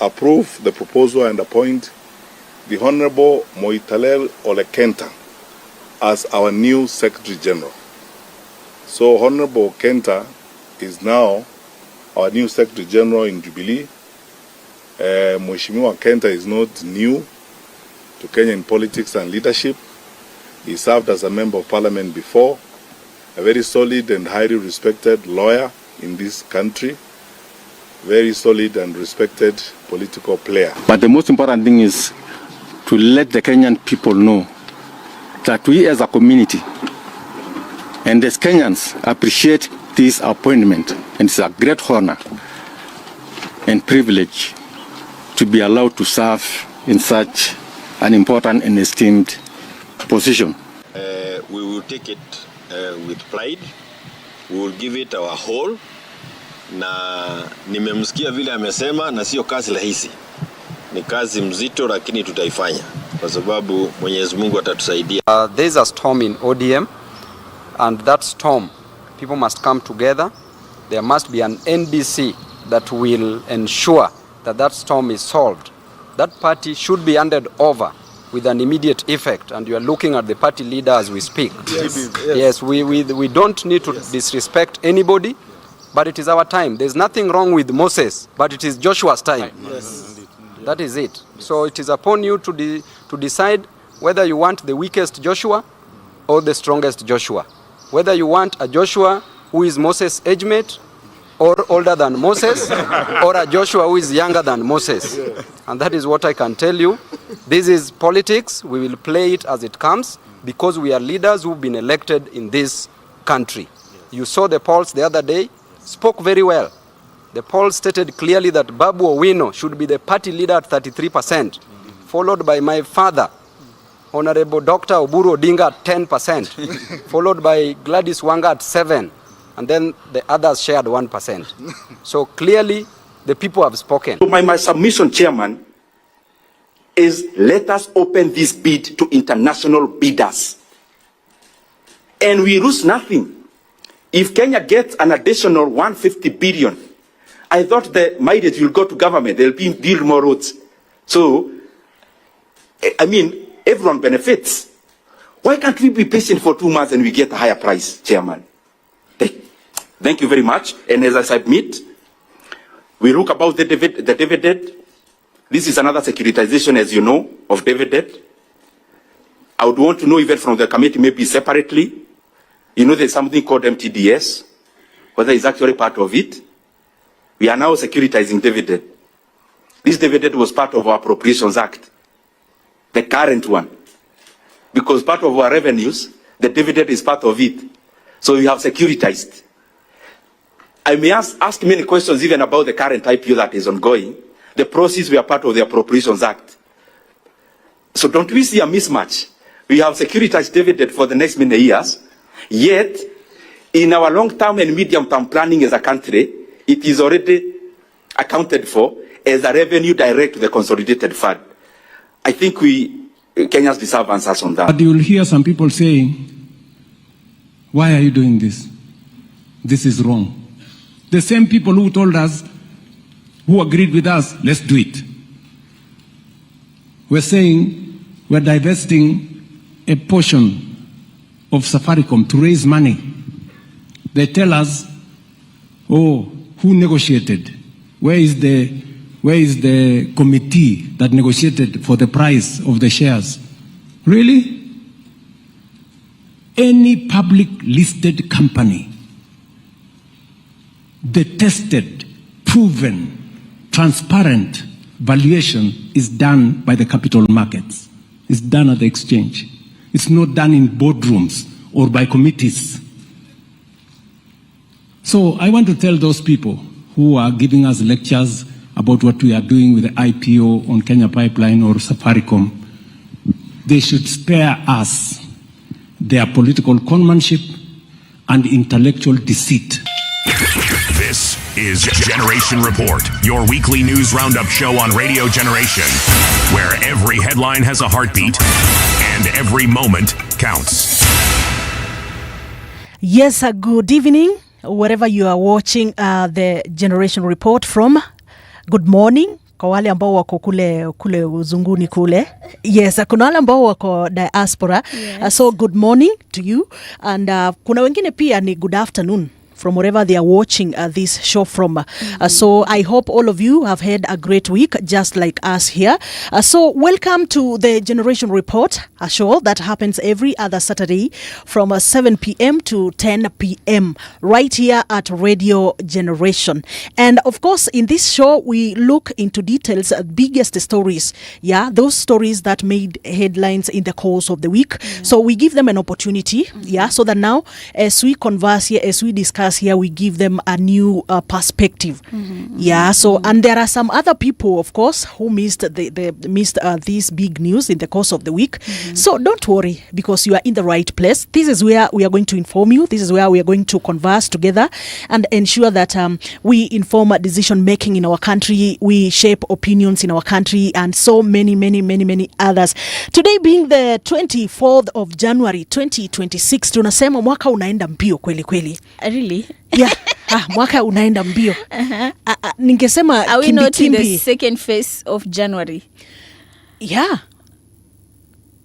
approve the proposal and appoint the Honorable Moitalel Olekenta as our new Secretary General. So Honorable Kenta is now our new Secretary General in Jubilee. Mheshimiwa Kenta is not new to Kenyan politics and leadership. He served as a member of parliament before, a very solid and highly respected lawyer in this country, very solid and respected political player. But the most important thing is to let the Kenyan people know that we as a community and as Kenyans appreciate this appointment, and it's a great honor and privilege to be allowed to serve in such an important and esteemed position. We will take it with pride. We will give it our whole. Na nimemsikia vile amesema, na sio kazi rahisi. Ni kazi mzito, lakini tutaifanya kwa sababu Mwenyezi Mungu atatusaidia. There is a storm in ODM, and that storm, people must come together. There must be an NDC that will ensure that that storm is solved. That party should be handed over with an immediate effect, and you are looking at the party leader as we speak. Yes, we don't need to disrespect anybody, but it is our time. There's nothing wrong with Moses, but it is Joshua's time. Yes. That is it. So it is upon you to decide whether you want the weakest Joshua or the strongest Joshua. Whether you want a Joshua who is Moses' age mate, or older than Moses, or a Joshua who is younger than Moses. And that is what I can tell you. This is politics. We will play it as it comes because we are leaders who've been elected in this country. You saw the polls the other day, spoke very well. The poll stated clearly that Babu Owino should be the party leader at 33%, followed by my father, Honorable Dr. Oburu Odinga at 10%, followed by Gladys Wanga at 7%. And then the others shared 1%. So clearly, the people have spoken. So my submission, Chairman, is let us open this bid to international bidders. And we lose nothing. If Kenya gets an additional 150 billion, I thought the mileage will go to government. They'll build more roads. So, I mean, everyone benefits. Why can't we be patient for 2 months and we get a higher price, Chairman? Thank you very much. And as I submit, we look about the dividend. This is another securitization, as you know, of dividend. I would want to know even from the committee, maybe separately. You know, there's something called MTDS, whether it's actually part of it. We are now securitizing dividend. This dividend was part of our Appropriations Act, the current one. Because part of our revenues, the dividend is part of it. So we have securitized. I may ask many questions even about the current IPO that is ongoing. The proceeds were part of the Appropriations Act. So don't we see a mismatch? We have securitized dividend for the next many years, yet in our long-term and medium-term planning as a country, it is already accounted for as a revenue direct to the consolidated fund. I think Kenyans deserve answers on that. But you will hear some people saying, why are you doing this? This is wrong. The same people who told us, who agreed with us, let's do it. We're saying we're divesting a portion of Safaricom to raise money. They tell us, oh, who negotiated? Where is the committee that negotiated for the price of the shares? Really? Any public listed company, the tested, proven, transparent valuation is done by the capital markets. It's done at the exchange. It's not done in boardrooms or by committees. So I want to tell those people who are giving us lectures about what we are doing with the IPO on Kenya Pipeline or Safaricom, they should spare us their political conmanship and intellectual deceit. This is Generation Report, your weekly news roundup show on Radio Generation, where every headline has a heartbeat and every moment counts. Yes, good evening, wherever you are watching the Generation Report from. Good morning. kwa wale ambao wako kule uzunguni kule. Yes, kuna wale ambao wako diaspora. Yes. So good morning to you. And kuna wengine pia ni good afternoon from wherever they are watching this show from. So I hope all of you have had a great week, just like us here. So welcome to the Generation Report, a show that happens every other Saturday from 7 p.m. to 10 p.m. right here at Radio Generation. And of course, in this show, we look into details, biggest stories. Yeah, those stories that made headlines in the course of the week. So we give them an opportunity, so that now, as we converse here, as we discuss here, we give them a new perspective. So and there are some other people, of course, who missed this big news in the course of the week. So don't worry, because you are in the right place. This is where we are going to inform you. This is where we are going to converse together and ensure that we inform decision making in our country, we shape opinions in our country, and so many others. Today being the 24th of January 2026, tunasema mwaka unaenda mbio kweli kweli. Really? Yeah. Mwaka unaenda mbio. Ningesema are we not in the kimbi. second phase of January? Yeah.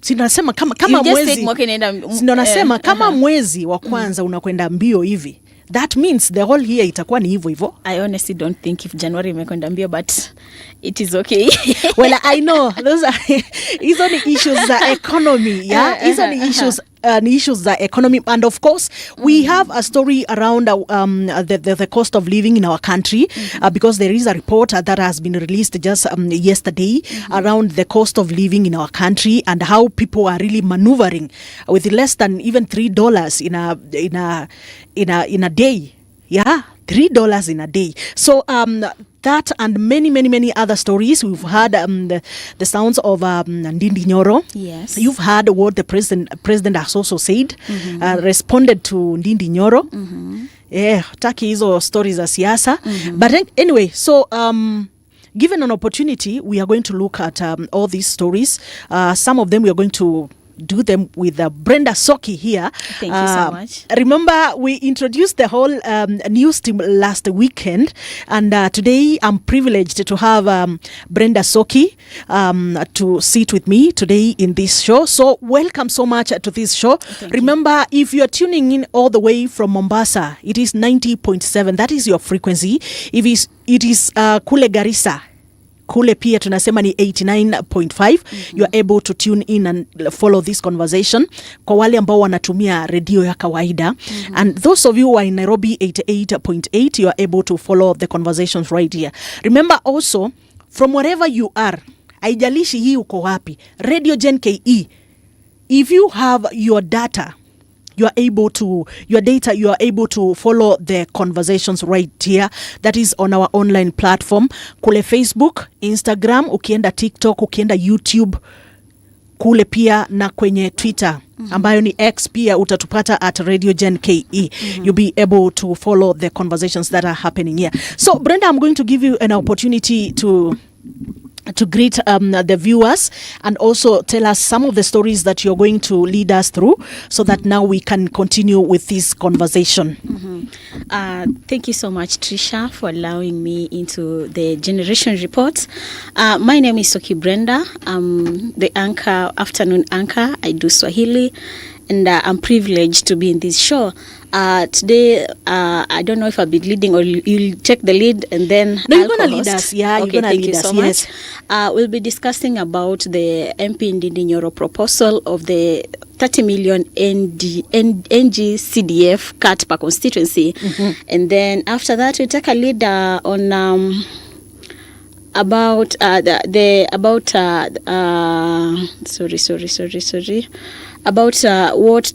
Sinasema kama mwezi. Sinasema kama mwezi wa kwanza unakwenda mbio hivi. That means the whole year itakuwa ni hivyo. I honestly don't think if January imekwenda mbio, but it is okay. Well, I know those are issues za economy, yeah. These are the issues za economy, and of course we have a story around the cost of living in our country, because there is a report that has been released just yesterday around the cost of living in our country and how people are really maneuvering with less than even $3 in a day. Yeah, $3 in a day. So that and many other stories. We've heard the sounds of Ndindi Nyoro. Yes. You've heard what the president has also said, responded to Ndindi Nyoro. Taki hizo stories za siasa. But anyway, so given an opportunity, we are going to look at all these stories. Some of them we are going to do them with Brenda Soki here. Thank you so much. Remember, we introduced the whole news team last weekend, and today I'm privileged to have Brenda Soki to sit with me today in this show. So welcome so much to this show. Remember, if you are tuning in all the way from Mombasa, it is 90.7. That is your frequency. If it is kule Garissa, kule pia tunasema ni 89.5. You are able to tune in and follow this conversation. Kwa wale ambao wanatumia radio ya kawaida. And those of you who are in Nairobi 88.8, you are able to follow the conversations right here. Remember also, from wherever you are, haijalishi hii uko wapi, Radio Gen KE, if you have your data, you are able to follow the conversations right here. That is on our online platform. Kule Facebook, Instagram, ukienda TikTok, ukienda YouTube, kule pia na kwenye Twitter, ambayo ni X pia utatupata at Radio Gen KE. You'll be able to follow the conversations that are happening here. So Brenda, I'm going to give you an opportunity to greet the viewers and also tell us some of the stories that you're going to lead us through, so that now we can continue with this conversation. Thank you so much, Trisha, for allowing me into the Generation Report. My name is Soki Brenda. I'm the afternoon anchor. I do Swahili, and I'm privileged to be in this show. Today, I don't know if I'll be leading or you'll take the lead and then No, you're going to lead us. Yeah, okay, you're going to lead us. So yes. We'll be discussing about the MP Ndindi Nyoro proposal of the 30 million NGCDF cut per constituency. And then after that, we'll take a lead on about what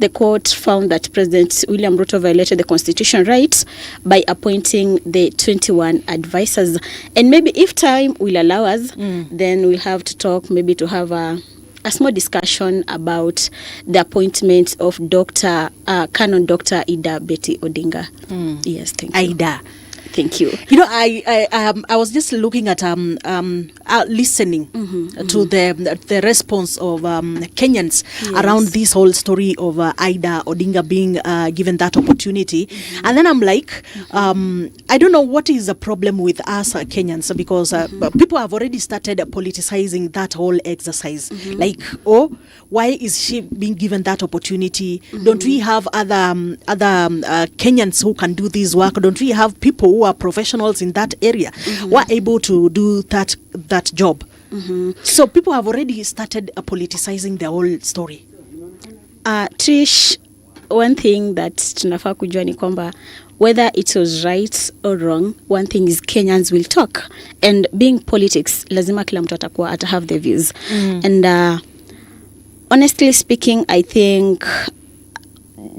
the court found that President William Ruto violated the constitutional rights by appointing the 21 advisors. And maybe if time will allow us, then we'll have to talk, maybe to have a small discussion about the appointment of Canon Dr. Ida Betty Odinga. Yes, thank you. Ida. Thank you. You know, I was just looking at listening to the response of Kenyans around this whole story of Ida Odinga being given that opportunity, and then I'm like, I don't know what is the problem with us Kenyans, because people have already started politicizing that whole exercise. Like, oh, why is she being given that opportunity? Don't we have other Kenyans who can do this work? Don't we have people who are professionals in that area who are able to do that job? So people have already started politicizing the whole story. Trish, one thing that tunafaa kujua ni kwamba whether it was right or wrong, one thing is Kenyans will talk, and being politics lazima kila mtu atakuwa ata have their views. And honestly speaking, I think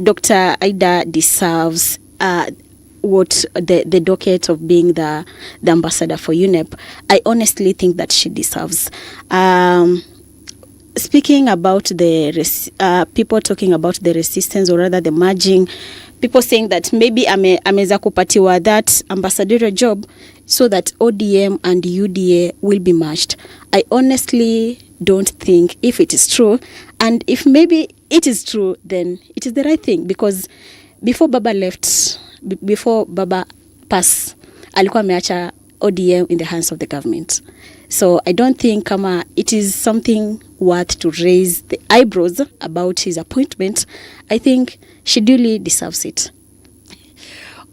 Dr. Ida deserves what the docket of being the ambassador for UNEP. I honestly think that she deserves. Speaking about the people talking about the resistance, or rather the merging, people saying that maybe ameweza kupatiwa that ambassadorial job so that ODM and UDA will be merged. I honestly don't think if it is true, and if maybe it is true, then it is the right thing, because before Baba left, before Baba passed, alikuwa ameacha ODM in the hands of the government. So I don't think it is something worth to raise the eyebrows about his appointment. I think she duly deserves it.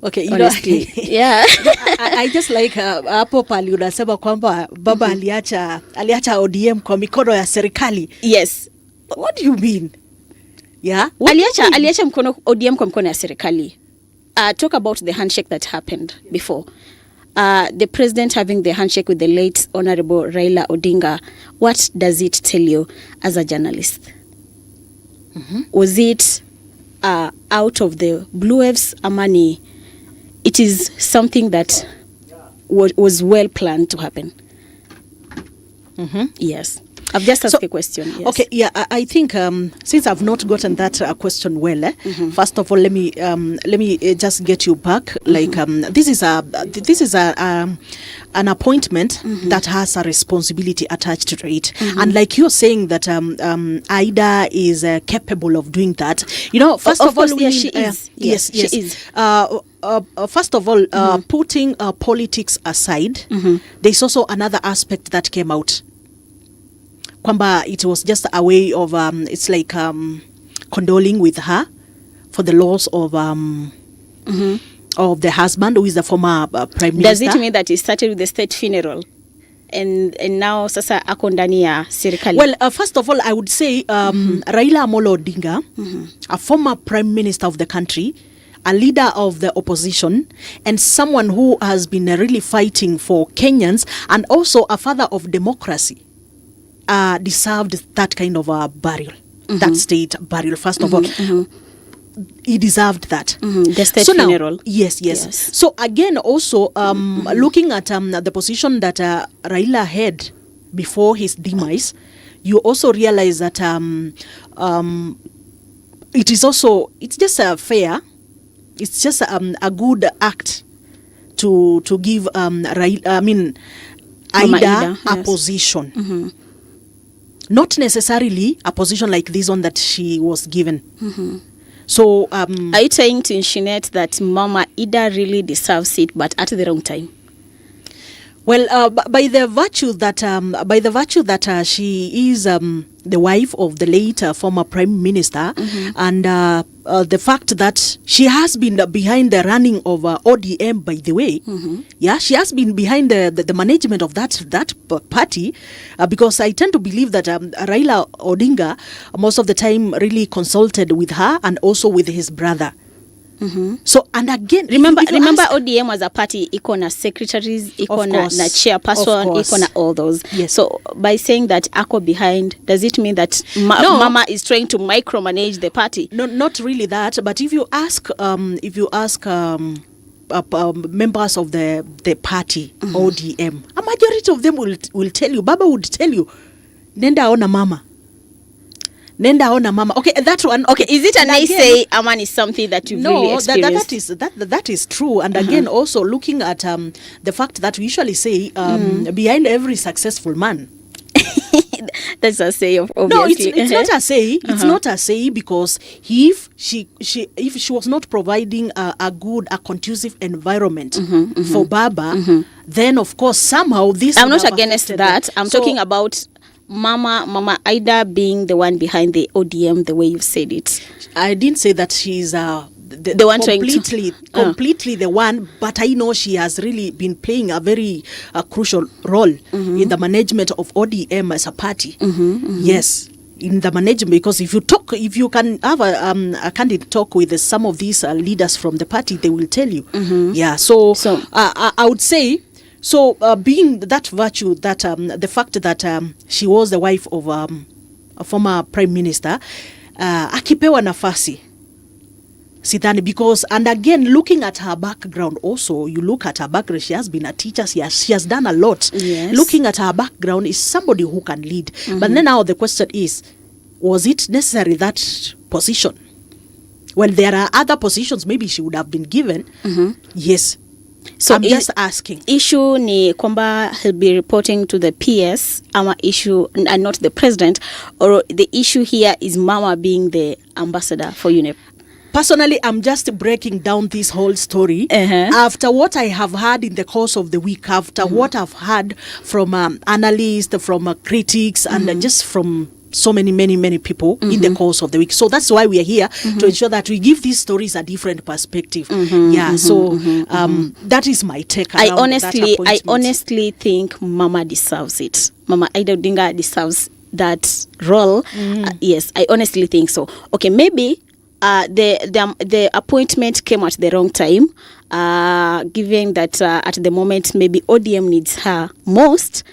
Okay, honestly. Yeah. I just like hapo pali unasema kwamba Baba aliacha ODM kwa mikono ya serikali. Yes. What do you mean? Yeah? Aliacha mkono ODM kwa mkono ya serikali. Talk about the handshake that happened before. The president having the handshake with the late Honorable Raila Odinga. What does it tell you as a journalist? Was it out of the blue waves, amani? It is something that was well planned to happen. Yes. I've just asked a question. Yes. Okay, yeah, I think since I've not gotten that question well, first of all, let me just get you back. Like this is an appointment that has a responsibility attached to it, and like you're saying that Ida is capable of doing that. You know, first of all, she is. Yes, she is. First of all, putting politics aside, there's also another aspect that came out. Kwamba it was just a way of it's like condoling with her for the loss of the husband, who is the former prime minister. Does it mean that it started with the state funeral and now sasa ako ndani ya serikali? Well, first of all, I would say Raila Amolo Odinga, a former prime minister of the country, a leader of the opposition, and someone who has been really fighting for Kenyans, and also a father of democracy, deserved that kind of a burial, that state burial. First of all, he deserved that. The state funeral. Now, yes. So again, also looking at the position that Raila had before his demise, you also realize that it's just a fair, it's just a good act to give Ida a position. Not necessarily a position like this one that she was given. So, are you trying to insinuate that Mama Ida really deserves it, but at the wrong time? Well, by the virtue that she is the wife of the late former prime minister, and the fact that she has been behind the running of ODM, by the way, she has been behind the management of that party, because I tend to believe that Raila Odinga most of the time really consulted with her and also with his brother. So, and again, remember ODM was a party, iko na secretaries, iko na chairperson, iko na all those. Yes. So by saying that ako behind, does it mean that Mama is trying to micromanage the party? No, not really that. But if you ask members of the party, ODM, a majority of them will tell you, Baba would tell you, nenda ona Mama. Nenda ona mama. Okay, that one. Okay, is it a nice say, Aman, is something that you've really experienced? That is true. And again, also looking at the fact that we usually say behind every successful man. That's a say, obviously. No, it's not a say. It's not a say, because if she was not providing a conducive environment for Baba, then of course somehow this. I'm not against that. I'm talking about Mama Ida being the one behind the ODM, the way you've said it. I didn't say that she's the one completely the one, but I know she has really been playing a very crucial role in the management of ODM as a party. Yes, in the management, because if you can have a candid talk with some of these leaders from the party, they will tell you. Yeah, so I would say, so being that virtue, that the fact that she was the wife of a former prime minister, akipewa nafasi sidhani, because, and again, looking at her background also, you look at her background, she has been a teacher, she has done a lot. Yes. Looking at her background, is somebody who can lead. But then now the question is, was it necessary, that position? When there are other positions maybe she would have been given. Yes. So I'm just asking. Issue ni kwamba he'll be reporting to the PS, ama issue, and not the president, or the issue here is Mama being the ambassador for UNEP? Personally, I'm just breaking down this whole story after what I have heard in the course of the week, after what I've heard from analysts, from critics, and just from so many people in the course of the week. So that's why we are here, to ensure that we give these stories a different perspective. That is my take. I honestly think Mama deserves it. Mama Ida Odinga deserves that role. Yes, I honestly think so. Okay, maybe the appointment came at the wrong time, given that at the moment maybe ODM needs her most.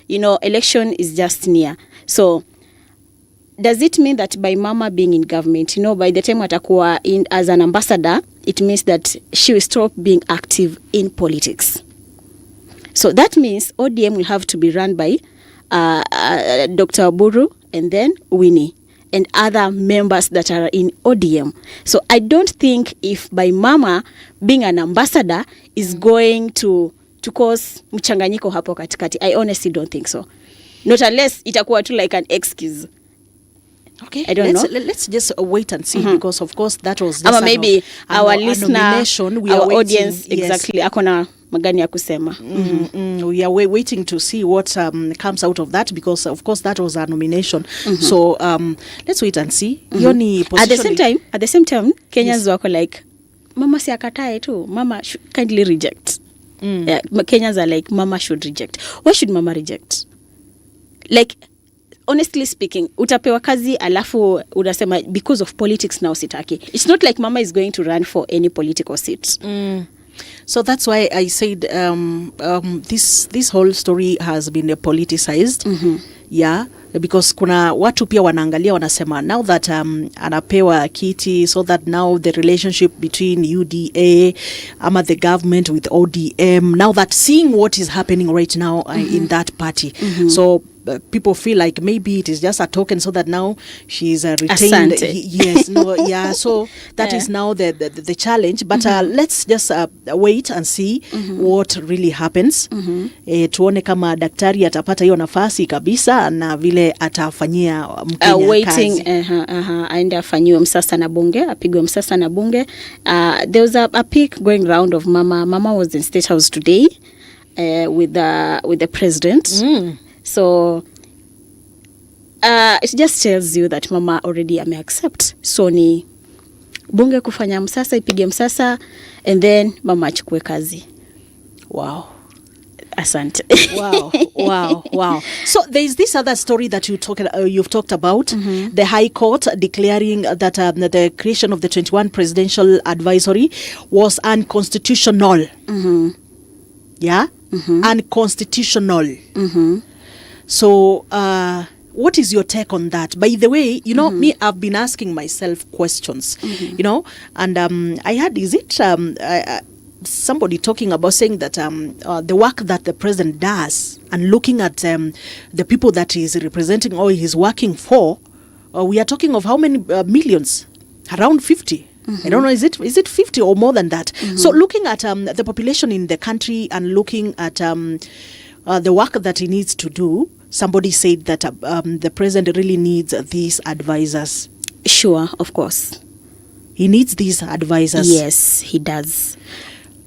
Election is just near. So does it mean that by Mama being in government, by the time atakuwa in as an ambassador, it means that she will stop being active in politics? So that means ODM will have to be run by Dr. Oburu and then Winnie and other members that are in ODM. So I don't think if by Mama being an ambassador is going to cause mchanganyiko hapo katikati. I honestly don't think so. Not unless itakuwa tu like an excuse. Okay, I don't know. Let's just wait and see, because of course that was just maybe our listener, our audience, yes. Exactly. Akona magani ya kusema. We are waiting to see what comes out of that, because of course that was a nomination. So let's wait and see. At the same time, Kenyans wako like, Mama si akatae tu, Mama kindly reject. Kenyans are like, Mama should reject. Why should Mama reject? Like, honestly speaking, utapewa kazi alafu unasema because of politics now sitaki. It's not like Mama is going to run for any political seats. So that's why I said this whole story has been politicized. Yeah, because kuna watu pia wanaangalia wanasema now that anapewa kiti, so that now the relationship between UDA ama the government with ODM, now that seeing what is happening right now in that party, so people feel like maybe it is just a token, so that now she's retained. Yes, no, yeah. So that is now the challenge. But let's just wait and see what really happens. Tuone kama daktari atapata hiyo nafasi kabisa na vile atafanyia Mkenya kazi. Aende afanyiwe msasa na bunge, apigwe msasa na bunge. There was a pic going round of Mama. Mama was in State House today with the president. So it just tells you that Mama already accept. So ni bunge kufanya msasa, ipige msasa, and then Mama achukue kazi. Wow. Asante. Wow. So there is this other story that you've talked about, the High Court declaring that the creation of the 21 Presidential Advisory was unconstitutional. Yeah? Unconstitutional. So, what is your take on that? By the way, me, I've been asking myself questions, and I had, is it somebody talking about saying that the work that the president does and looking at the people that he's representing or he's working for, we are talking of how many millions? Around 50. I don't know, is it 50 or more than that? So looking at the population in the country and looking at the work that he needs to do, somebody said that the president really needs these advisors. Sure, of course. He needs these advisors. Yes, he does.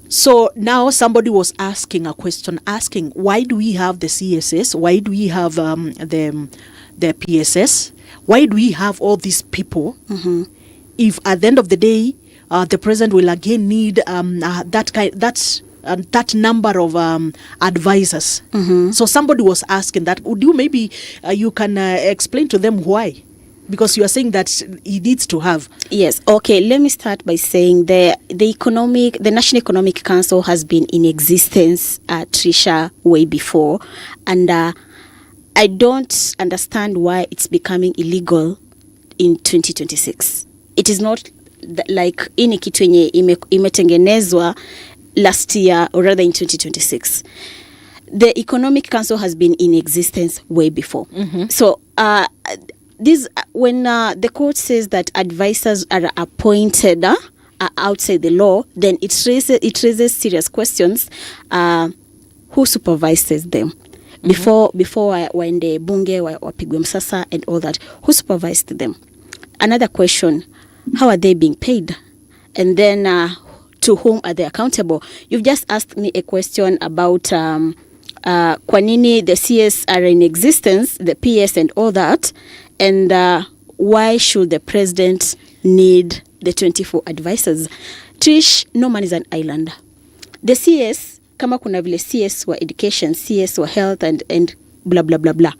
So now somebody was asking a question, asking, why do we have the CSS? Why do we have the PSS? Why do we have all these people? If at the end of the day, the president will again need that number of advisors. So somebody was asking that. Would you maybe you can explain to them why? Because you are saying that he needs to have. Yes. Okay. Let me start by saying the National Economic Council has been in existence, Triciah, way before, and I don't understand why it's becoming illegal in 2026. It is not like ini kitu yenye imetengenezwa last year or rather in 2026. The Economic Council has been in existence way before. So when the court says that advisors are appointed are outside the law, then it raises serious questions. Who supervises them? Before when the bunge wapigwe msasa and all that, who supervised them? Another question, how are they being paid? And then to whom are they accountable? You've just asked me a question about kwa nini the CS are in existence, the PS and all that, and why should the president need the 24 advisors? Trish, no man is an island. The CS, kama kuna vile CS wa education, CS wa health and blah, blah, blah, blah.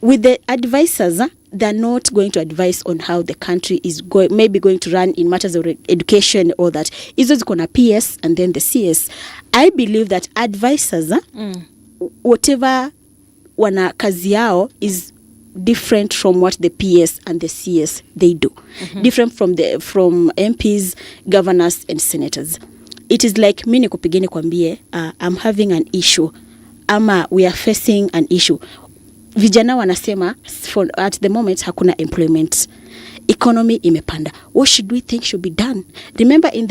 With the advisors, they're not going to advise on how the country is maybe going to run in matters of education or that. Izo ziko na PS and then the CS. I believe that advisors, whatever wana kazi yao is different from what the PS and the CS they do. Different from MPs, governors and senators. It is like mimi nikupigeni kwambie I'm having an issue ama we are facing an issue. Vijana wanasema at the moment hakuna employment. Economy imepanda. What should we think should be done? Remember in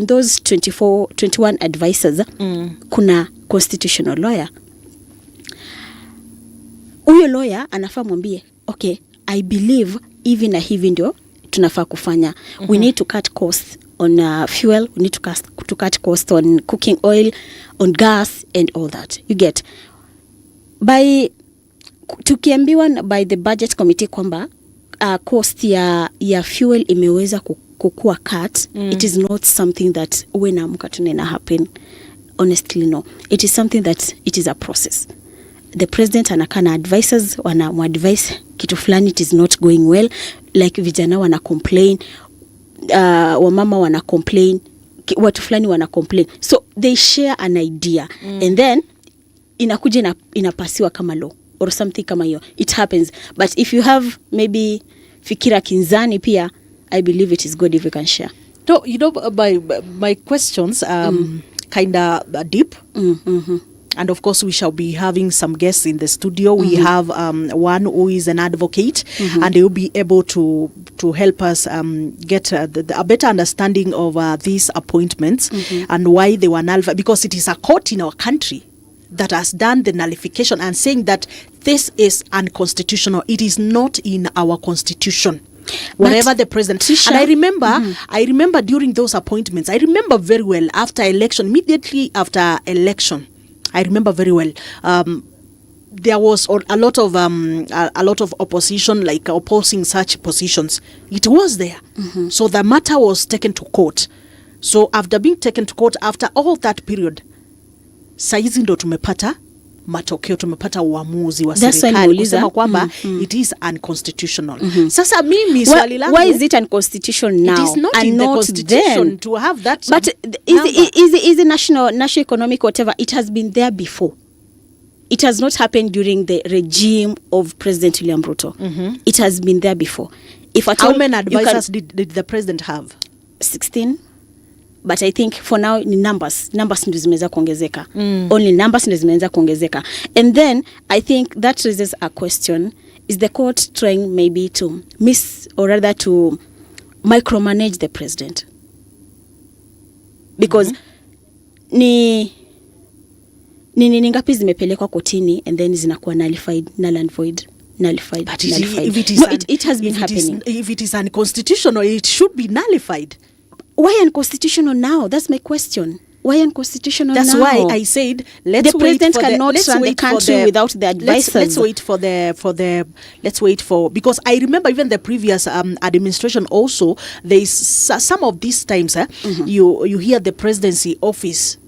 those 21 advisors kuna constitutional lawyer. Huyo lawyer anafaa mwambie, okay, I believe hivi na hivi ndio tunafaa kufanya. We need to cut costs on fuel, we need to cut costs on cooking oil, on gas and all that. You get. Tukiambiwa by the budget committee kwamba cost ya fuel imeweza kukua cut, it is not something that when amka tunena happen. Honestly, no. It is something that it is a process. The president anakana advisors wana advise kitu fulani it is not going well, like vijana wana complain, wamama wana complain, watu fulani wana complain, so they share an idea and then inakuja inapasiwa kama law or something kama hiyo. It happens, but if you have maybe fikira kinzani pia, I believe it is good if you can share. No, you know, my questions kinda deep. And of course, we shall be having some guests in the studio. We have one who is an advocate, and they will be able to help us get a better understanding of these appointments and why they were nullified. Because it is a court in our country that has done the nullification and saying that this is unconstitutional. It is not in our constitution. Whatever the president, Triciah, and I remember during those appointments, I remember very well after election, immediately after election. I remember very well. There was a lot of opposition, like opposing such positions. It was there. So the matter was taken to court. So after being taken to court, after all that period, saizi ndo tumepata matokeo, tumepata uamuzi wa serikali kusema kwamba it is unconstitutional. Sasa mimi swali langu, why is it unconstitutional now? It is not in the constitution then to have that. But is the national economic whatever, it has been there before. It has not happened during the regime of President William Ruto. It has been there before. If at how many advisors did the president have? 16. But I think for now ni numbers ndio zimeweza kuongezeka. Only numbers ndio zimeweza kuongezeka. And then I think that raises a question, is the court trying maybe to to micromanage the president? Because ni ngapi zimepelekwa kotini and then zinakuwa nullified, null and void, nullified, but nullified. It has been happening. If it is unconstitutional, it should be nullified. Why unconstitutional now? That's my question. Why unconstitutional That's now? why I said the president cannot run the country without the advisors. Let's wait for because I remember even the previous administration also, there is some of these times you hear the presidency office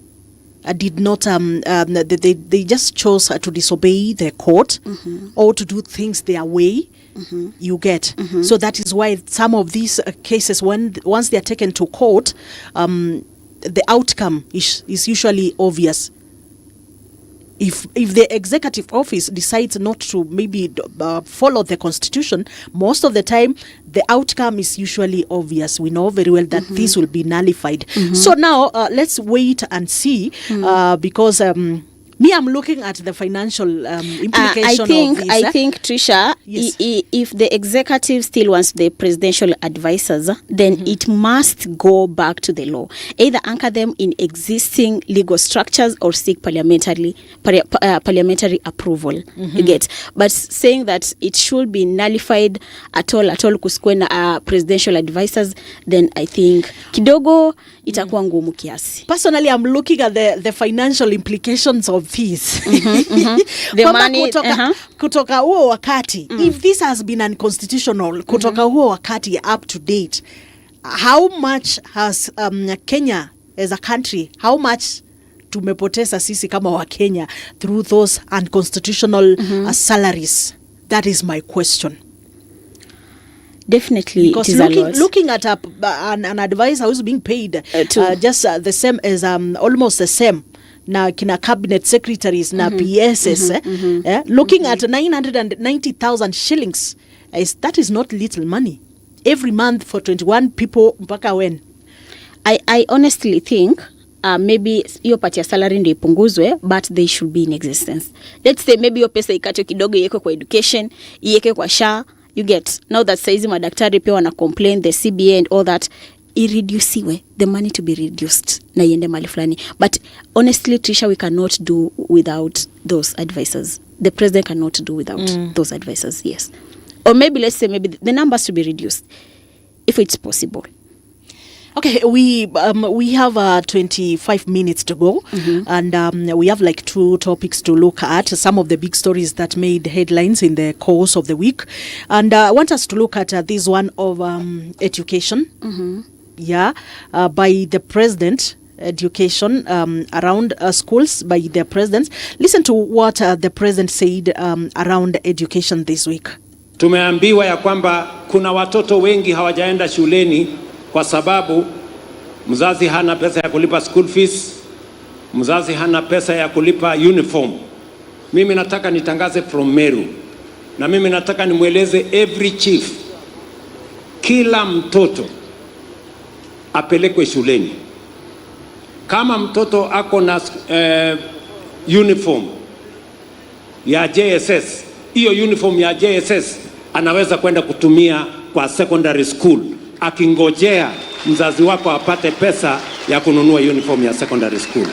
did not they just chose to disobey the court or to do things their way. You get so that is why some of these cases once they are taken to court, the outcome is usually obvious. If the executive office decides not to maybe follow the constitution, most of the time the outcome is usually obvious. We know very well that this will be nullified. So now let's wait and see because me, I'm looking at the financial implication of this. I think, Tricia, yes. If the executive still wants the presidential advisors, then it must go back to the law. Either anchor them in existing legal structures or seek parliamentary approval. You get? But saying that it should be nullified at all kuskwena presidential advisors, then I think kidogo itakuwa ngumu kiasi. Personally, I'm looking at the financial implications of this. The money kutoka huo wakati, if this has been unconstitutional, kutoka huo wakati up to date, how much has Kenya as a country, how much tumepoteza sisi kama wa Kenya through those unconstitutional salaries? That is my question. Definitely, because it is looking at an advisor who's being paid just the same as almost the same na kina cabinet secretaries na PSs, looking at 990,000 shillings, that is not little money every month for 21 people. Mpaka when? I honestly think maybe hiyo pati ya salary ndio ipunguzwe, but they should be in existence. Let's say maybe hiyo pesa ikatwe kidogo iwekwe kwa education, iwekwe kwa SHA. You get, now that saizi madaktari pia wana complain, the CBA and all that, ireduciwe, the money to be reduced na iende mali fulani. But honestly, Trisha, we cannot do without those advisors. The president cannot do without those advisors, yes. Or maybe let's say maybe the numbers to be reduced if it's possible. Okay, we have 25 minutes to go, and we have like 2 topics to look at, some of the big stories that made headlines in the course of the week. And I want us to look at this one of education, by the president, education around schools by the presidents. Listen to what the president said around education this week. Tumeambiwa ya kwamba kuna watoto wengi hawajaenda shuleni kwa sababu mzazi hana pesa ya kulipa school fees, mzazi hana pesa ya kulipa uniform. Mimi nataka nitangaze from Meru, na mimi nataka nimweleze every chief, kila mtoto apelekwe shuleni. Kama mtoto ako na uniform ya JSS, hiyo uniform ya JSS anaweza kwenda kutumia kwa secondary school, akingojea mzazi wako apate pesa ya kununua uniform ya secondary school.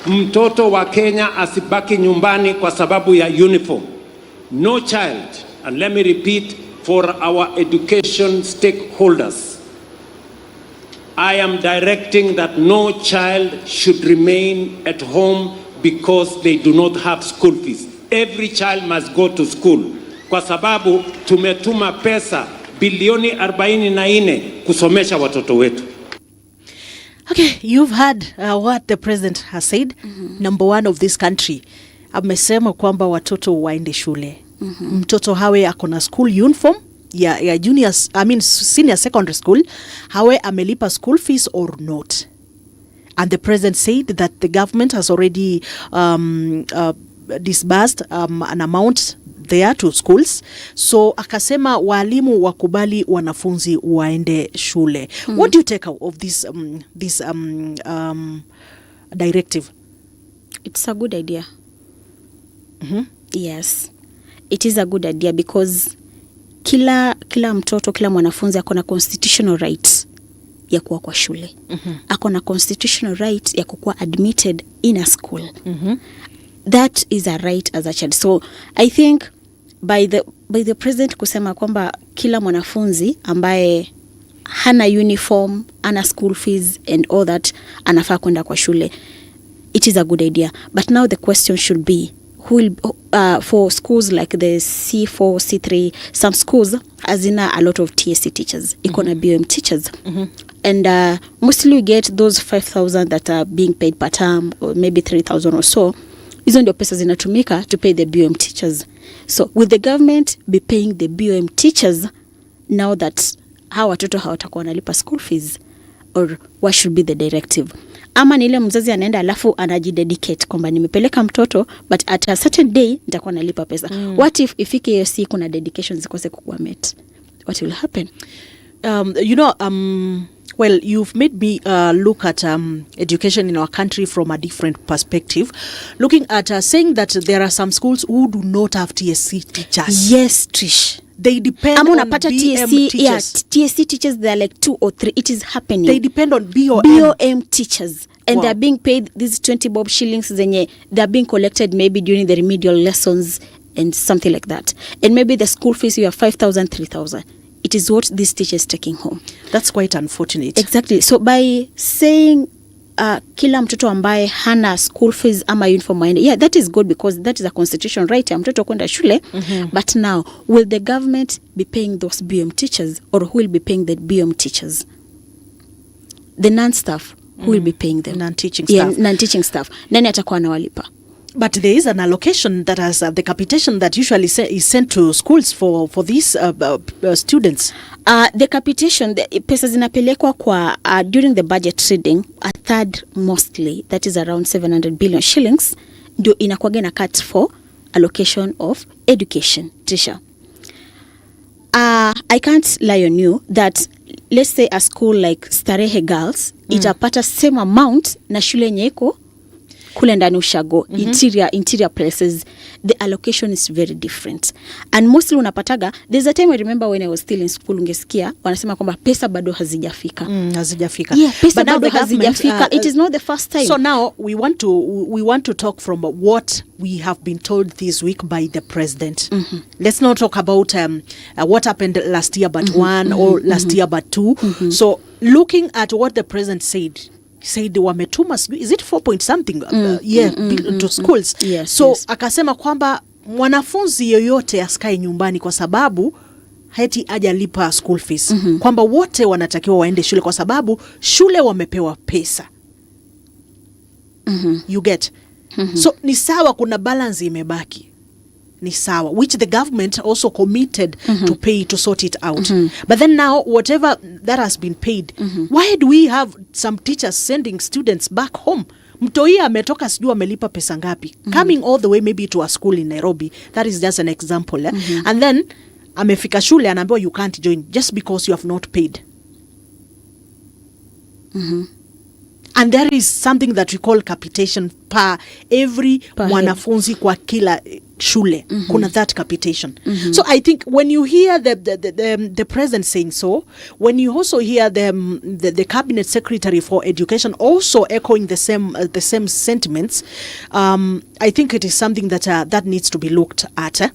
Mtoto wa Kenya asibaki nyumbani kwa sababu ya uniform. No child, and let me repeat for our education stakeholders, I am directing that no child should remain at home because they do not have school fees. Every child must go to school, kwa sababu tumetuma pesa bilioni 44 kusomesha watoto wetu. Okay, you've heard what the president has said. Number one of this country, amesema kwamba watoto waende shule. Mtoto hawe akona school uniform ya juniors, senior secondary school, hawe amelipa school fees or not. And the president said that the government has already disbursed an amount there to schools. So akasema walimu wakubali wanafunzi waende shule. What do you take out of this directive? It's a good idea. Yes. it is a good idea because kila mtoto, kila mwanafunzi ako na constitutional rights ya kuwa kwa shule. Ako na constitutional right ya kuwa admitted in a school. That is a right as a child. So I think by the president kusema kwamba kila mwanafunzi ambaye hana uniform, hana school fees and all that anafaa kwenda kwa shule, it is a good idea. But now the question should be, who will, for schools like the C4, C3, some schools hazina a lot of TSC teachers, iko na BOM teachers. And mostly we get those 5,000 that are being paid per term, or maybe 3,000 or so. Hizo ndio pesa zinatumika to pay the BOM teachers. So will the government be paying the BOM teachers now that hawa watoto hawatakuwa wanalipa school fees, or what should be the directive? Ama ni ile mzazi anaenda alafu anajidedicate kwamba nimepeleka mtoto but at a certain day nitakuwa nalipa pesa. What if ifike hiyo siku na dedication zikose kuwa met? What will happen? Well, you've made me look at education in our country from a different perspective, looking at saying that there are some schools who do not have TSC teachers. Yes, Trish. They depend on BM teachers. Yeah, TSC teachers, they're like 2 or 3. It is happening. They depend on BOM teachers. And they're being paid these 20 bob shillings zenye they're being collected maybe during the remedial lessons and something like that. And maybe the school fees, you have 5,000, 3,000. It is what these teachers taking home. That's quite unfortunate. Exactly. So by saying kila mtoto ambaye hana school fees ama uniform waende, yeah, that is good because that is a constitutional right ya mtoto kwenda shule. But now, will the government be paying those BOM teachers, or who will be paying the BOM teachers? The non-staff, who will be paying them? Non-teaching staff. Yeah, non-teaching staff. Nani atakuwa anawalipa? But there is an allocation that has the capitation that usually is sent to schools for these students. The capitation, the pesa zinapelekwa kwa during the budget reading, a third mostly, that is around 700 billion shillings, ndio inakuwaga na cut for allocation of education. Trisha, I can't lie on you that let's say a school like Starehe Girls itapata same amount na shule nyeko kule ndani ushago, interior places, the allocation is very different. And mostly unapataga, there's a time I remember when I was still in school, ungesikia wanasema kwamba pesa bado hazijafika. Hazijafika. Yeah, pesa bado hazijafika. It is not the first time. So now we want to talk from what we have been told this week by the president. Let's not talk about what happened last year but one, or last year but two. So looking at what the president said wametuma, is it 4 point something to schools. Yes, so yes. Akasema kwamba mwanafunzi yoyote asikae nyumbani kwa sababu heti ajalipa school fees. Kwamba wote wanatakiwa waende shule kwa sababu shule wamepewa pesa. You get? So ni sawa, kuna balance imebaki. Ni sawa, which the government also committed to pay to sort it out. But then now, whatever that has been paid, why do we have some teachers sending students back home? Mtoi ametoka sijui amelipa pesa ngapi, coming all the way maybe to a school in Nairobi. That is just an example. And then amefika shule anaambiwa you can't join just because you have not paid. And there is something that we call capitation per every mwanafunzi kwa kila shule. Kuna that capitation. So I think when you hear the president saying so, when you also hear the cabinet secretary for education also echoing the same sentiments, I think it is something that needs to be looked at.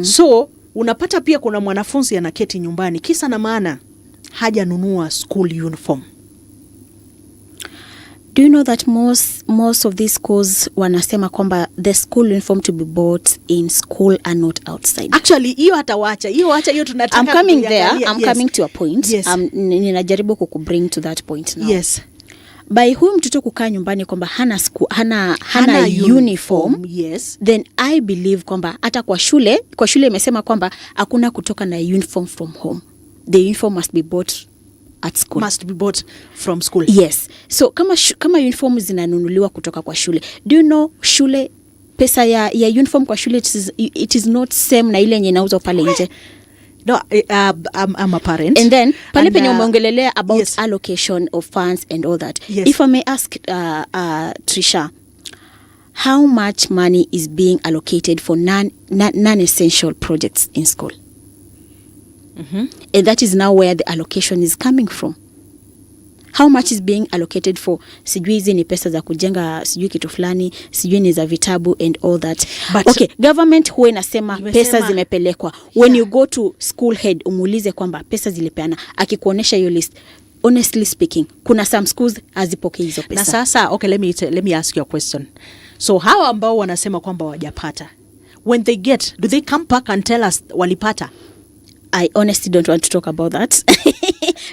So unapata pia kuna mwanafunzi anaketi nyumbani kisa na maana hajanunua school uniform. Do you know that most of these schools wanasema kwamba the school uniform to be bought in school and not outside? Actually, hiyo hatawacha. Hiyo tunataka. I'm coming there. I'm coming to a point. Yes. Ninajaribu kukubring to that point now. Yes. By huyu mtoto kukaa nyumbani kwamba hana uniform, yes. Then I believe kwamba hata kwa shule imesema kwamba hakuna kutoka na uniform from home. The uniform must be bought at school. Must be bought from school. Yes. So kama uniform zinanunuliwa kutoka kwa shule. Do you know shule pesa ya uniform kwa shule it is not same na ile yenye inauzwa pale nje. No, I'm a parent. And then pale penye umeongelelea about allocation of funds and all that. Yes. If I may ask Trisha, how much money is being allocated for non-essential projects in school. And that is now where the allocation is coming from. How much is being allocated for sijui hizi ni pesa za kujenga sijui kitu fulani, sijui ni za vitabu and all that. But okay, government huwa inasema pesa zimepelekwa. When you go to school head umuulize kwamba pesa zilipeana, akikuonesha hiyo list, honestly speaking, kuna some schools hazipokei hizo pesa. Na sasa, okay, let me ask you a question. So hawa ambao wanasema kwamba wajapata, when they get, do they come back and tell us walipata? I honestly don't want to talk about that.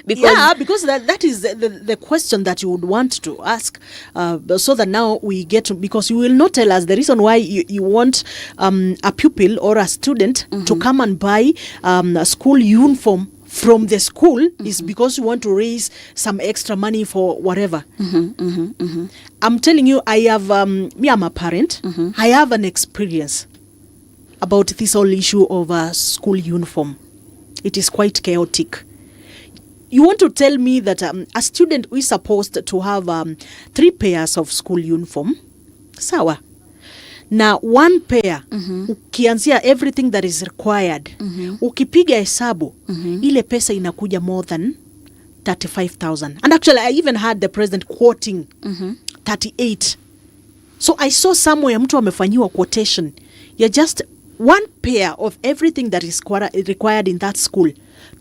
because that is the question that you would want to ask, so that now we get to, because you will not tell us the reason why you want a pupil or a student to come and buy a school uniform from the school is because you want to raise some extra money for whatever. I'm telling you, I have I'm a parent. I have an experience about this whole issue of a school uniform. It is quite chaotic. You want to tell me that a student is supposed to have 3 pairs of school uniform? Sawa. Now, 1 pair, ukianzia everything that is required, ukipiga hesabu, ile pesa inakuja more than 35,000. And actually, I even had the president quoting 38. So I saw somewhere mtu amefanyiwa quotation. You're just 1 pair of everything that is required in that school,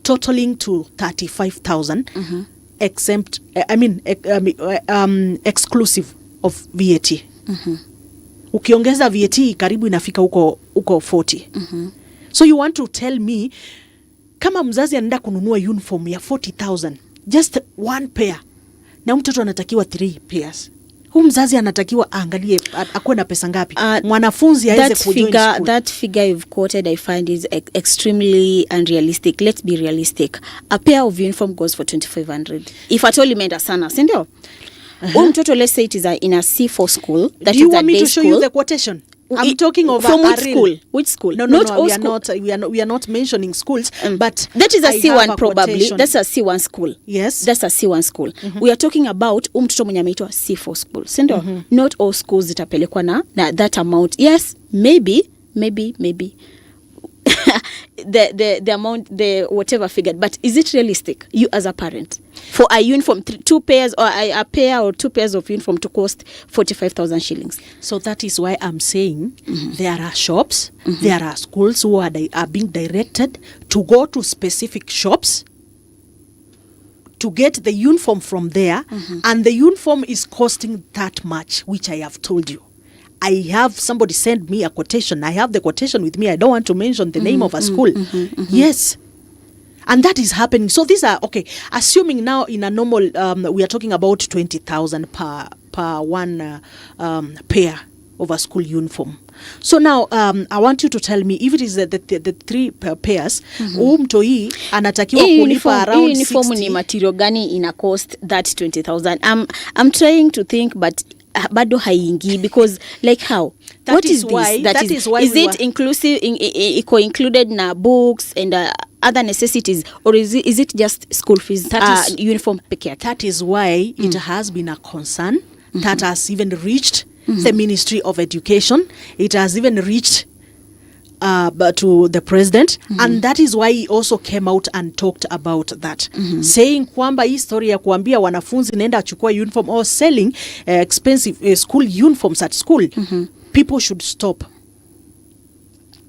totaling to 35,000, exempt. Exclusive of VAT. Ukiongeza VAT karibu inafika huko 40. So you want to tell me kama mzazi anaenda kununua uniform ya 40,000, just 1 pair, na mtoto anatakiwa 3 pairs. Huyu mzazi anatakiwa angalie akuwe na pesa ngapi mwanafunzi aweze kujoin school. That figure you've quoted I find is extremely unrealistic. Let's be realistic. A pair of uniform goes for 2,500. If at all imeenda sana, si ndio? Mtoto, let's say it is in a C4 school, that is a day school. Do you want me to show you the quotation? I'm talking of from which school? Which school? No, we are not mentioning schools, but that is a C1 probably. That's a C1 school. Yes, that's a C1 school. We are talking about mtoto mwenye ameitwa C4 school. Sindo? Not all schools zitapelekwa na that amount. Yes, maybe the amount, the whatever figured, but is it realistic, you as a parent, for a uniform 2 pairs or a pair or 2 pairs of uniform to cost 45,000 shillings? So that is why I'm saying there are shops, there are schools who are being directed to go to specific shops to get the uniform from there, and the uniform is costing that much, which I have told you. I have somebody send me a quotation. I have the quotation with me. I don't want to mention the name of a school. Yes. And that is happening. So these are, okay, assuming now in a normal, we are talking about 20,000 per 1 pair of a school uniform. So now, I want you to tell me, if it is the 3 pairs, mtoi anatakiwa kulipa around 60. Uniform ni material gani ina cost that 20,000? I'm trying to think, but bado haingi, because like how? What is this? That is why. Is it inclusive? Included na books and other necessities, or is it just school fees? That is uniform peke yake. That is why it has been a concern that has even reached the Ministry of Education. It has even reached to the president, and that is why he also came out and talked about that, saying kwamba hii story ya kuambia wanafunzi nenda achukua uniform or selling expensive school uniforms at school, people should stop.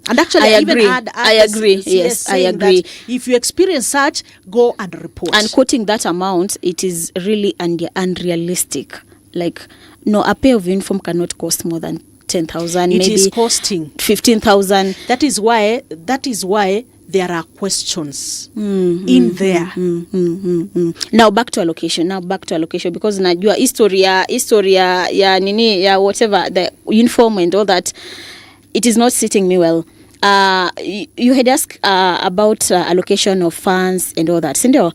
And actually, I agree. Yes, I agree. If you experience such, go and report. And quoting that amount, it is really unrealistic. Like, no, a pair of uniform cannot cost more than 10,000. It maybe is costing 15,000. That is why there are questions in there. Now back to allocation. Because najua historia ya nini ya whatever, the uniform and all that, it is not sitting me well. You had asked about allocation of funds and all that. Sindio,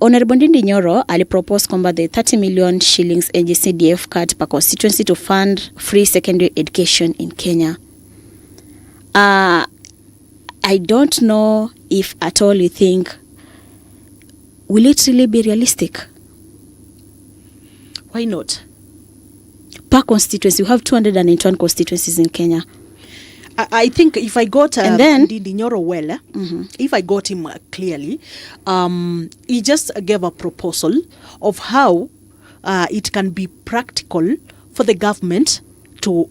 Honorable Ndindi Nyoro alipropose kwamba the 30 million shillings NGCDF cut per constituency to fund free secondary education in Kenya. I don't know if at all you think, will it really be realistic? Why not? per constituency. We have 291 constituencies in Kenya. I think if I got and then Ndindi Nyoro well, if I got him clearly, he just gave a proposal of how it can be practical for the government to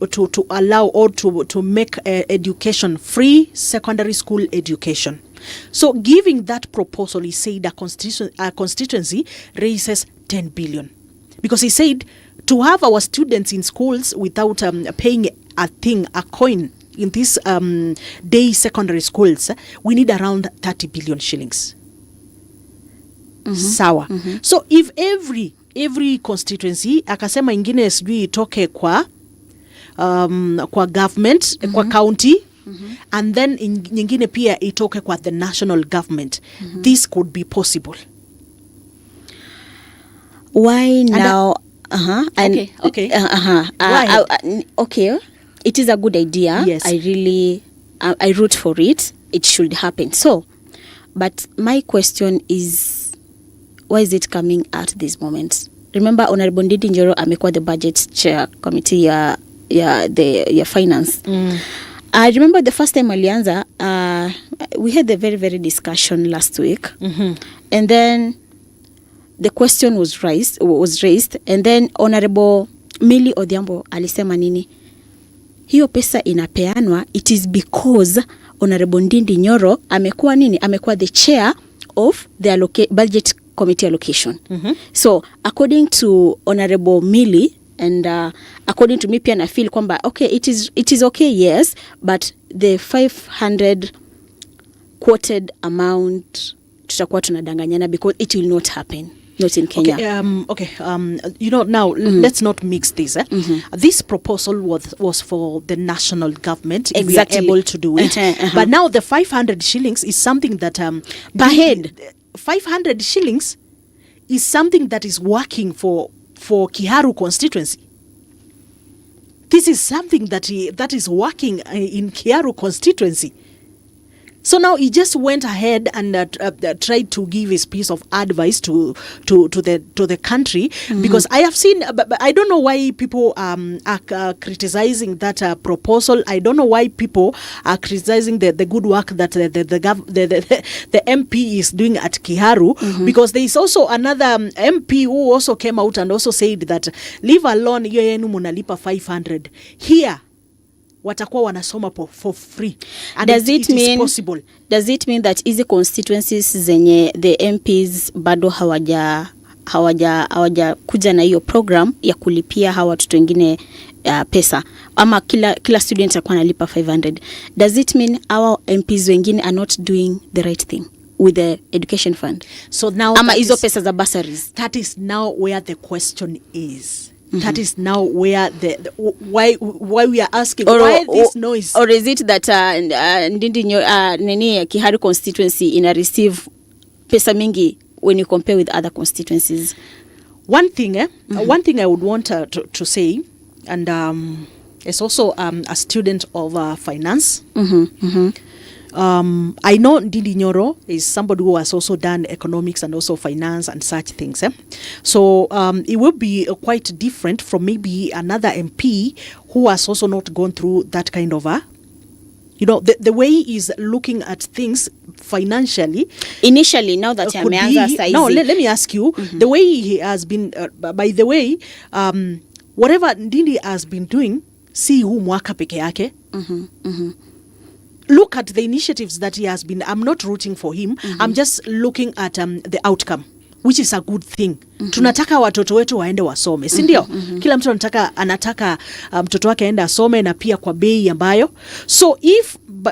allow or to make education free, secondary school education. So giving that proposal, he said a constituency raises 10 billion. Because he said to have our students in schools without paying a coin in these day secondary schools, we need around 30 billion shillings. Sawa. So if every constituency akasema ingine sijui itoke kwa government, kwa county, and then nyingine pia itoke kwa the national government, this could be possible. Why now? Okay. It is a good idea. Yes. I root for it. It should happen. So, but my question is, why is it coming at this moment? Remember, Honorable Ndindi Nyoro amekuwa the budget chair committee ya finance. I remember the first time alianza, we had the very, very discussion last week. And then the question was raised, and then Honorable Millie Odhiambo alisema nini? Hiyo pesa inapeanwa, it is because Honorable Ndindi Nyoro amekuwa nini? Amekuwa the chair of the budget committee allocation. So according to Honorable Millie and according to me pia na feel kwamba okay, it is okay, yes, but the 500 quoted amount tutakuwa tunadanganyana because it will not happen. Not in Kenya. Now let's not mix this. This proposal was for the national government, if we are able to do it. But now the 500 shillings is something that per head. 500 shillings is something that is working for Kiharu constituency. This is something that is working in Kiharu constituency. So now he just went ahead and tried to give his piece of advice to the country, because I have seen, but I don't know why people are criticizing that proposal. I don't know why people are criticizing the good work that the MP is doing at Kiharu, because there is also another MP who also came out and also said that leave alone hiyo yenu munalipa 500 here. Watakuwa wanasoma for free. And does it mean possible? Does it mean that easy constituencies zenye the MPs bado hawaja kuja na hiyo program ya kulipia hawa watoto wengine pesa, ama kila student atakuwa analipa 500? Does it mean our MPs wengine are not doing the right thing with the education fund? So now ama hizo pesa za bursaries? That is now where the question is. That is now where why we are asking why this noise. Or is it that Ndindi Nyoro Kiharu constituency ina receive pesa mingi when you compare with other constituencies? One thing I would want to say, and as also a student of finance. I know Ndindi Nyoro is somebody who has also done economics and also finance and such things. So it will be quite different from maybe another MP who has also not gone through that kind of the way he's looking at things financially. Initially, now that ameanza saizi. No, let me ask you, the way he has been, by the way, whatever Ndindi has been doing, si huu mwaka peke yake. Look at the initiatives that he has been. I'm not rooting for him. I'm just looking at the outcome, which is a good thing. Tunataka watoto wetu waende wasome, si ndio? Kila mtu anataka mtoto wake aende asome na pia kwa bei ambayo. So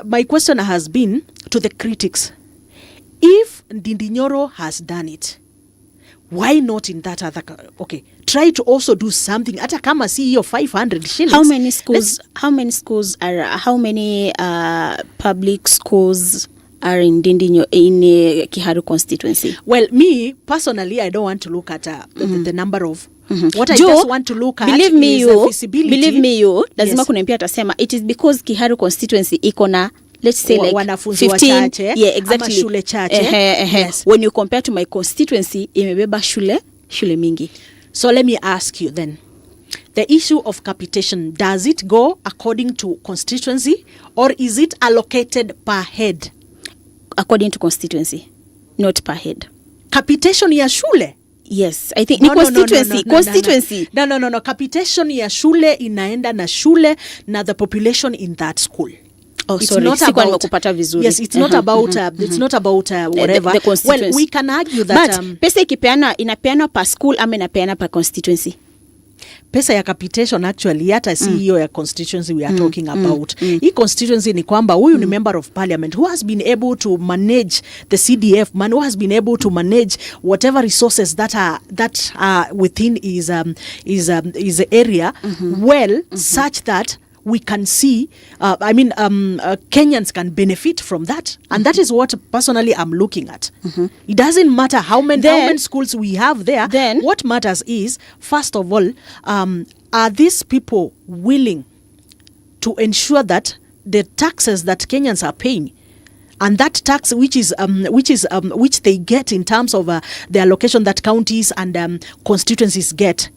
my question has been to the critics, if Ndindi Nyoro has done it, why not in that other? Okay, try to also do something. Hata kama si hiyo 500 shillings. How many public schools are in Kiharu constituency? Well, me personally, I don't want to look at the number of. What I just want to look at is the visibility. Believe me, lazima kuna mpia atasema it is because Kiharu constituency iko na, let's say like wanafunzi 15, wachache, yeah, exactly. Ama shule chache. Yes. When you compare to my constituency, imebeba shule mingi. So let me ask you then, the issue of capitation, does it go according to constituency or is it allocated per head? According to constituency, not per head. Capitation ya shule? Yes, I think constituency. No. Capitation ya shule inaenda na shule na the population in that school. Oh, it's sorry. Not about, yes, it's not about it's not about whatever. The well, we can argue that but pesa inapeanwa per school ama inapeanwa per constituency. Pesa ya capitation actually hata si hiyo ya constituency we are talking about. Hii constituency ni kwamba huyu ni member of parliament who has been able to manage the CDF, man who has been able to manage whatever resources that are within his area well such that we can see, Kenyans can benefit from that. And that is what personally I'm looking at. It doesn't matter how many schools we have there. Then, what matters is, first of all, are these people willing to ensure that the taxes that Kenyans are paying and that tax which they get in terms of the allocation that counties and constituencies get,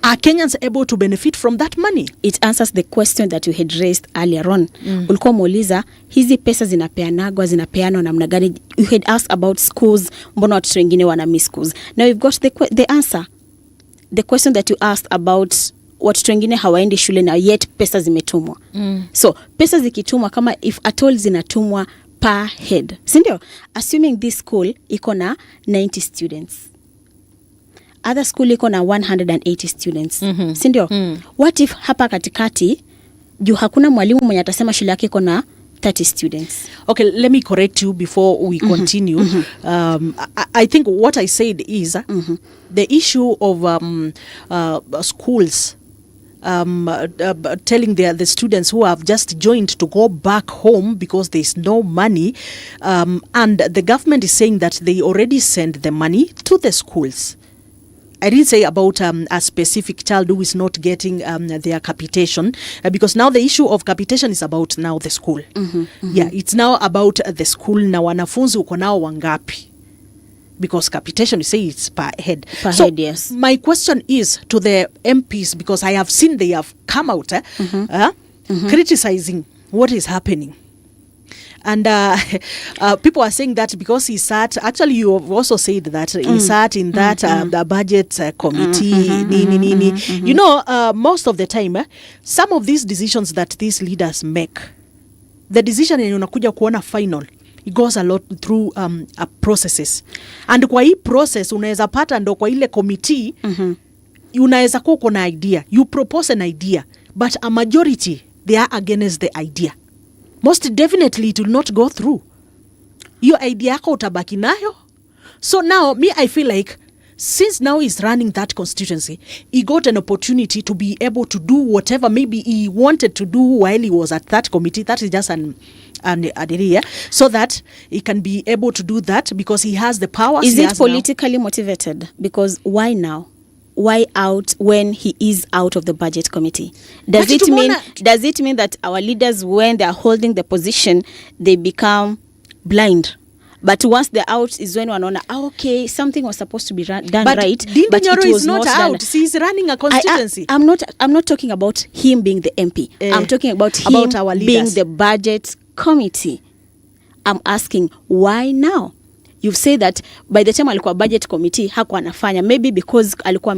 are Kenyans able to benefit from that money? It answers the question that you had raised earlier on. Ulikuwa muuliza hizi pesa zinapeanwa namna gani? You had asked about schools, mbona watu wengine wana miss schools. Now you've got the answer. The question that you asked about watu wengine hawaendi shule na yet pesa zimetumwa. So pesa zikitumwa kama if at all zinatumwa per head, sindio? Assuming this school iko na 90 students, other school iko na 180 students, sindio? What if hapa katikati juu hakuna mwalimu mwenye atasema shule yake iko na 30 students? Okay, let me correct you before we continue. I think what I said is the issue of schools telling the students who have just joined to go back home because there's no money, and the government is saying that they already send the money to the schools. I didn't say about a specific child who is not getting their capitation, because now the issue of capitation is about now the school. Yeah, it's now about the school na wanafunzi uko nao wangapi. Because capitation, you say it's per head. Head, yes. My question is to the MPs, because I have seen they have come out criticizing what is happening. And people are saying that because he sat, actually you have also said that he sat in that the budget committee, You know, most of the time, some of these decisions that these leaders make, the decision yenye unakuja kuona final, it goes a lot through processes. And kwa hii process unaweza pata ndo kwa ile committee unaweza kuwa uko na idea, you propose an idea, but a majority they are against the idea. Most definitely it will not go through. Your idea yako utabaki nayo. So now I feel like since now he's running that constituency, he got an opportunity to be able to do whatever maybe he wanted to do while he was at that committee. That is just an idea, so that he can be able to do that because he has the power. Is it politically motivated? Because why now? Why out when he is out of the budget committee? Does it mean that our leaders, when they are holding the position, they become blind? But once they're out is when wanaona, okay, something was supposed to be done right, but it was not out. He's running a constituency. I'm not talking about him being the MP. I'm talking about him our being the budget committee. I'm asking, why now? You've said that by the time alikuwa budget committee hakuwa anafanya, maybe because alikuwa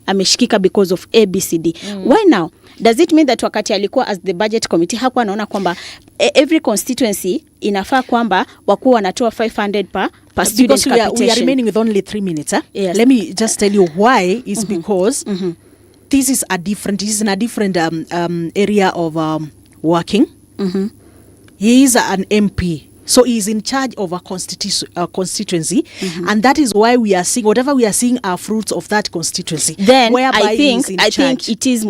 ameshikika because of ABCD. Why now? Does it mean that wakati alikuwa as the budget committee hakuwa anaona kwamba every constituency inafaa kwamba wakuwa wanatoa 500 per student capitation? We are remaining with only 3 minutes. Yes. Let me just tell you why. Is because this is a different area of working. He is an MP. So he is in charge of a constituency, and that is why we are seeing whatever we are seeing are fruits of that constituency. Then I think it is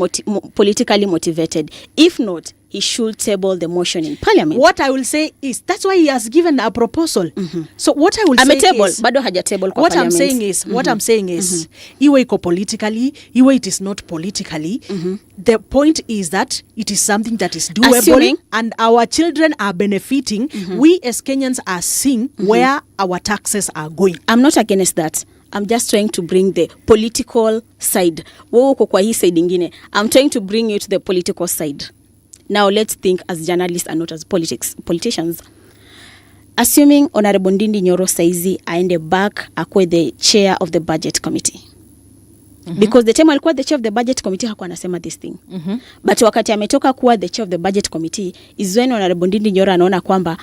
politically motivated. If not, he should table the motion in parliament. What I will say is that's why he has given a proposal. So what I will say is bado hajatable kwa what parliament. What I'm saying is iwe iko politically, iwe it is not politically. The point is that it is something that is doable, and our children are benefiting. We as Kenyans are seeing where our taxes are going. I'm not against that. I'm just trying to bring the political side. Wewe uko kwa hii side ingine. I'm trying to bring you to the political side. Now let's think as journalists and not as politicians. Assuming Honorable Ndindi Nyoro saizi aende back akwe the chair of the budget committee. Because the time alikuwa the chair of the budget committee hakuwa anasema this thing. But wakati ametoka kuwa the chair of the budget committee is when Honorable Ndindi Nyoro anaona kwamba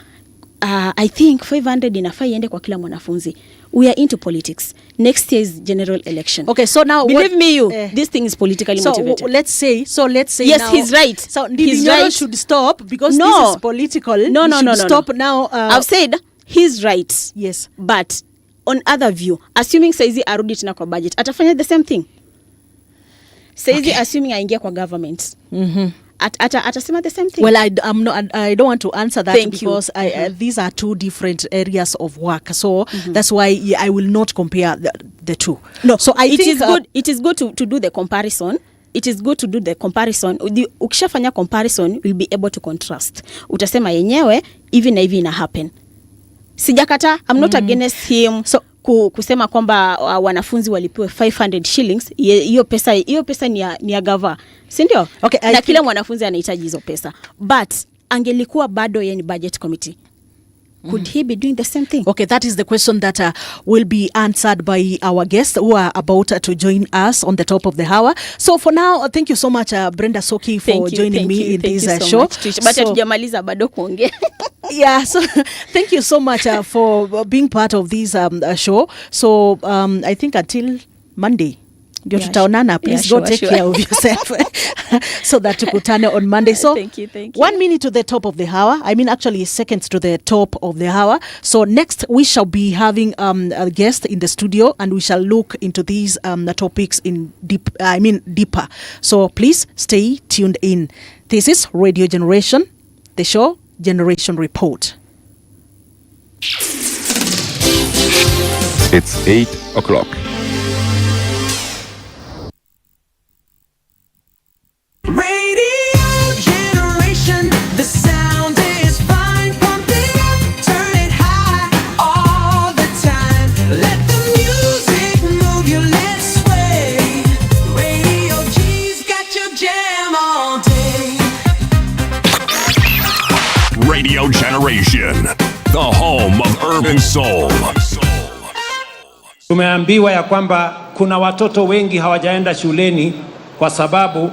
I think 500 inafaa iende kwa kila mwanafunzi. We are into politics. Next year is general election. Okay, so now believe me you, this thing is politically motivated. Let's say yes, now, he's right. So Ndindi Nyoro should stop because this is political. No. Stop now. I've said he's right. Yes. But on other view, assuming saizi arudi tena kwa budget, atafanya the same thing. Saizi assuming aingia kwa government. Atasema the same thing. Well, I don't want to answer that. Thank because these are two different areas of work. So that's why I will not compare the two. No. So I think it is good to do the comparison. It is good to do the comparison. Ukishafanya comparison, you'll be able to contrast. Utasema yenyewe hivi na hivi ina happen. Sijakata, I'm not against him. So kusema kwamba wanafunzi walipewe 500 shillings, hiyo pesa ni ya gava, si ndio? Okay, na kila mwanafunzi anahitaji hizo pesa. But angelikuwa bado yeye ni budget committee, could he be doing the same thing? Okay, that is the question that will be answered by our guests who are about to join us on the top of the hour. So for now, thank you so much, Brenda Soki, for joining me in this show. But hatujamaliza bado kuongea. Yeah, so thank you so much for being part of this show. So I think until Monday, tutaonana. Please go take care of yourself so that tukutane on Monday. So thank you. 1 minute to the top of the hour. I mean, actually seconds to the top of the hour. So next we shall be having a guest in the studio, and we shall look into these topics deeper. So please stay tuned in. This is Radio Generation, the show Generation Report. It's 8 o'clock. Radio Generation, the home of urban soul. Tumeambiwa ya kwamba kuna watoto wengi hawajaenda shuleni kwa sababu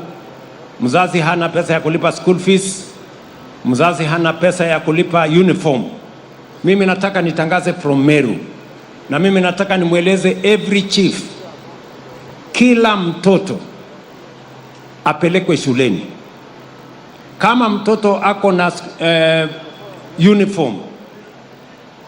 mzazi hana pesa ya kulipa school fees, mzazi hana pesa ya kulipa uniform. Mimi nataka nitangaze from Meru, na mimi nataka nimweleze every chief, kila mtoto apelekwe shuleni. Kama mtoto ako na uniform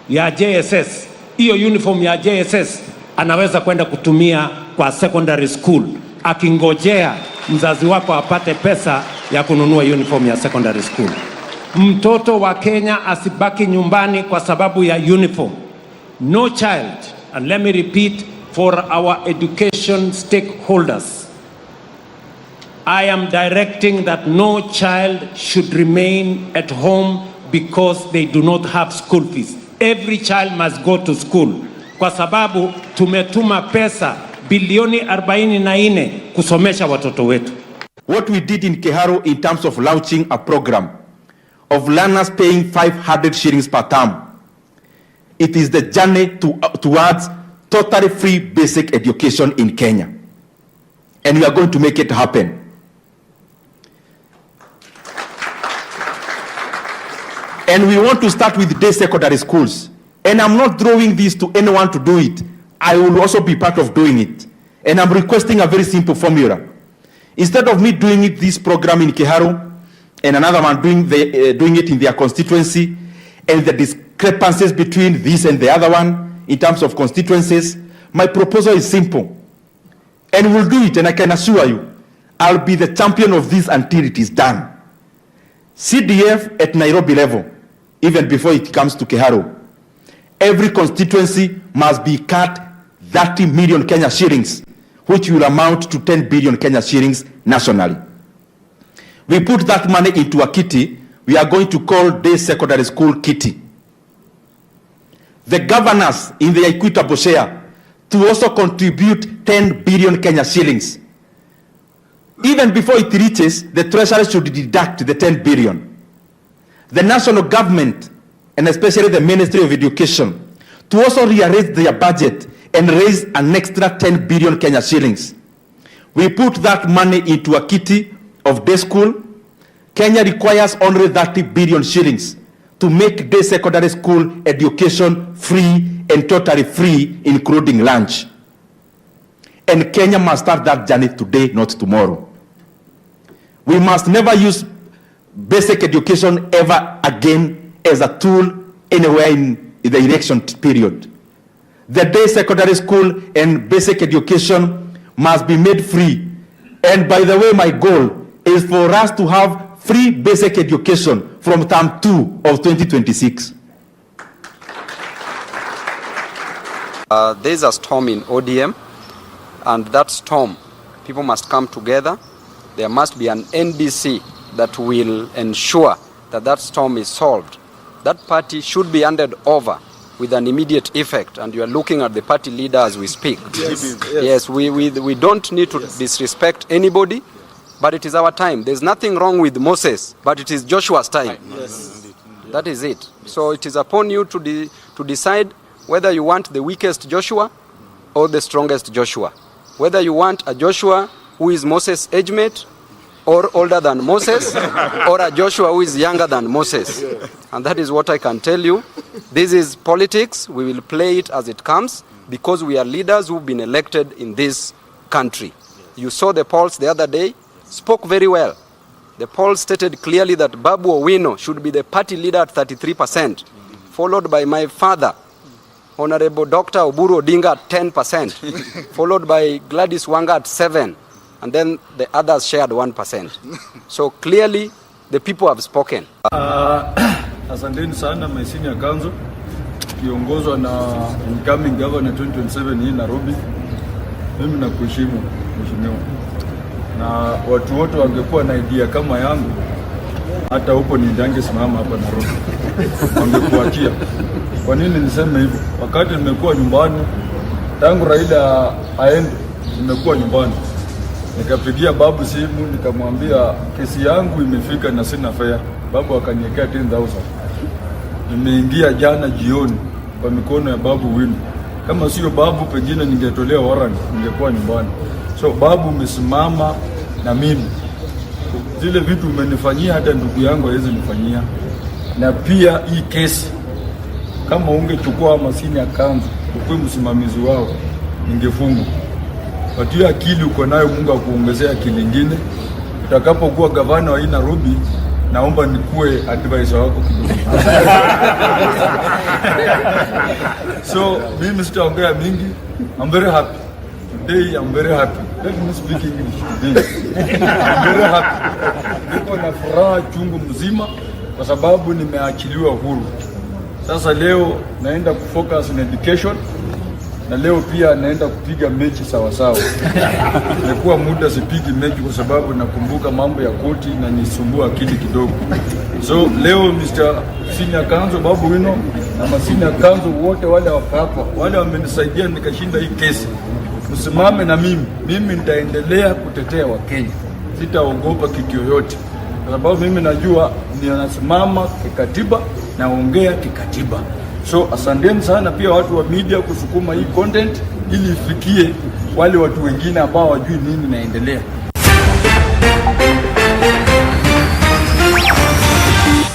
ya JSS, hiyo uniform ya JSS anaweza kwenda kutumia kwa secondary school, akingojea mzazi wako apate pesa ya kununua uniform ya secondary school. Mtoto wa Kenya asibaki nyumbani kwa sababu ya uniform. No child, and let me repeat for our education stakeholders, I am directing that no child should remain at home because they do not have school fees. Every child must go to school. Kwa sababu tumetuma pesa bilioni 44 kusomesha watoto wetu. What we did in Keharo in terms of launching a program of learners paying 500 shillings per term, it is the journey towards totally free basic education in Kenya. And we are going to make it happen. And we want to start with day secondary schools. And I'm not throwing this to anyone to do it. I will also be part of doing it. And I'm requesting a very simple formula. Instead of me doing this program in Keharo and another one doing it in their constituency, and the discrepancies between this and the other one in terms of constituencies, my proposal is simple. And we'll do it, and I can assure you, I'll be the champion of this until it is done. CDF at Nairobi level, even before it comes to Keharo, every constituency must be cut 30 million Kenya shillings, which will amount to 10 billion Kenya shillings nationally. We put that money into a kitty we are going to call Day Secondary School Kitty. The governors in the equitable share to also contribute 10 billion Kenya shillings. Even before it reaches, the Treasury should deduct the 10 billion. The national government, and especially the Ministry of Education, to also rearrange their budget and raise an extra 10 billion Kenya shillings. We put that money into a kitty of day school. Kenya requires only 30 billion shillings to make day secondary school education free and totally free, including lunch. And Kenya must start that journey today, not tomorrow. We must never use basic education ever again as a tool anywhere in the election period. The day secondary school and basic education must be made free. And by the way, my goal is for us to have free basic education from term 2 of 2026. There is a storm in ODM, and that storm, people must come together. There must be an NDC that will ensure that that storm is solved. That party should be handed over with an immediate effect, and you are looking at the party leader as we speak. Yes, we don't need to disrespect anybody, but it is our time. There's nothing wrong with Moses, but it is Joshua's time. Yes. That is it. So it is upon you to decide whether you want the weakest Joshua or the strongest Joshua. Whether you want a Joshua who is Moses' age mate, or older than Moses, or a Joshua who is younger than Moses. And that is what I can tell you. This is politics. We will play it as it comes, because we are leaders who've been elected in this country. You saw the polls the other day, spoke very well. The polls stated clearly that Babu Owino should be the party leader at 33%, followed by my father, Honorable Dr. Oburu Odinga at 10%, followed by Gladys Wanga at 7%. And then the others shared 1%. So clearly, the people have spoken. Asanteni sana my senior council, kiongozwa na incoming governor 2027 hii Nairobi. Mimi nakuheshimu mheshimiwa. Na watu wote wangekuwa na idea kama yangu, hata huko ningesimama hapa Nairobi. Wangekuachia. Kwa nini niseme hivyo? Wakati nimekuwa nyumbani, tangu Raila aende, nimekuwa nyumbani. Nikapigia babu simu, nikamwambia kesi yangu imefika na sina fare. Babu akaniwekea 10,000. Nimeingia jana jioni kwa mikono ya babu Wino. Kama sio babu, pengine ningetolea warrant, ningekuwa nyumbani. So babu umesimama na mimi. Zile vitu umenifanyia hata ndugu yangu hawezi nifanyia. Na pia hii kesi, kama ungechukua masini akanzu, ukue msimamizi wao, ningefungwa. Watia akili uko nayo, Mungu akuongezea akili nyingine. Utakapokuwa gavana wa Nairobi, naomba nikuwe advisor wako kidogo. So, mimi sitaongea mingi. I'm very happy. Today I'm very happy. Let me speak English today. I'm very happy. Niko na furaha chungu mzima kwa sababu nimeachiliwa huru. Sasa leo naenda kufocus on education. Na leo pia naenda kupiga mechi sawa sawa. Nimekuwa muda sipigi mechi kwa sababu nakumbuka mambo ya koti na nisumbua akili kidogo. So leo Mr. Senior Counsel Babu Wino na Senior Counsel wote wale wakapa, wale wamenisaidia nikashinda hii kesi. Msimame na mimi. Mimi nitaendelea kutetea Wakenya. Sitaogopa kitu yoyote. Kwa sababu mimi najua ninasimama kikatiba, naongea kikatiba. So asanteni sana pia watu wa media kusukuma hii content ili ifikie wale watu wengine ambao wajui nini naendelea.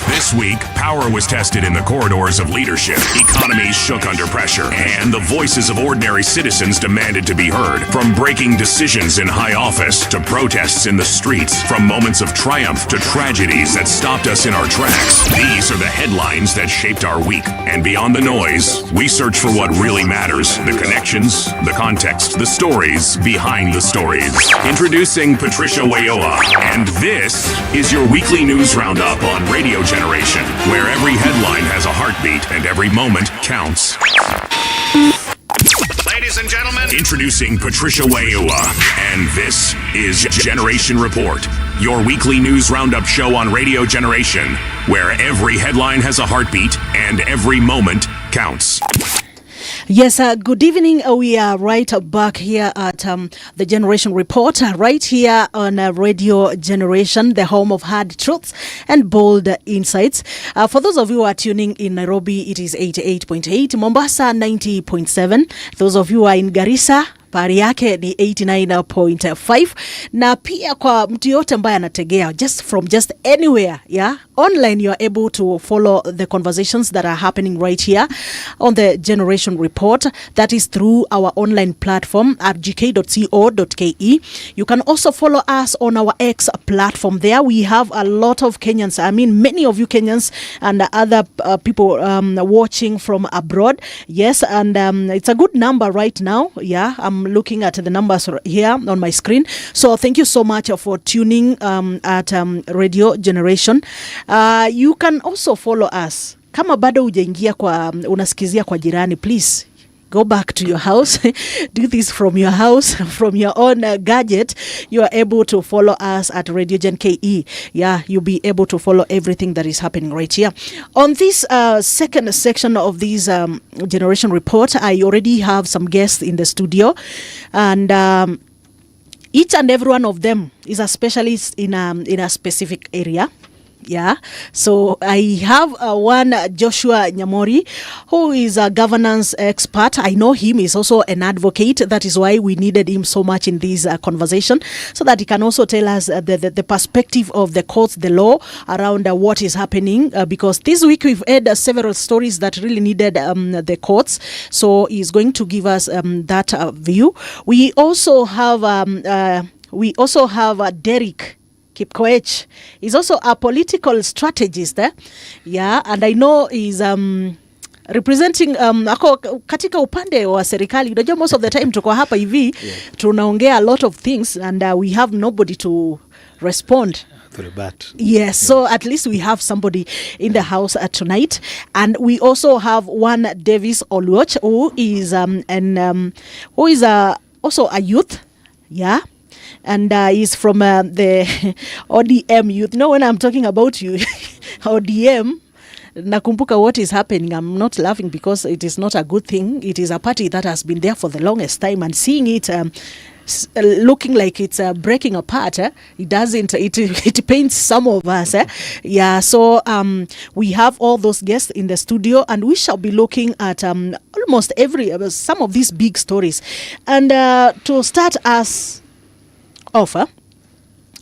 This week, power was tested in the corridors of leadership, economies shook under pressure, and the voices of ordinary citizens demanded to be heard. From breaking decisions in high office to protests in the streets, from moments of triumph to tragedies that stopped us in our tracks, these are the headlines that shaped our week. And beyond the noise, we search for what really matters, the connections, the context, the stories behind the stories. Introducing Triciah, and this is your weekly news roundup on Radio Generation, where every headline has a heartbeat and every moment counts. Ladies and gentlemen, introducing Triciah, and this is Generation Report, your weekly news roundup show on Radio Generation, where every headline has a heartbeat and every moment counts. Yes, good evening. We are right back here at the Generation Report, right here on Radio Generation, the home of hard truths and bold insights. For those of you who are tuning in Nairobi, it is 88.8, Mombasa 90.7. Those of you who are in Garissa, pari yake ni 89.5, na pia kwa mtu yote ambaye anategea just anywhere, yeah, online you are able to follow the conversations that are happening right here on the Generation Report. That is through our online platform at gk.co.ke. You can also follow us on our X platform. There we have a lot of Kenyans, I mean many of you Kenyans and other people watching from abroad. Yes, and it's a good number right now. Yeah, I'm looking at the numbers here on my screen. So thank you so much for tuning at Radio Generation. You can also follow us. Kama bado hujaingia kwa unasikizia kwa jirani, please go back to your house. Do this from your house, from your own gadget. You are able to follow us at Radio Gen KE. Yeah, you'll be able to follow everything that is happening right here. On this second section of this Generation Report, I already have some guests in the studio. And each and every one of them is a specialist in a specific area. Yeah, so I have one Joshua Nyamori, who is a governance expert. I know him. He's also an advocate. That is why we needed him so much in this conversation, so that he can also tell us the perspective of the courts, the law around what is happening. Because this week we've had several stories that really needed the courts. So he's going to give us that view. We also have Derek Kipkoech. He's also a political strategist. Yeah, and I know he's representing ako katika upande wa serikali. Unajua most of the time tuko hapa hivi tunaongea a lot of things and we have nobody to respond. Yes, so at least we have somebody in the house tonight. And we also have one Davis Oluoch, who is also a youth. Yeah. And he's from the ODM youth. You know, when I'm talking about you, ODM, nakumbuka what is happening. I'm not laughing because it is not a good thing. It is a party that has been there for the longest time, and seeing it looking like it's breaking apart, it doesn't. It pains some of us. Yeah. So we have all those guests in the studio, and we shall be looking at almost some of these big stories. And to start us offer,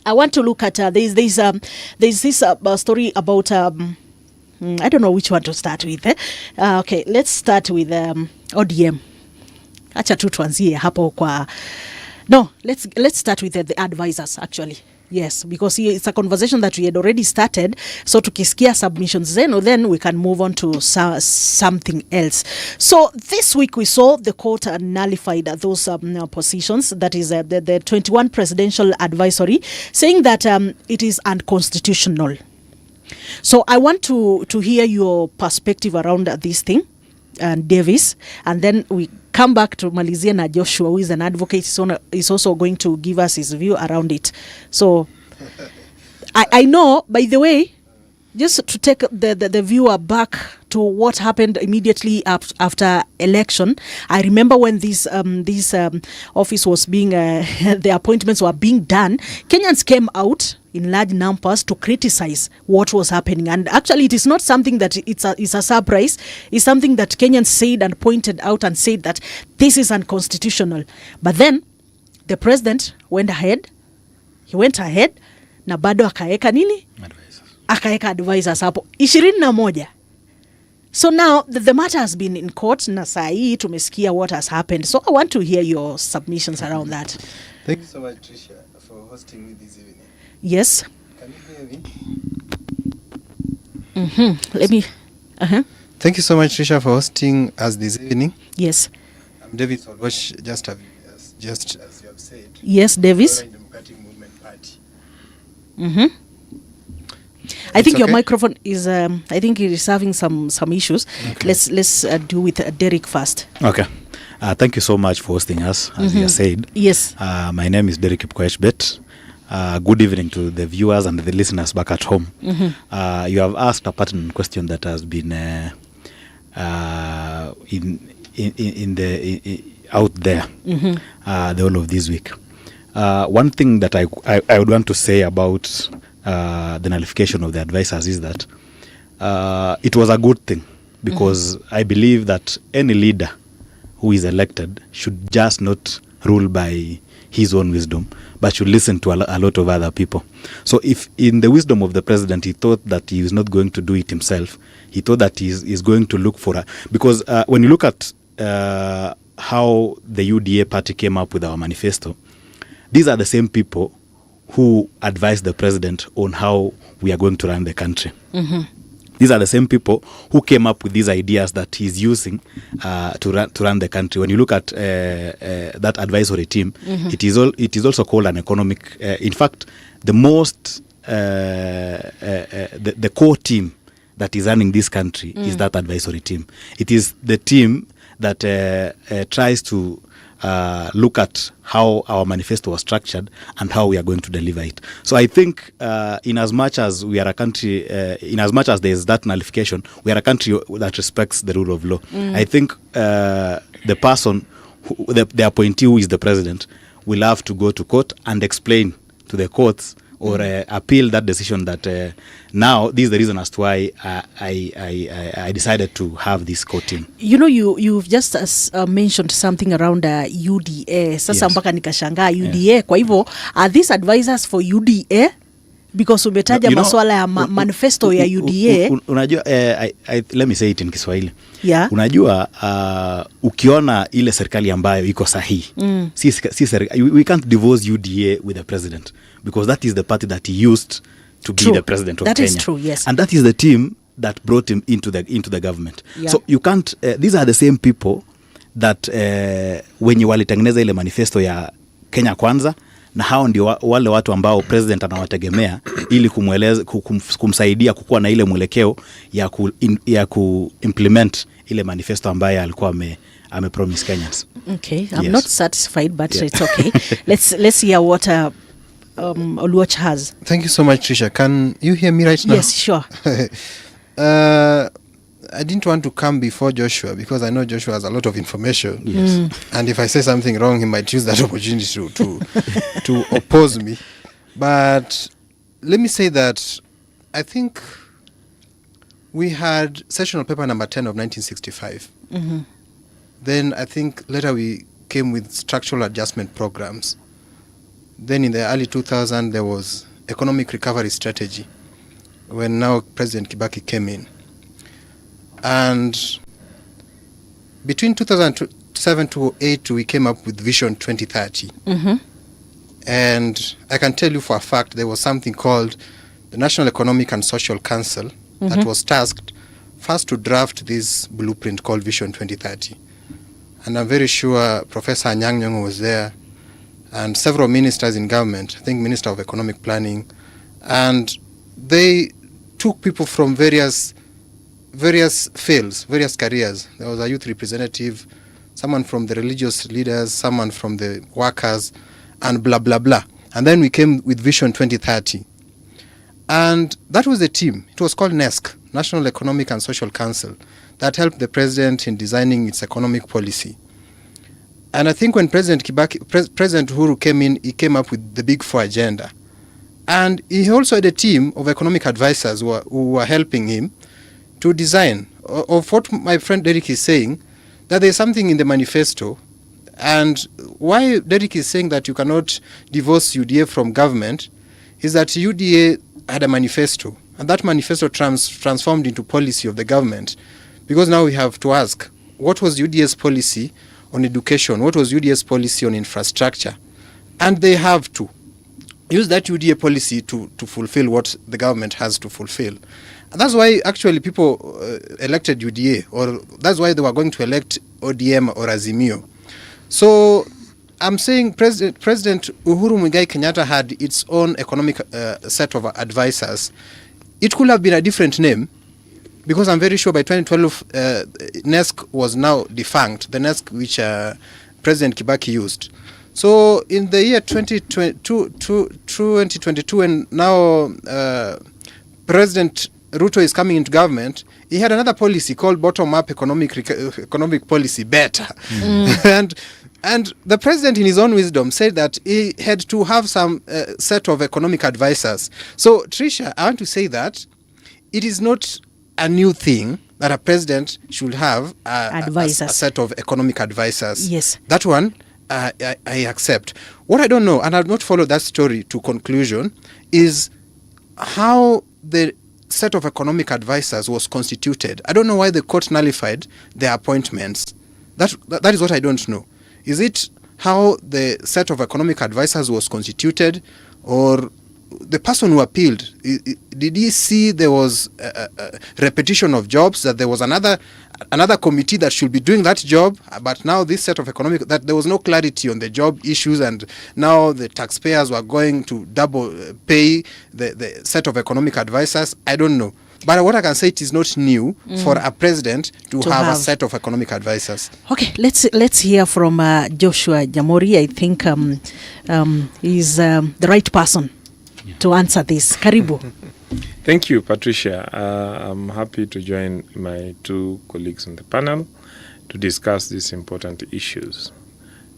I want to look at there's this story about I don't know which one to start with. Okay, let's start with ODM. Acha tu tuanzie hapo kwa let's start with the advisors actually. Yes, because it's a conversation that we had already started. So tukisikia submissions then we can move on to something else. So this week we saw the court nullified those positions. That is the 21 presidential advisory, saying that it is unconstitutional. So I want to hear your perspective around this thing, and Davis, and then we come back to Malizia na Joshua, who is an advocate. He's also going to give us his view around it. So I know, by the way, just to take the viewer back to what happened immediately after election. I remember when this office was being, the appointments were being done, Kenyans came out in large numbers to criticize what was happening. And actually, it is not something that it's a surprise. It's something that Kenyans said and pointed out and said that this is unconstitutional. But then the president went ahead. He went ahead na bado akaeka nini? Akaeka advisors hapo 21. So now the matter has been in court na saa hii tumesikia what has happened. So I want to hear your submissions around that. Thank you so much, Tricia, for hosting me this evening. Yes. Can you hear me? Let me. Thank you so much, Tricia, for hosting us this evening. Yes. I'm Davis Olwosh, just as you have said. Yes, Davis. Democratic Movement Party. I think your microphone is. I think it is having some issues. Okay. Let's do with Derek first. Okay. Thank you so much for hosting us, as you said. Yes. My name is Derek Kipkoech. Good evening to the viewers and the listeners back at home. You have asked a pertinent question that has been out there the whole of this week. One thing that I would want to say about the nullification of the advisors is that it was a good thing, because I believe that any leader who is elected should just not rule by his own wisdom, but should listen to a lot of other people. So if in the wisdom of the president he thought that he is not going to do it himself, he thought that he is going to look for because when you look at how the UDA party came up with our manifesto, these are the same people who advised the president on how we are going to run the country. These are the same people who came up with these ideas that he's using to run the country. When you look at that advisory team, it is also called an economic. In fact, the most the core team that is running this country is that advisory team. It is the team that tries to look at how our manifesto was structured and how we are going to deliver it. So I think in as much as we are a country, in as much as there is that nullification, we are a country that respects the rule of law. I think the person, the appointee who is the president, will have to go to court and explain to the courts or appeal that decision that now this is the reason as to why I decided to have this court team. You know, you've just mentioned something around UDA. Sasa mpaka nikashangaa UDA. Kwa hivyo, are these advisors for UDA? Because umetaja masuala ya manifesto ya UDA. Unajua, let me say it in Kiswahili. Yeah. Unajua, ukiona ile serikali ambayo iko sahihi, we can't divorce UDA with the president, because that is the party that he used to be the president of Kenya. That is true, yes. And that is the team that brought him into the government. Yeah. So you can't, these are the same people that wenye walitengeneza ile manifesto ya Kenya Kwanza, na hao ndio wale watu ambao president anawategemea ili kumsaidia kukuwa na ile mwelekeo ya kuimplement ile manifesto ambayo alikuwa amepromise Kenyans. Okay, I'm not satisfied, but it's okay. Let's hear what Oluoch has. Thank you so much, Trisha. Can you hear me right now? Yes, sure. I didn't want to come before Joshua because I know Joshua has a lot of information. Yes. And if I say something wrong, he might use that opportunity to oppose me. But let me say that I think we had sessional paper number 10 of 1965. Then I think later we came with structural adjustment programs. Then in the early 2000s, there was economic recovery strategy when now President Kibaki came in. And between 2007 to 2008, we came up with Vision 2030. And I can tell you for a fact, there was something called the National Economic and Social Council that was tasked first to draft this blueprint called Vision 2030. And I'm very sure Professor Anyang' Nyong'o was there, and several ministers in government, I think Minister of Economic Planning, and they took people from various fields, various careers. There was a youth representative, someone from the religious leaders, someone from the workers, and blah, blah, blah. And then we came with Vision 2030. And that was the team. It was called NESC, National Economic and Social Council, that helped the president in designing its economic policy. And I think when President Uhuru came in, he came up with the Big Four agenda. And he also had a team of economic advisors who were helping him to design of what my friend Derek is saying, that there's something in the manifesto. And why Derek is saying that you cannot divorce UDA from government is that UDA had a manifesto, and that manifesto transformed into policy of the government. Because now we have to ask, what was UDA's policy on education? What was UDA's policy on infrastructure? And they have to use that UDA policy to fulfill what the government has to fulfill. And that's why actually people elected UDA, or that's why they were going to elect ODM or Azimio. So I'm saying President Uhuru Muigai Kenyatta had its own economic set of advisors. It could have been a different name, because I'm very sure by 2012 NESC was now defunct, the NESC which President Kibaki used. So in the year 2022, and now President Ruto is coming into government, he had another policy called bottom-up economic policy, better. And the president, in his own wisdom, said that he had to have some set of economic advisors. So, Tricia, I want to say that it is not a new thing that a president should have a set of economic advisors. Yes. That one, I accept. What I don't know, and I've not followed that story to conclusion, is how the set of economic advisors was constituted. I don't know why the court nullified their appointments. That is what I don't know. Is it how the set of economic advisors was constituted, or the person who appealed, did he see there was a repetition of jobs, that there was another committee that should be doing that job, but now this set of that there was no clarity on the job issues, and now the taxpayers were going to double pay the set of economic advisors? I don't know. But what I can say, it is not new for a president to have a set of economic advisors. Okay, let's hear from Joshua Jamori. I think he's the right person to answer this. Karibu. Thank you, Patricia. I'm happy to join my two colleagues on the panel to discuss these important issues.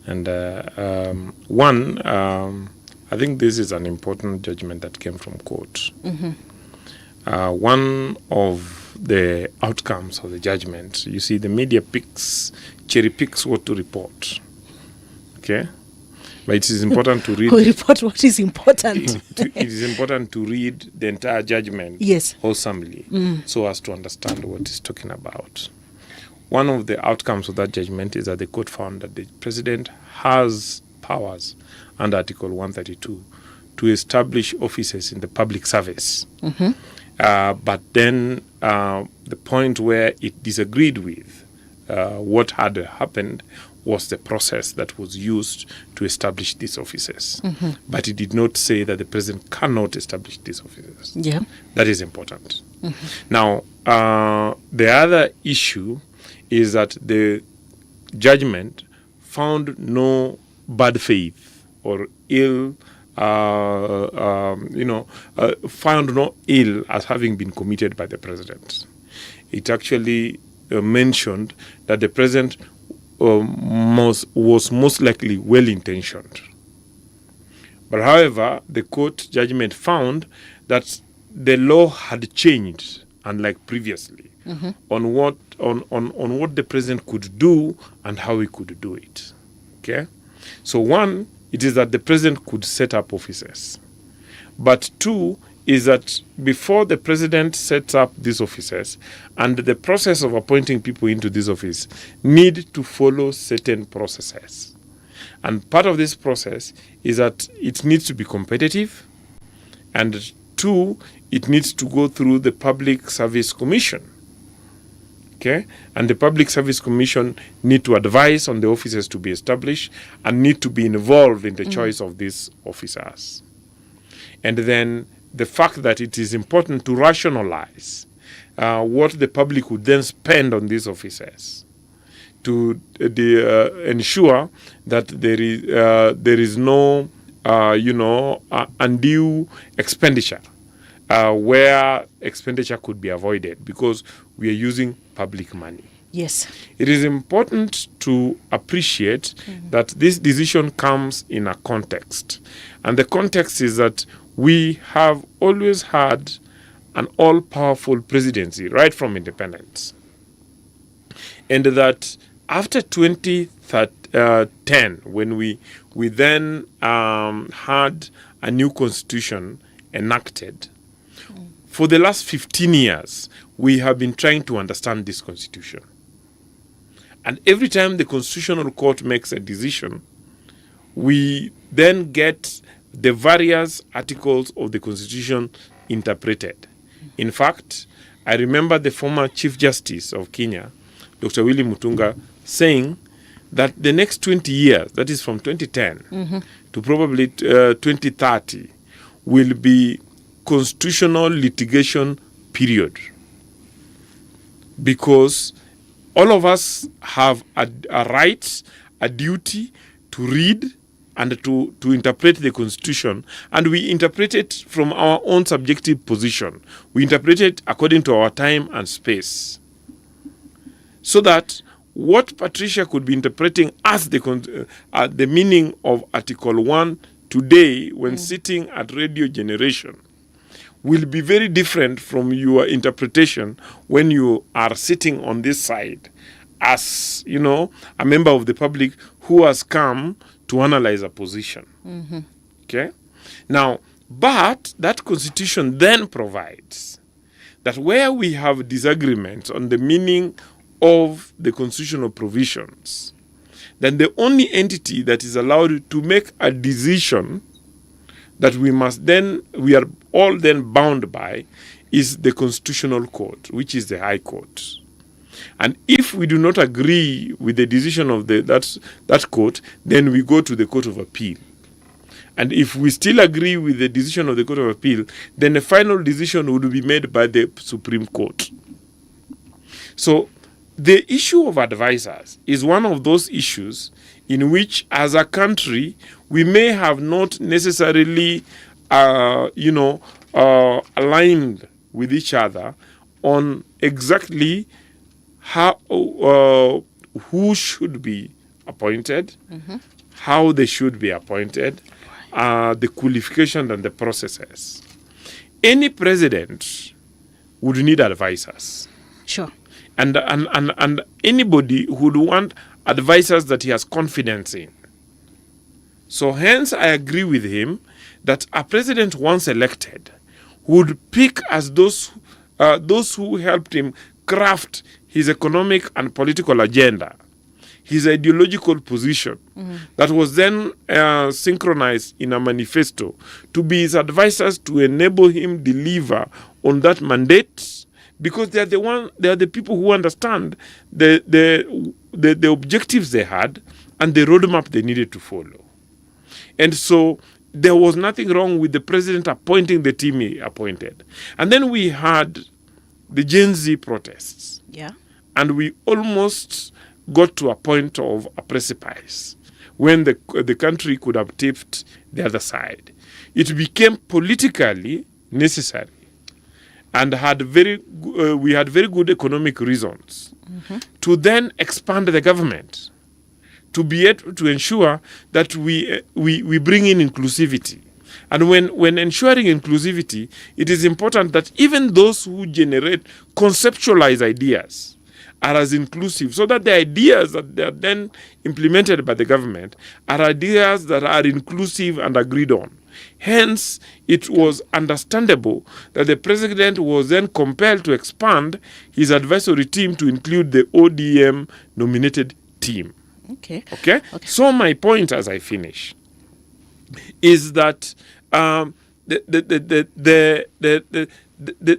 And one, I think this is an important judgment that came from court. One of the outcomes of the judgment, you see, the media cherry picks what to report. Okay? But it is important to read. Report what is important. It is important to read the entire judgment wholesomely so as to understand what it's talking about. One of the outcomes of that judgment is that the court found that the president has powers under Article 132 to establish offices in the public service. But then the point where it disagreed with what had happened was the process that was used to establish these offices. But it did not say that the president cannot establish these offices. Yeah. That is important. Now, the other issue is that the judgment found no bad faith or ill, found no ill as having been committed by the president. It actually mentioned that the president was most likely well-intentioned. But however, the court judgment found that the law had changed, unlike previously, on what the president could do and how he could do it. Okay? So one, it is that the president could set up offices. But two, is that before the president sets up these offices, and the process of appointing people into this office need to follow certain processes. And part of this process is that it needs to be competitive, and two, it needs to go through the Public Service Commission. Okay? And the Public Service Commission need to advise on the offices to be established and need to be involved in the choice of these officers. And then the fact that it is important to rationalize what the public would then spend on these offices to ensure that there is no undue expenditure where expenditure could be avoided because we are using public money. Yes. It is important to appreciate that this decision comes in a context. And the context is that we have always had an all-powerful presidency right from independence. And that after 2010, when we then had a new constitution enacted, for the last 15 years, we have been trying to understand this constitution. And every time the Constitutional Court makes a decision, we then get the various articles of the Constitution interpreted. In fact, I remember the former Chief Justice of Kenya, Dr. Willy Mutunga, saying that the next 20 years, that is from 2010 to probably 2030, will be constitutional litigation period. Because all of us have a right, a duty to read and to interpret the Constitution, and we interpret it from our own subjective position. We interpret it according to our time and space. So that what Patricia could be interpreting as the meaning of Article 1 today when sitting at Radio Generation will be very different from your interpretation when you are sitting on this side as, a member of the public who has come to analyze a position. Okay? Now, but that Constitution then provides that where we have disagreements on the meaning of the constitutional provisions, then the only entity that is allowed to make a decision that we are all then bound by is the Constitutional Court, which is the High Court. And if we do not agree with the decision of that court, then we go to the Court of Appeal. And if we still agree with the decision of the Court of Appeal, then the final decision would be made by the Supreme Court. So the issue of advisors is one of those issues in which, as a country, we may have not necessarily, aligned with each other on exactly how who should be appointed, how they should be appointed, the qualification and the processes. Any president would need advisors. Sure. And anybody would want advisors that he has confidence in. So hence I agree with him that a president once elected would pick as those who helped him craft his economic and political agenda, his ideological position, that was then synchronized in a manifesto to be his advisors to enable him deliver on that mandate, because they are the people who understand the objectives they had and the roadmap they needed to follow. And so there was nothing wrong with the president appointing the team he appointed. And then we had the Gen Z protests. Yeah. And we almost got to a point of a precipice when the country could have tipped the other side. It became politically necessary and we had very good economic reasons to then expand the government to be able to ensure that we bring in inclusivity. And when ensuring inclusivity, it is important that even those who generate conceptualize ideas are as inclusive, so that the ideas that are then implemented by the government are ideas that are inclusive and agreed on. Hence, it was understandable that the president was then compelled to expand his advisory team to include the ODM nominated team. Okay. So my point as I finish is that the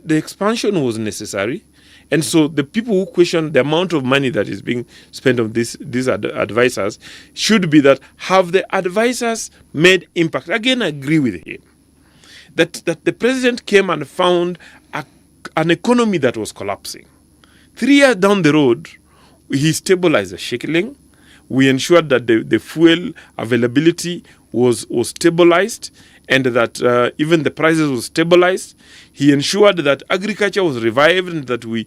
expansion was necessary. And so the people who question the amount of money that is being spent on these advisors should be that, have the advisors made impact? Again, I agree with him that the president came and found an economy that was collapsing. 3 years down the road, he stabilized the shekling. We ensured that the fuel availability was stabilized, and that even the prices were stabilized. He ensured that agriculture was revived and that we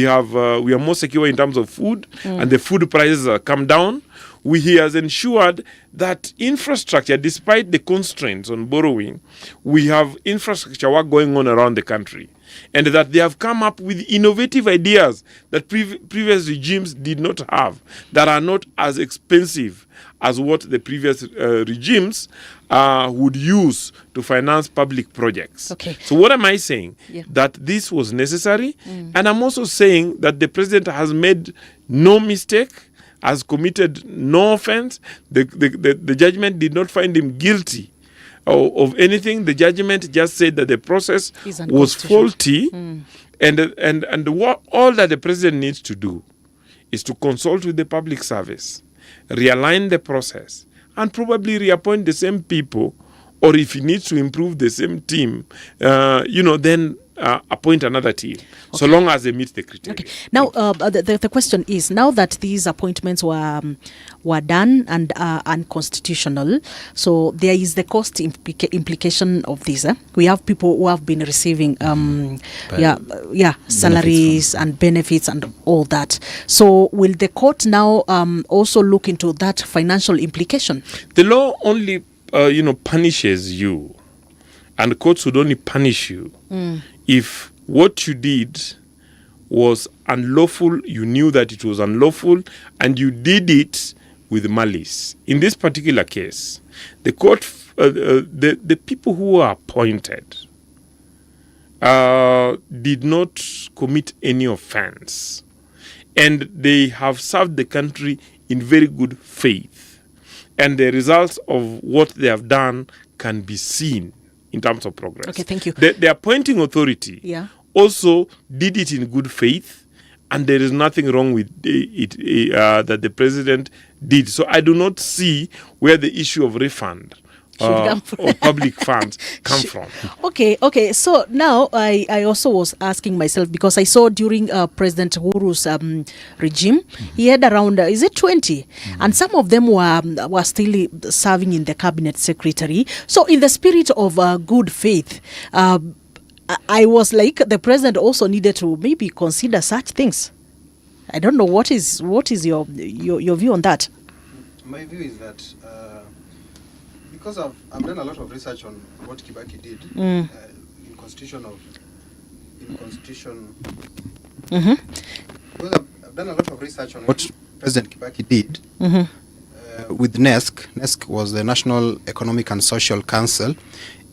are more secure in terms of food, and the food prices have come down. He has ensured that infrastructure, despite the constraints on borrowing, we have infrastructure work going on around the country, and that they have come up with innovative ideas that previous regimes did not have, that are not as expensive as what the previous regimes would use to finance public projects. Okay. So what am I saying? Yeah. That this was necessary, and I'm also saying that the president has made no mistake, has committed no offense. The judgment did not find him guilty of anything. The judgment just said that the process was faulty, and what all that the president needs to do is to consult with the public service, realign the process, and probably reappoint the same people, or if he needs to improve the same team, then appoint another team, so long as they meet the criteria. Okay. Now, the question is, now that these appointments were done and unconstitutional, so there is the cost implication of this. We have people who have been receiving salaries and benefits and all that. So will the court now also look into that financial implication? The law only punishes you, and courts would only punish you if what you did was unlawful, you knew that it was unlawful, and you did it with malice. In this particular case, the court, the people who were appointed did not commit any offense, and they have served the country in very good faith, and the results of what they have done can be seen in terms of progress. Okay, thank you. The appointing authority also did it in good faith, and there is nothing wrong with it that the president did. So I do not see where the issue of refund or public funds come from. Okay. So now I also was asking myself, because I saw during President Uhuru's regime, he had around, is it 20? And some of them were still serving in the cabinet secretary. So in the spirit of good faith, I was like, the president also needed to maybe consider such things. I don't know, what is your view on that? My view is that because I've done a lot of research on what Kibaki did in constitution. Because I've done a lot of research on what President Kibaki did with NESC. NESC was the National Economic and Social Council.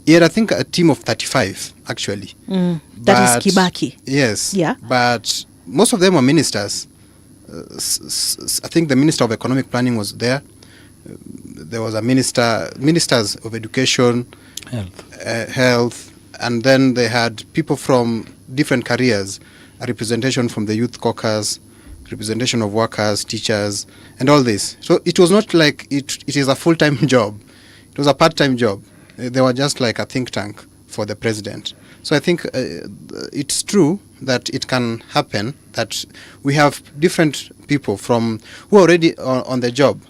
He had, I think, a team of 35, actually. That is Kibaki. Yes. Yeah. But most of them were ministers. I think the Minister of Economic Planning was there. There was a ministers of education, health, and then they had people from different careers, a representation from the youth caucus, representation of workers, teachers, and all this. So it was not like it is a full-time job. It was a part-time job. They were just like a think tank for the president. So I think it's true that it can happen that we have different people who are already on the job,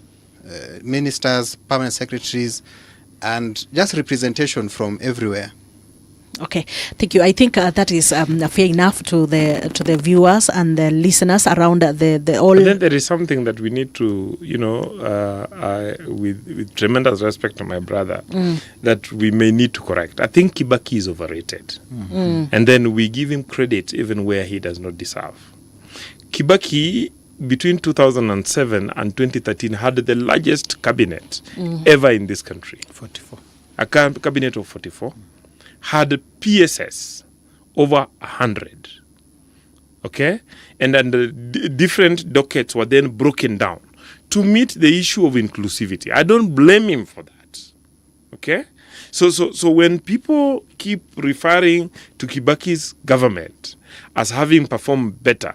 ministers, permanent secretaries, and just representation from everywhere. Okay, thank you. I think that is fair enough to the viewers and the listeners around the all. But then there is something that we need to, with tremendous respect to my brother, that we may need to correct. I think Kibaki is overrated, and then we give him credit even where he does not deserve. Kibaki, between 2007 and 2013, had the largest cabinet ever in this country. 44. A cabinet of 44. Had PSS over 100. Okay? And then the different dockets were then broken down to meet the issue of inclusivity. I don't blame him for that. Okay? So when people keep referring to Kibaki's government as having performed better,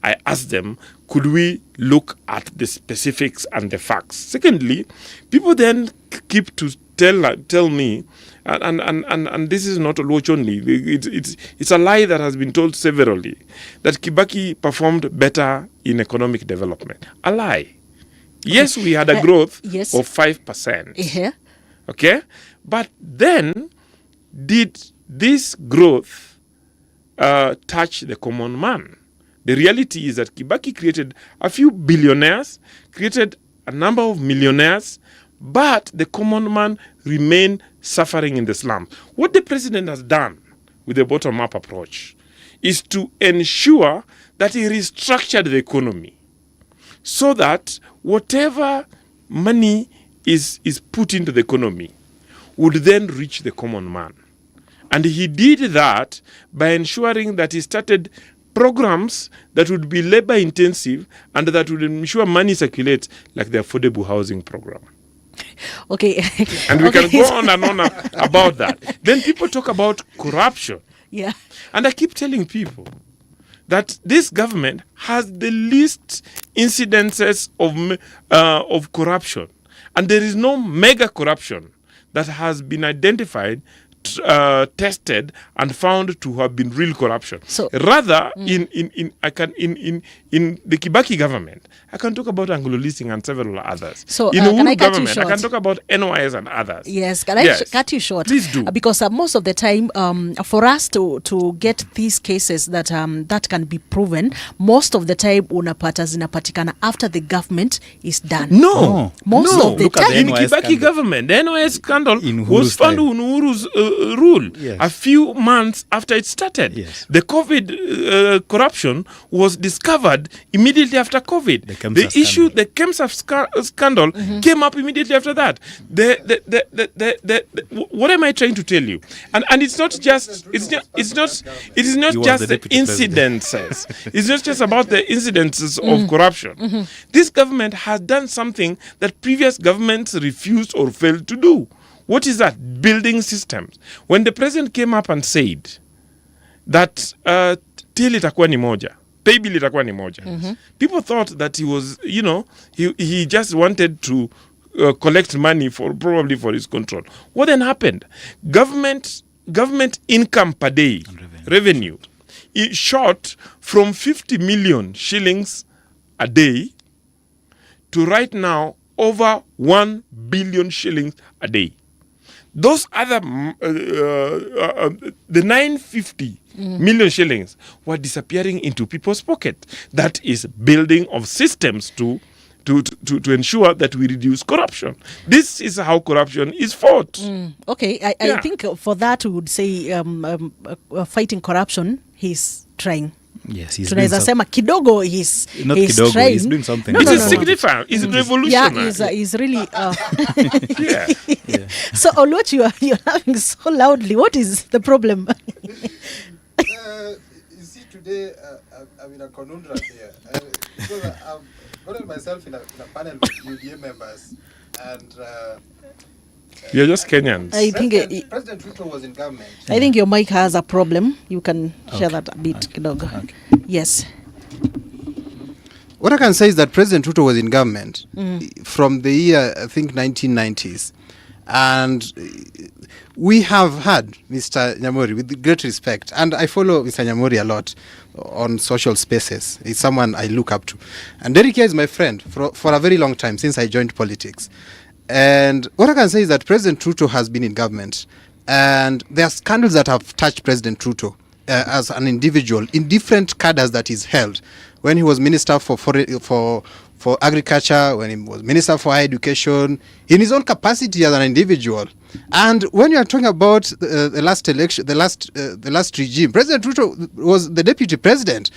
I ask them, could we look at the specifics and the facts? Secondly, people then keep to tell me, and this is not a watch only, it's a lie that has been told severally, that Kibaki performed better in economic development. A lie. Okay. Yes, we had a growth of 5%. Okay? But then, did this growth touch the common man? The reality is that Kibaki created a few billionaires, created a number of millionaires, but the common man remained suffering in the slums. What the president has done with the bottom-up approach is to ensure that he restructured the economy so that whatever money is put into the economy would then reach the common man. And he did that by ensuring that he started programs that would be labor intensive and that would ensure money circulates, like the affordable housing program. Okay. And we can go on and on about that. Then people talk about corruption. Yeah. And I keep telling people that this government has the least incidences of corruption. And there is no mega corruption that has been identified tested and found to have been real corruption. So, rather, in the Kibaki government, I can talk about Anglo Leasing and several others. So, in can I Uhuru cut you government, I short? can talk about NYS and others. Yes, can I cut you short? Please do. Because most of the time, for us to get these cases that that can be proven, most of the time unapata zinapatikana after the government is done. No. Most of the Look time. at the Kibaki government. The NYS scandal was found in Uhuru's rule a few months after it started. The COVID corruption was discovered immediately after COVID. The KEMSA scandal came up immediately after that. What am I trying to tell you? And it's not just it is not just the incidences. It's not just about the incidences of corruption. This government has done something that previous governments refused or failed to do. What is that? Building systems. When the president came up and said that till itakuwa ni moja, pay bill itakuwa ni moja, people thought that he was, he just wanted to collect money probably for his control. What then happened? Government income per day, revenue, it shot from 50 million shillings a day to right now over 1 billion shillings a day. Those other, the 950 million shillings were disappearing into people's pocket. That is building of systems to ensure that we reduce corruption. This is how corruption is fought. Okay, I think for that we would say fighting corruption, he's trying. Yes, he's tunaweza sema kidogo he's trying. He's doing something. It is significant. It's revolutionary. Yeah, he's really. So, Oluoch, you're laughing so loudly. What is the problem? You see, today I'm in a conundrum here. Because I've gotten myself in a panel with UDA members, and you're just Kenyans. I think President Ruto was in government. I think your mic has a problem. You can share that a bit, kidogo. Yes. What I can say is that President Ruto was in government from the year, I think, 1990s. And we have had Mr. Nyamori, with great respect, and I follow Mr. Nyamori a lot on social spaces. He's someone I look up to. And Derek is my friend for a very long time, since I joined politics. And what I can say is that President Ruto has been in government, and there are scandals that have touched President Ruto as an individual in different cadres that he's held. When he was Minister for Agriculture, when he was Minister for Higher Education, in his own capacity as an individual. And when you are talking about the last election, the last regime, President Ruto was the deputy president,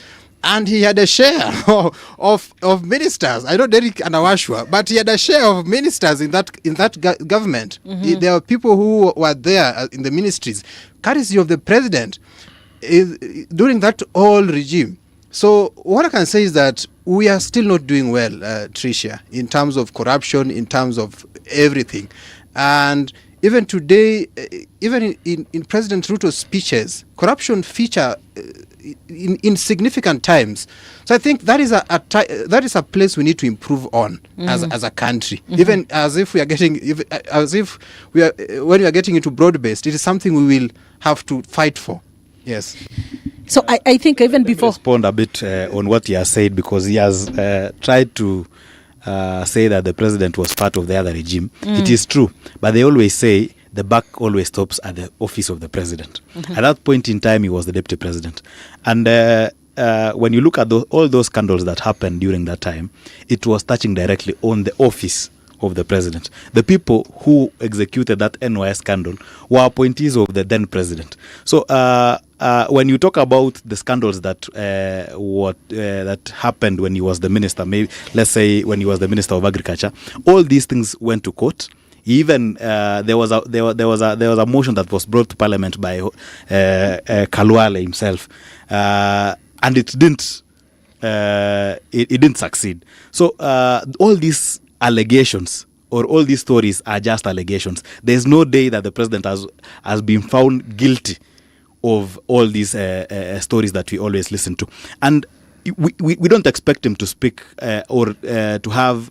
and he had a share of ministers. I know Derek Anawashwa, but he had a share of ministers in that government. There were people who were there in the ministries, courtesy of the president, during that whole regime. So what I can say is that we are still not doing well, Triciah, in terms of corruption, in terms of everything. And even today, even in President Ruto's speeches, corruption feature in significant times. So I think that is a place we need to improve on as a country. Even as if we are getting, when we are getting into broad-based, it is something we will have to fight for. Yes. So I think even before... respond a bit on what he has said, because he has tried to say that the president was part of the other regime. It is true, but they always say the buck always stops at the office of the president. At that point in time, he was the deputy president. And when you look at all those scandals that happened during that time, it was touching directly on the office of the president. The people who executed that NYS scandal were appointees of the then president. So when you talk about the scandals that that happened when he was the minister, maybe let's say when he was the Minister of Agriculture, all these things went to court. Even there was a motion that was brought to Parliament by Kalwale himself, and it didn't succeed. So all these allegations or all these stories are just allegations. There's no day that the president has been found guilty of all these stories that we always listen to. And we don't expect him to speak or to have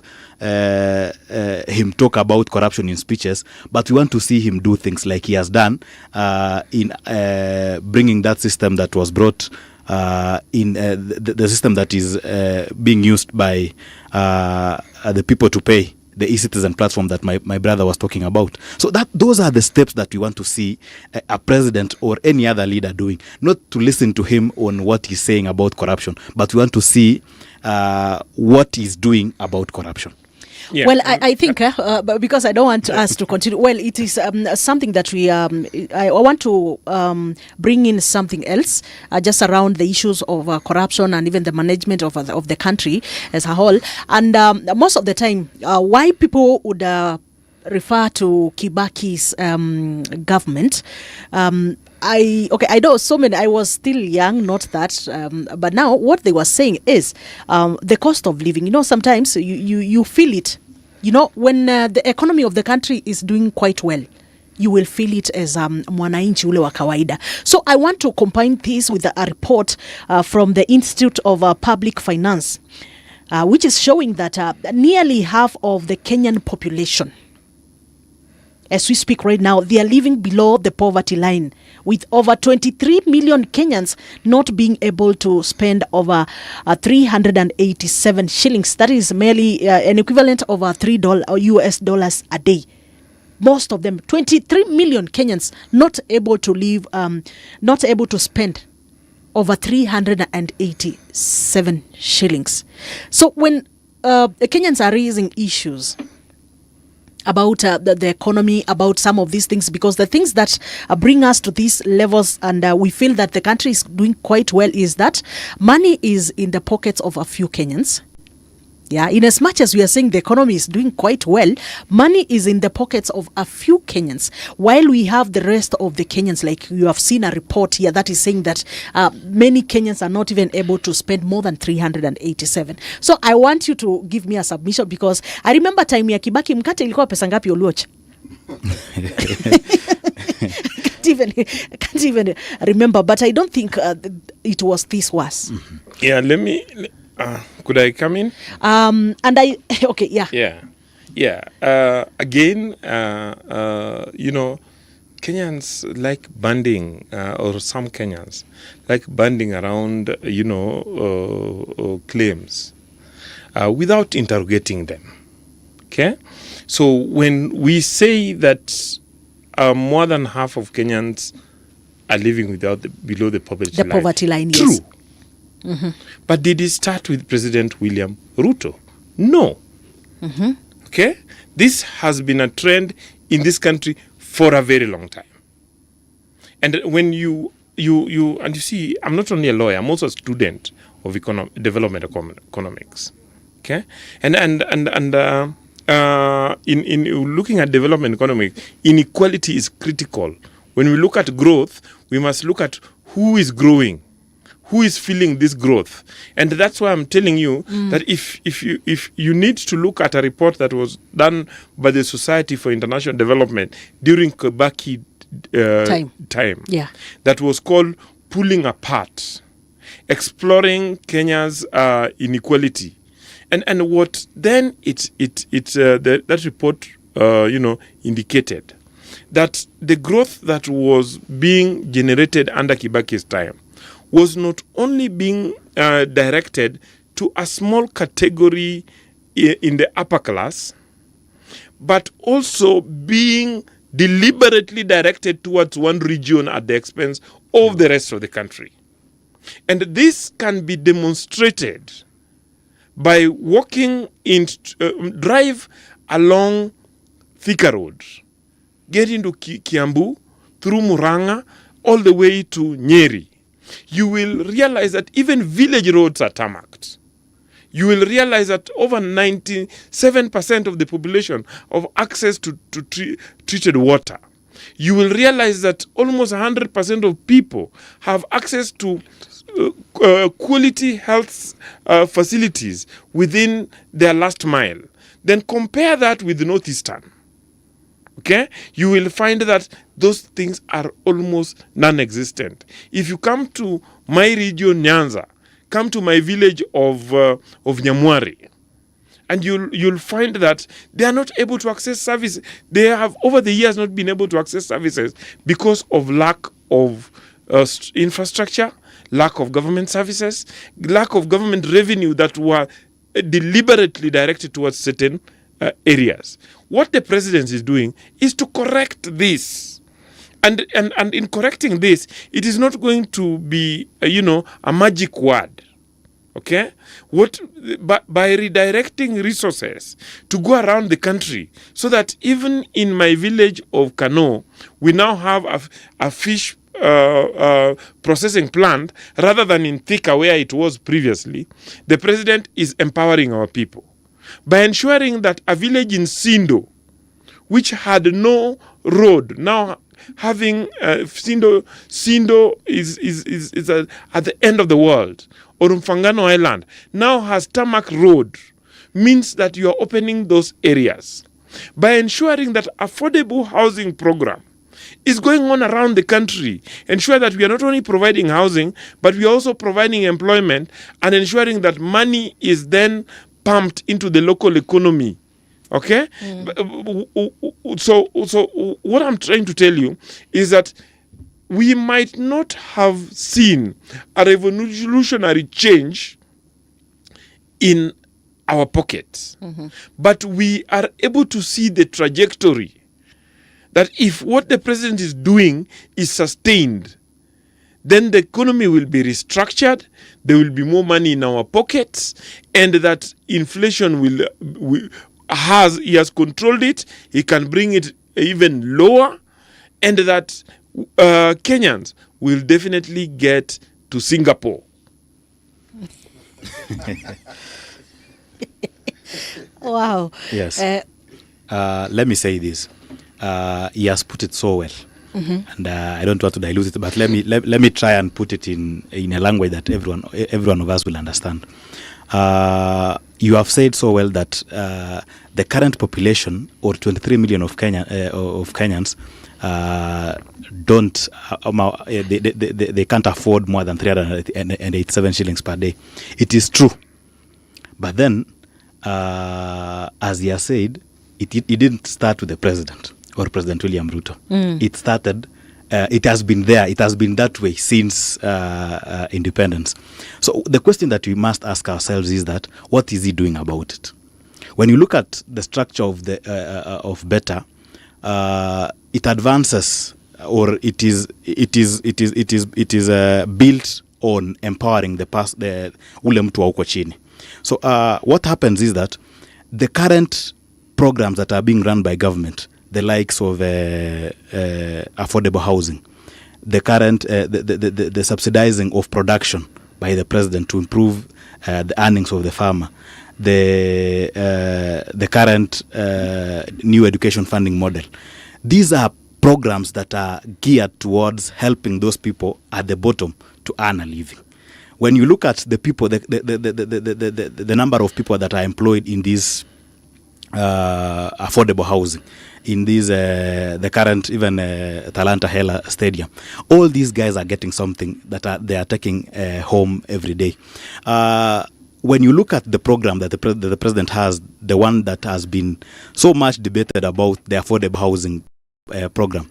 him talk about corruption in speeches, but we want to see him do things like he has done in bringing that system that was brought in the system that is being used by the people to pay, the e-citizen platform that my brother was talking about. So those are the steps that we want to see a president or any other leader doing, not to listen to him on what he's saying about corruption, but we want to see what he's doing about corruption. Yeah. Well, I think, because I don't want us to continue, well, it is something that we, I want to bring in something else, just around the issues of corruption and even the management of the country as a whole. And most of the time, why people would refer to Kibaki's government, I know so many. I was still young, not that, but now what they were saying is the cost of living. You know, sometimes you feel it. You know, when the economy of the country is doing quite well, you will feel it as mwananchi ule wa kawaida. So I want to combine this with a report from the Institute of Public Finance, which is showing that nearly half of the Kenyan population, as we speak right now, they are living below the poverty line, with over 23 million Kenyans not being able to spend over 387 shillings. That is merely an equivalent of $3 US a day. Most of them, 23 million Kenyans, not able to live, not able to spend over 387 shillings. So when the Kenyans are raising issues about the economy, about some of these things, because the things that bring us to these levels and we feel that the country is doing quite well is that money is in the pockets of a few Kenyans. Yeah, in as much as we are saying the economy is doing quite well, money is in the pockets of a few Kenyans, while we have the rest of the Kenyans, like you have seen a report here that is saying that many Kenyans are not even able to spend more than 387. So I want you to give me a submission, because I remember time ya Kibaki mkate ilikuwa pesa ngapi Oluoch? I can't even remember, but I don't think it was this worse. Mm-hmm. Yeah, let me... could I come in? And I, okay, yeah. Yeah. Again, you know, Kenyans like banding, or some Kenyans like banding around, you know, claims without interrogating them. Okay? So when we say that more than half of Kenyans are living below the poverty line. The poverty line, true. Yes. Mm-hmm. But did it start with President William Ruto? No. Mm-hmm. Okay? This has been a trend in this country for a very long time. And when you see, I'm not only a lawyer, I'm also a student of development economics. Okay? And in looking at development economics, inequality is critical. When we look at growth, we must look at who is growing. Who is feeling this growth? And that's why I'm telling you that if you need to look at a report that was done by the Society for International Development during Kibaki time, yeah, that was called Pulling Apart, Exploring Kenya's Inequality, and what then that report you know, indicated that the growth that was being generated under Kibaki's time was not only being directed to a small category in the upper class, but also being deliberately directed towards one region at the expense of the rest of the country. And this can be demonstrated by drive along Thika Road, get into Kiambu, through Muranga, all the way to Nyeri. You will realize that even village roads are tarmacked. You will realize that over 97% of the population have access to treated water. You will realize that almost 100% of people have access to quality health facilities within their last mile. Then compare that with the Northeastern. Okay, you will find that those things are almost non-existent. If you come to my region, Nyanza, come to my village of Nyamwari, and you'll find that they are not able to access services. They have over the years not been able to access services because of lack of infrastructure, lack of government services, lack of government revenue that were deliberately directed towards certain areas. What the president is doing is to correct this. And in correcting this, it is not going to be, a magic word. Okay? By redirecting resources to go around the country, so that even in my village of Kano, we now have a fish processing plant rather than in Thika where it was previously. The president is empowering our people by ensuring that a village in Sindo, which had no road, now having Sindo is at the end of the world. Orumfangano Island now has tarmac road, means that you are opening those areas. By ensuring that affordable housing program is going on around the country, ensure that we are not only providing housing, but we are also providing employment and ensuring that money is then pumped into the local economy. Okay? So what I'm trying to tell you is that we might not have seen a revolutionary change in our pockets, but we are able to see the trajectory that if what the president is doing is sustained, then the economy will be restructured, there will be more money in our pockets, and that inflation he has controlled it, he can bring it even lower, and that Kenyans will definitely get to Singapore. Wow. Yes. Let me say this. He has put it so well. And I don't want to dilute it, but let me try and put it in a language that everyone of us will understand. You have said so well that the current population, or 23 million of Kenyans, they can't afford more than 387 shillings per day. It is true, but then, as he has said, it didn't start with the president or President William Ruto. It started. It has been there. It has been that way since independence. So the question that we must ask ourselves is that, what is he doing about it? When you look at the structure of Better, it advances, or it is built on empowering the ule mtu wa huko chini. So what happens is that the current programs that are being run by government, the likes of affordable housing, the current the subsidizing of production by the president to improve the earnings of the farmer, the current new education funding model. These are programs that are geared towards helping those people at the bottom to earn a living. When you look at the people, the number of people that are employed in this affordable housing, in this the current even Talanta Hela Stadium, all these guys are getting something that they are taking home every day. When you look at the program that the president has, the one that has been so much debated about, the affordable housing program,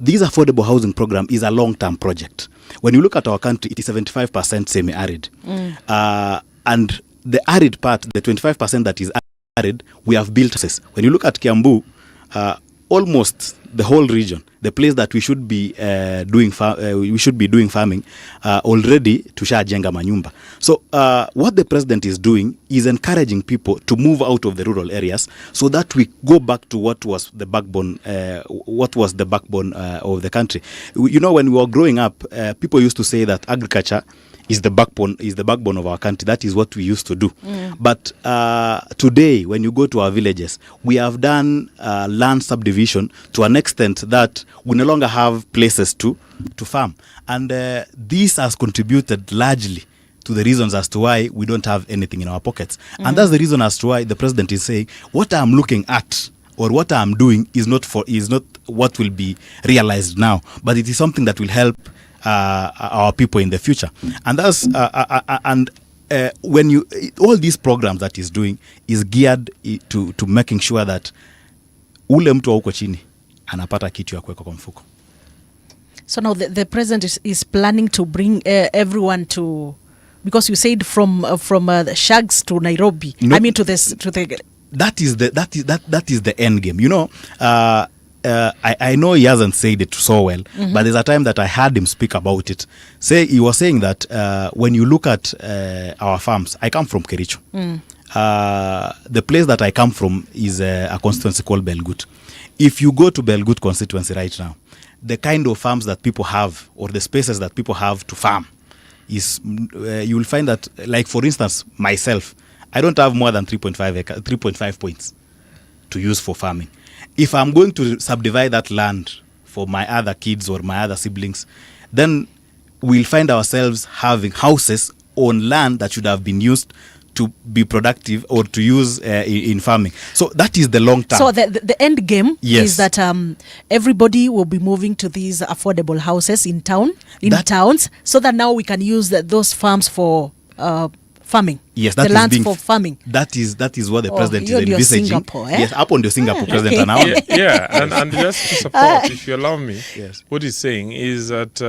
this affordable housing program is a long-term project. When you look at our country, it is 75% semi-arid, and the arid part, the 25% that is arid, we have built houses. When you look at Kiambu, almost the whole region, the place that we should be doing farming, already tushajenga manyumba. So what the president is doing is encouraging people to move out of the rural areas, so that we go back to what was the backbone of the country. You know, when we were growing up, people used to say that agriculture is the backbone of our country. That is what we used to do. But today, when you go to our villages, we have done land subdivision to an extent that we no longer have places to farm. And this has contributed largely to the reasons as to why we don't have anything in our pockets. And that's the reason as to why the president is saying, what I'm looking at or what I'm doing is not what will be realized now, but it is something that will help our people in the future. And that's when you all these programs that he's doing is geared to making sure that ule mtu wa huko chini anapata kitu ya kuweka kwa mfuko. So now the president is planning to bring everyone to, because you said from the Shags to Nairobi. No, I mean to the that is the end game. You know, I know he hasn't said it so well, but there's a time that I heard him speak about it. He was saying that when you look at our farms, I come from Kericho. The place that I come from is a constituency called Belgut. If you go to Belgut constituency right now, the kind of farms that people have, or the spaces that people have to farm, is you will find that, like for instance, myself, I don't have more than 3.5 points to use for farming. If I'm going to subdivide that land for my other kids or my other siblings, then we'll find ourselves having houses on land that should have been used to be productive or to use in farming. So that is the long term. So the end game Yes. is that everybody will be moving to these affordable houses in towns, so that now we can use those farms for farming. Yes, that the is lands being for farming. That is what the president you're is envisaging. Singapore, eh? Yes, up on the Singapore president okay. announcement. And just to support, if you allow me, Yes. what he's saying is that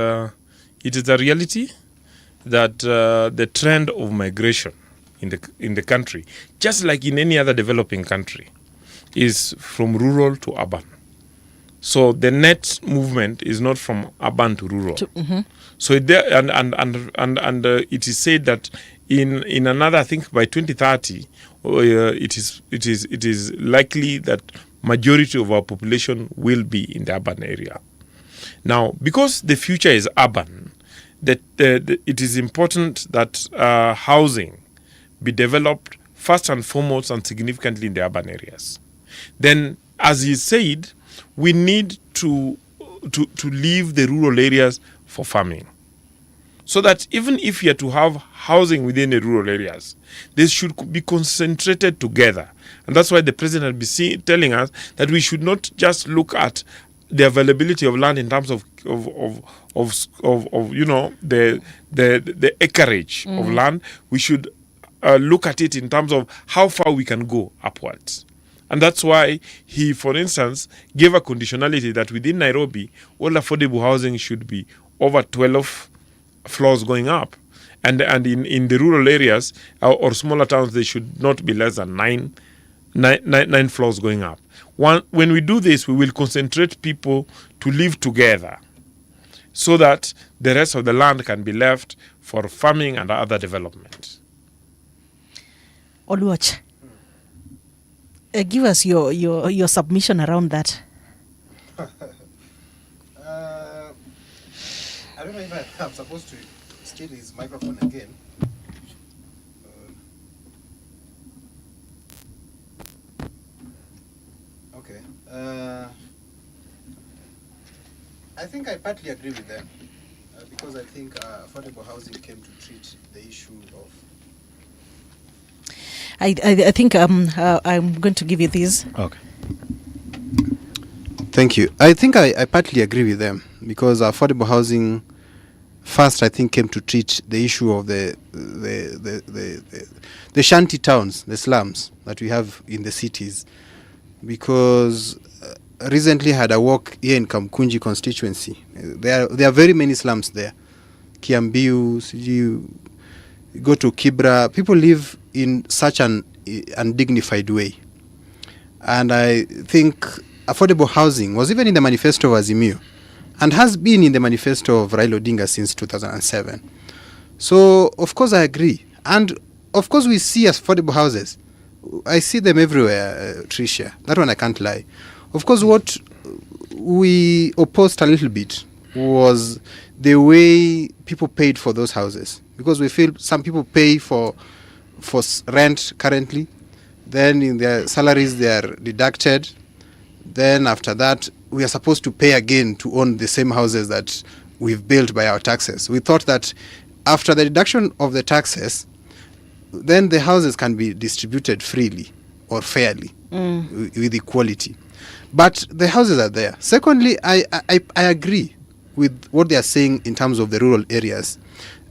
it is a reality that the trend of migration in the country, just like in any other developing country, is from rural to urban. So the net movement is not from urban to rural. So it is said that in another, I think by 2030, it is likely that majority of our population will be in the urban area. Now, because the future is urban, it is important that housing be developed first and foremost and significantly in the urban areas. Then, as he said, we need to leave the rural areas for farming. So that even if you are to have housing within the rural areas, they should be concentrated together. And that's why the president will be telling us that we should not just look at the availability of land in terms of the acreage of land. We should look at it in terms of how far we can go upwards. And that's why he, for instance, gave a conditionality that within Nairobi, all affordable housing should be over 12 floors going up. And in the rural areas or smaller towns, they should not be less than nine floors going up. When we do this, we will concentrate people to live together so that the rest of the land can be left for farming and other development. Oluoch, give us your submission around that. I don't know if I'm supposed to steal his microphone again. Okay. I think I partly agree with them because I think affordable housing came to treat the issue of. I think I'm going to give you these. Okay. Thank you. I think I partly agree with them because affordable housing first I think came to treat the issue of the shanty towns, the slums that we have in the cities, because recently had a walk here in Kamkunji constituency. There are very many slums there. Kiambiu, you go to Kibra, people live in such an undignified way. And I think affordable housing was even in the manifesto of Azimio and has been in the manifesto of Raila Odinga since 2007. So, of course, I agree. And, of course, we see affordable houses. I see them everywhere, Triciah. That one I can't lie. Of course, what we opposed a little bit was the way people paid for those houses. Because we feel some people pay for rent currently. Then in their salaries, they are deducted. Then after that, we are supposed to pay again to own the same houses that we've built by our taxes. We thought that after the deduction of the taxes, then the houses can be distributed freely or fairly with equality. But the houses are there. Secondly, I agree with what they are saying in terms of the rural areas.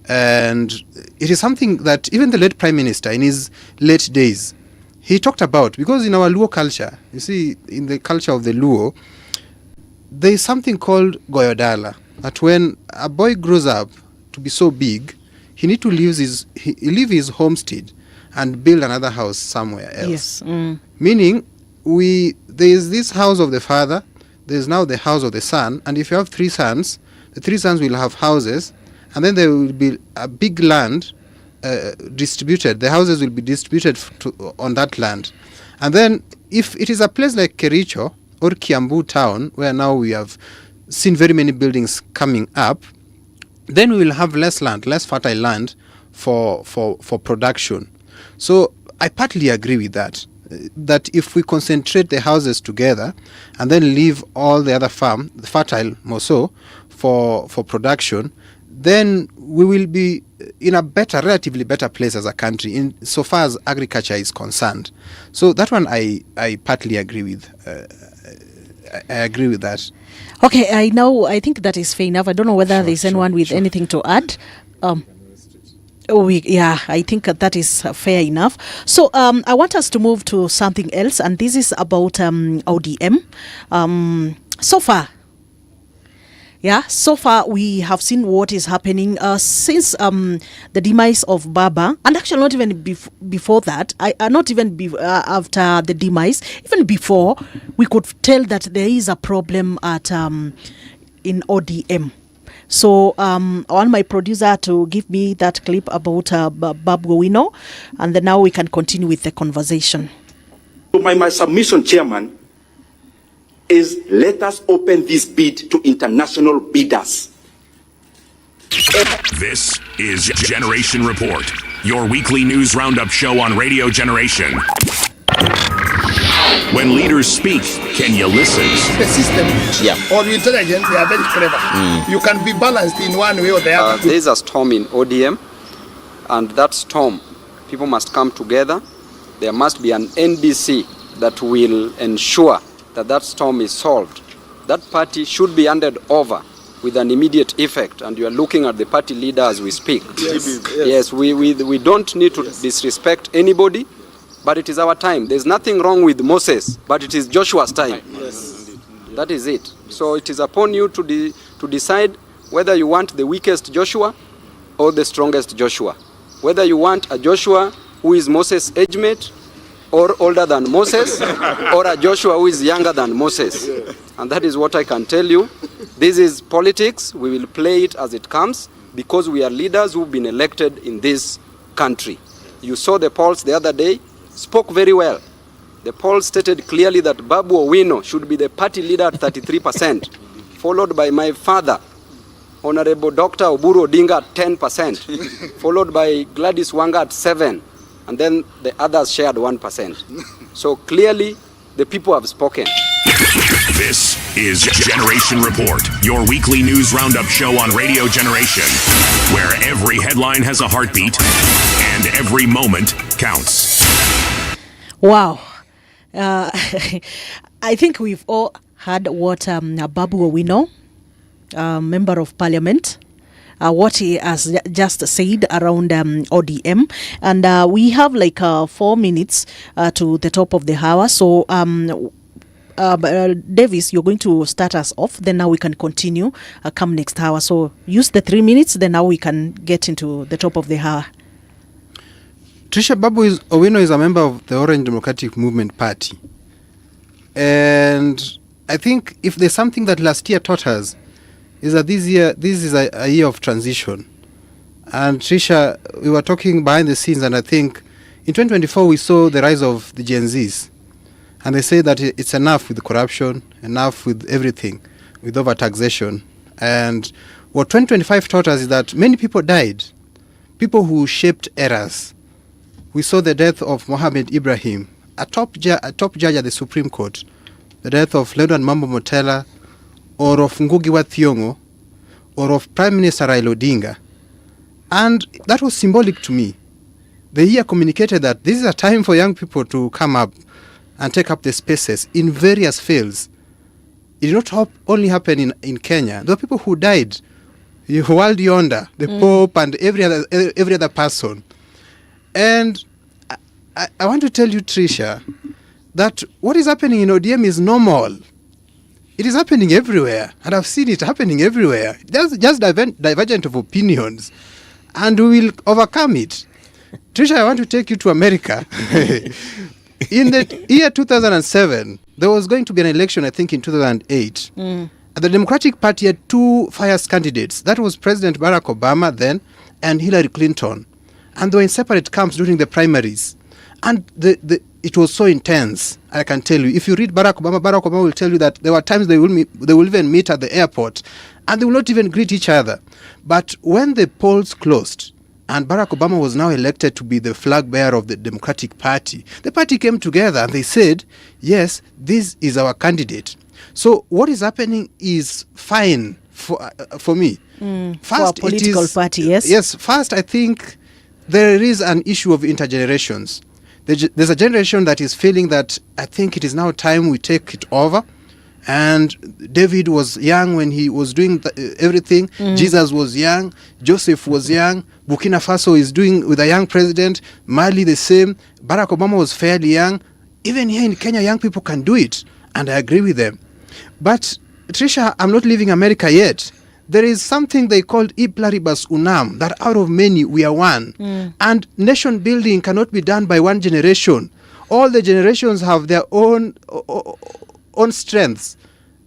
And it is something that even the late Prime Minister in his late days, he talked about, because in our Luo culture, you see, in the culture of the Luo, there is something called Goyodala, that when a boy grows up to be so big, he need to leave his homestead and build another house somewhere else. Yes. Meaning, there is this house of the father, there is now the house of the son, and if you have 3 sons, the 3 sons will have houses, and then there will be a big land distributed. The houses will be distributed on that land. And then if it is a place like Kericho or Kiambu town, where now we have seen very many buildings coming up, then we will have less land, less fertile land for production. So I partly agree with that. That if we concentrate the houses together and then leave all the other the fertile more so, for production, then we will be in a relatively better place as a country in so far as agriculture is concerned. So that one I partly agree with. I agree with that. Okay, I think that is fair enough. I don't know whether there's anyone with anything to add. I think that is fair enough. So I want us to move to something else, and this is about ODM. So far we have seen what is happening since the demise of Baba, and actually not even before that, not even after the demise, even before, we could tell that there is a problem in ODM. So I want my producer to give me that clip about Babu Owino, and then now we can continue with the conversation. So my submission, Chairman, is let us open this bid to international bidders. This is Generation Report, your weekly news roundup show on Radio Generation. When leaders speak, can you listen? The system or intelligence, they are very clever. You can be balanced in one way or the other. There is a storm in ODM, and that storm, people must come together. There must be an NDC that will ensure that storm is solved. That party should be handed over with an immediate effect, and you are looking at the party leader as we speak. Yes, we don't need to disrespect anybody, but it is our time. There's nothing wrong with Moses, but it is Joshua's time. Yes. That is it. So it is upon you to decide whether you want the weakest Joshua or the strongest Joshua. Whether you want a Joshua who is Moses' age mate, or older than Moses, or a Joshua who is younger than Moses. And that is what I can tell you. This is politics. We will play it as it comes, because we are leaders who've been elected in this country. You saw the polls the other day, spoke very well. The polls stated clearly that Babu Owino should be the party leader at 33%, followed by my father, Honorable Dr. Oburu Odinga at 10%, followed by Gladys Wanga at 7%. And then the others shared 1%. So clearly, the people have spoken. This is Generation Report, your weekly news roundup show on Radio Generation, where every headline has a heartbeat and every moment counts. Wow. I think we've all heard what Babu Owino, Member of Parliament, what he has just said around ODM, and we have like 4 minutes to the top of the hour. So Davis, you're going to start us off, then now we can continue come next hour. So use the 3 minutes, then now we can get into the top of the hour. Triciah, Babu Owino is a member of the Orange Democratic Movement Party, and I think if there's something that last year taught us, is that this is a year of transition. And Triciah, we were talking behind the scenes, and I think in 2024 we saw the rise of the Gen Zs. And they say that it's enough with corruption, enough with everything, with overtaxation. And what 2025 taught us is that many people died, people who shaped errors. We saw the death of Mohammed Ibrahim, a top judge at the Supreme Court, the death of Leonard Mambo Motela, or of Ngugi wa Thiong'o, or of Prime Minister Raila Odinga. And that was symbolic to me. The year communicated that this is a time for young people to come up and take up the spaces in various fields. it did not only happen in Kenya. There were people who died. World yonder, the Pope and every other person. And I want to tell you, Tricia, that what is happening in ODM is normal. It is happening everywhere, and I've seen it happening everywhere. There's just divergent of opinions, and we will overcome it. Tricia, I want to take you to America. In the year 2007, there was going to be an election, I think, in 2008. And the Democratic Party had two fierce candidates. That was President Barack Obama then and Hillary Clinton. And they were in separate camps during the primaries. And it was so intense, I can tell you. If you read Barack Obama will tell you that there were times they will even meet at the airport, and they will not even greet each other. But when the polls closed, and Barack Obama was now elected to be the flag bearer of the Democratic Party, the party came together and they said, yes, this is our candidate. So what is happening is fine for me. First, for a political party, yes? Yes, first I think there is an issue of intergenerations. There's a generation that is feeling that I think it is now time we take it over. And David was young when he was doing everything. Jesus was young. Joseph was young. Burkina Faso is doing with a young president. Mali the same. Barack Obama was fairly young. Even here in Kenya, young people can do it. And I agree with them. But, Tricia, I'm not leaving America yet. There is something they called e pluribus unam, that out of many we are one. And nation building cannot be done by one generation. All the generations have their own strengths.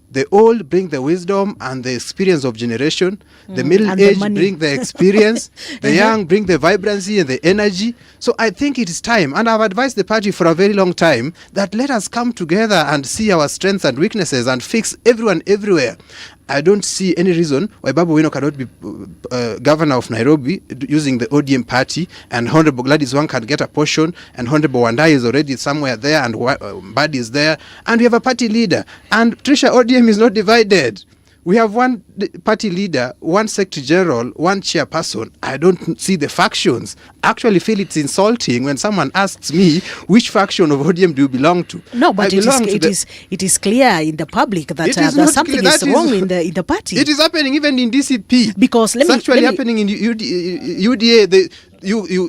The old bring the wisdom and the experience of generation. The middle age bring the experience. The young bring the vibrancy and the energy. So I think it is time, and I've advised the party for a very long time, that let us come together and see our strengths and weaknesses and fix everyone everywhere. I don't see any reason why Babu Wino cannot be governor of Nairobi using the ODM party, and Honorable Gladys Wang can get a portion, and Honorable Wandai is already somewhere there, and Mbadi is there, and we have a party leader. And Tricia, ODM is not divided. We have one party leader, one secretary general, one chairperson. I don't see the factions. I actually feel it's insulting when someone asks me, which faction of ODM do you belong to? No, but it is clear in the public that something is wrong in the party. It is happening even in DCP. Because it's actually happening in UDA. You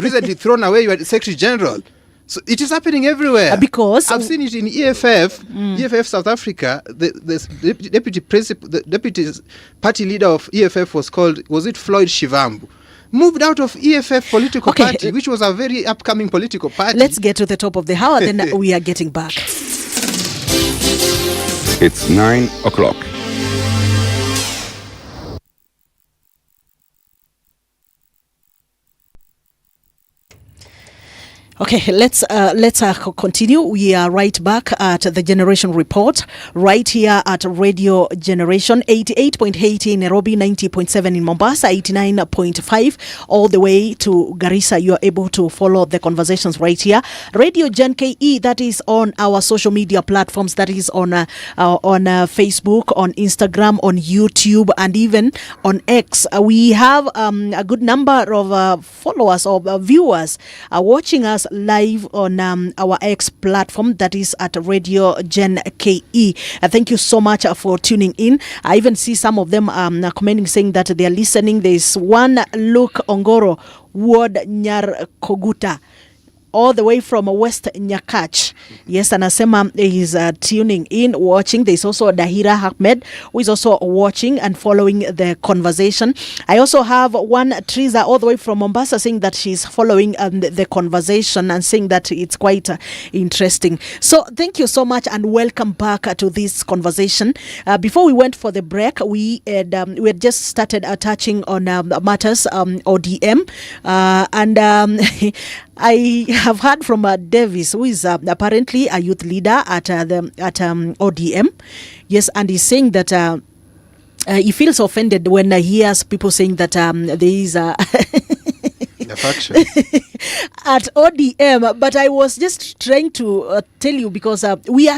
recently thrown away your secretary general. So it is happening everywhere. Because I've seen it in EFF South Africa. The deputy party leader of EFF was it Floyd Shivambu, moved out of EFF political party, which was a very upcoming political party. Let's get to the top of the hour, then we are getting back. It's 9 o'clock. Okay, let's continue. We are right back at the Generation Report, right here at Radio Generation, 88.8 in Nairobi, 90.7 in Mombasa, 89.5 all the way to Garissa. You are able to follow the conversations right here. Radio Gen KE, that is on our social media platforms, that is on Facebook, on Instagram, on YouTube, and even on X. We have a good number of followers or viewers watching us live on our X platform, that is at Radio Gen KE. Thank you so much for tuning in. I even see some of them commenting, saying that they are listening. There is one Luke Ongoro, Ward Nyar Koguta, all the way from West Nyakach. Yes, anasema is tuning in, watching. There's also Dahira Ahmed, who is also watching and following the conversation. I also have one Triciah all the way from Mombasa saying that she's following the conversation and saying that it's quite interesting. So thank you so much and welcome back to this conversation. Before we went for the break, we had just started touching on matters ODM, and I have heard from Davis, who is apparently a youth leader at ODM. Yes, and he's saying that he feels offended when he hears people saying that there is a faction at ODM. But I was just trying to tell you, because we are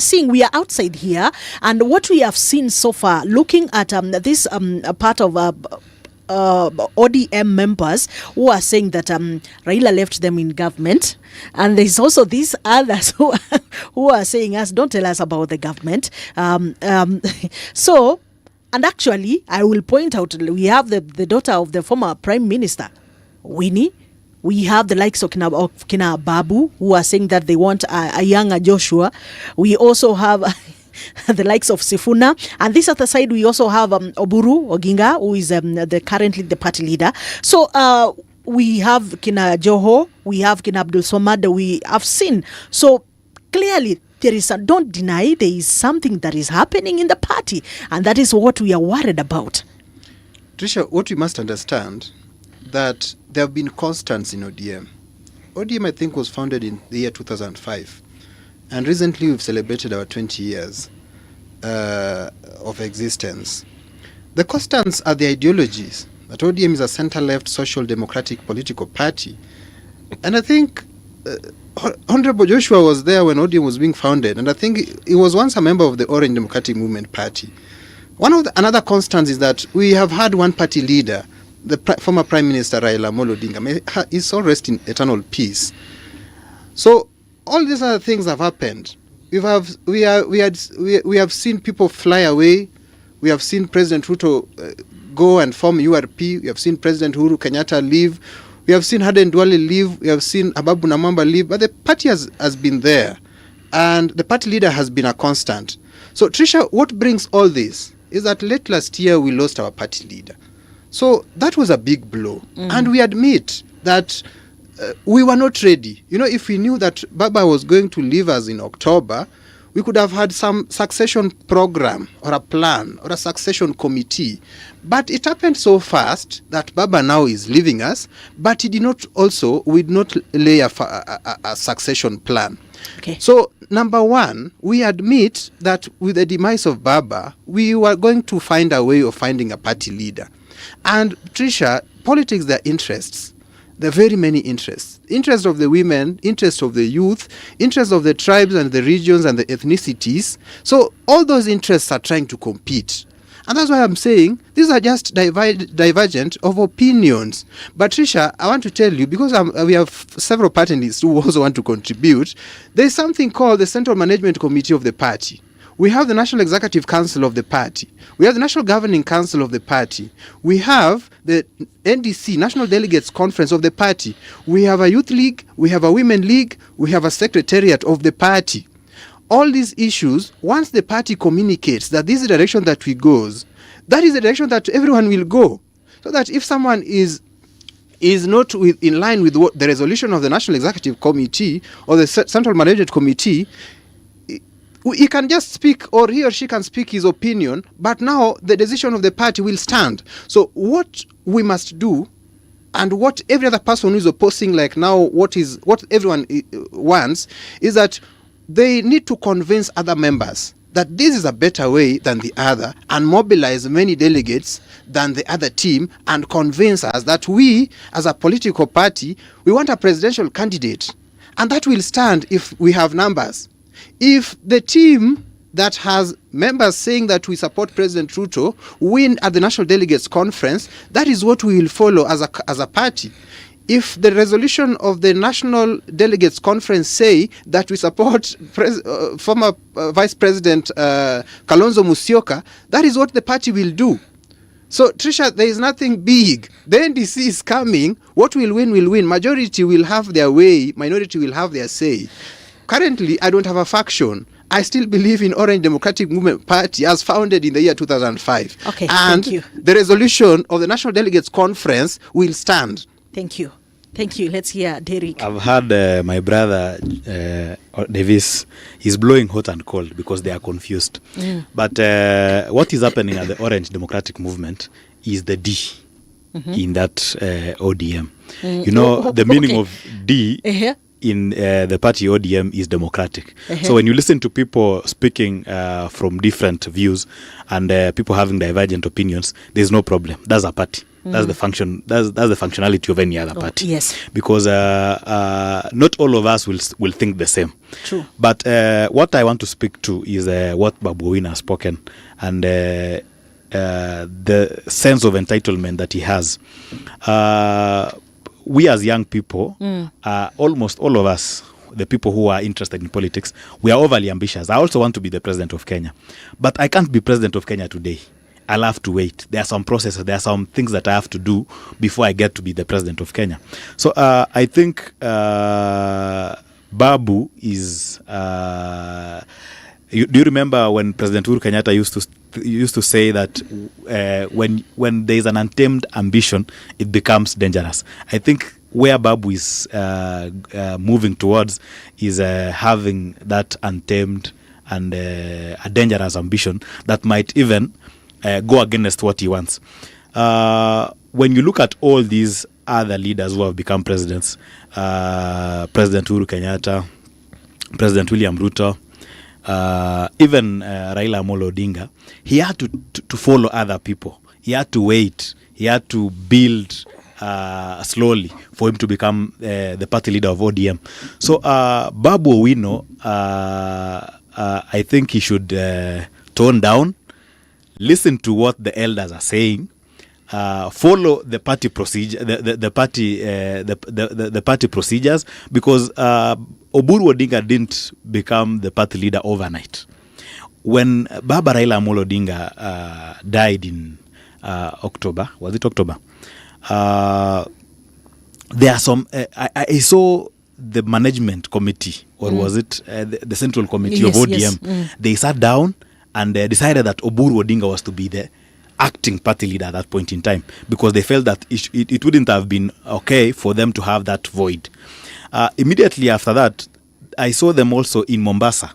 outside here, and what we have seen so far, looking at this part of ODM members who are saying that Raila left them in government, and there's also these others who are saying us, don't tell us about the government. So, and actually, I will point out, we have the daughter of the former Prime Minister, Winnie. We have the likes of Kina Babu, who are saying that they want a younger Joshua. We also have the likes of Sifuna. And this other side, we also have Oburu Oginga, who is currently the party leader. So we have Kina Joho, we have Kina Abdul Somad, we have seen. So clearly, don't deny there is something that is happening in the party. And that is what we are worried about. Tricia, what we must understand, that there have been constants in ODM. ODM, I think, was founded in the year 2005. And recently we've celebrated our 20 years of existence. The constants are the ideologies. That ODM is a center-left social democratic political party. And I think Honorable Joshua was there when ODM was being founded. And I think he was once a member of the Orange Democratic Movement Party. Another constant is that we have had one party leader, the former Prime Minister Raila Odinga. May his soul rest in eternal peace. So all these other things have happened. We have seen people fly away. We have seen President Ruto go and form URP. We have seen President Uhuru Kenyatta leave. We have seen Aden Duale leave. We have seen Ababu Namamba leave. But the party has been there, and the party leader has been a constant. So Tricia, what brings all this is that late last year we lost our party leader. So that was a big blow. And we admit that we were not ready. You know, if we knew that Baba was going to leave us in October, we could have had some succession program or a plan or a succession committee. But it happened so fast that Baba now is leaving us, but we did not lay a succession plan. Okay. So, number one, we admit that with the demise of Baba, we were going to find a way of finding a party leader. And Tricia, politics, there are interests. There are very many interests. Interest of the women, interest of the youth, interest of the tribes and the regions and the ethnicities. So all those interests are trying to compete. And that's why I'm saying these are just divergent of opinions. But Tricia, I want to tell you, because we have several panelists who also want to contribute, there's something called the Central Management Committee of the party. We have the National Executive Council of the party. We have the National Governing Council of the party. We have the NDC, National Delegates Conference of the party. We have a youth league. We have a women league. We have a secretariat of the party. All these issues, once the party communicates that this is the direction that we goes, that is the direction that everyone will go. So that if someone is not in line with what the resolution of the National Executive Committee or the Central Management Committee, he can just speak, or he or she can speak his opinion, but now the decision of the party will stand. So what we must do, and what every other person who is opposing, like now, what everyone wants, is that they need to convince other members that this is a better way than the other, and mobilize many delegates than the other team, and convince us that we, as a political party, we want a presidential candidate. And that will stand if we have numbers. If the team that has members saying that we support President Ruto win at the National Delegates Conference, that is what we will follow as a party. If the resolution of the National Delegates Conference say that we support former Vice President Kalonzo Musyoka, that is what the party will do. So, Tricia, there is nothing big. The NDC is coming. What will win will win. Majority will have their way. Minority will have their say. Currently, I don't have a faction. I still believe in Orange Democratic Movement Party as founded in the year 2005. Okay, and thank you. The resolution of the National Delegates Conference will stand. Thank you. Thank you. Let's hear Derek. I've heard my brother Davis, he's blowing hot and cold because they are confused. But what is happening at the Orange Democratic Movement is the D in that ODM. You know, the meaning of D in the party ODM is democratic. So when you listen to people speaking from different views and people having divergent opinions, there's no problem. That's a party. That's the function. That's the functionality of any other party. Yes. Because not all of us will think the same. True. But what I want to speak to is what Babu Owino has spoken, and the sense of entitlement that he has. We as young people, almost all of us, the people who are interested in politics, we are overly ambitious. I also want to be the president of Kenya, but I can't be president of Kenya today. I'll have to wait. There are some processes, there are some things that I have to do before I get to be the president of Kenya. So I think Babu is... do you remember when President Uhuru Kenyatta used to say that when there is an untamed ambition, it becomes dangerous? I think where Babu is moving towards is having that untamed and a dangerous ambition that might even go against what he wants. When you look at all these other leaders who have become presidents, President Uhuru Kenyatta, President William Ruto, even Raila Amolo Odinga, he had to follow other people. He had to wait. He had to build slowly for him to become the party leader of ODM. So Babu Owino, I think he should tone down, listen to what the elders are saying, follow the party procedure, the party procedures, because Oburu Odinga didn't become the party leader overnight. When Baba Raila Amolo Odinga died in October, was it October? There are some. I saw the management committee, or was it the central committee of ODM? Yes. They sat down and decided that Oburu Odinga was to be the acting party leader at that point in time, because they felt that it wouldn't have been okay for them to have that void. Immediately after that, I saw them also in Mombasa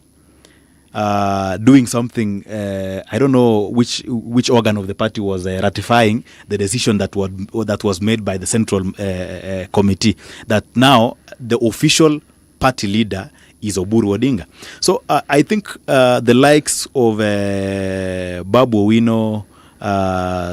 doing something. I don't know which organ of the party was ratifying the decision that was made by the central committee, that now the official party leader is Oburu Odinga. So I think the likes of Babu Owino,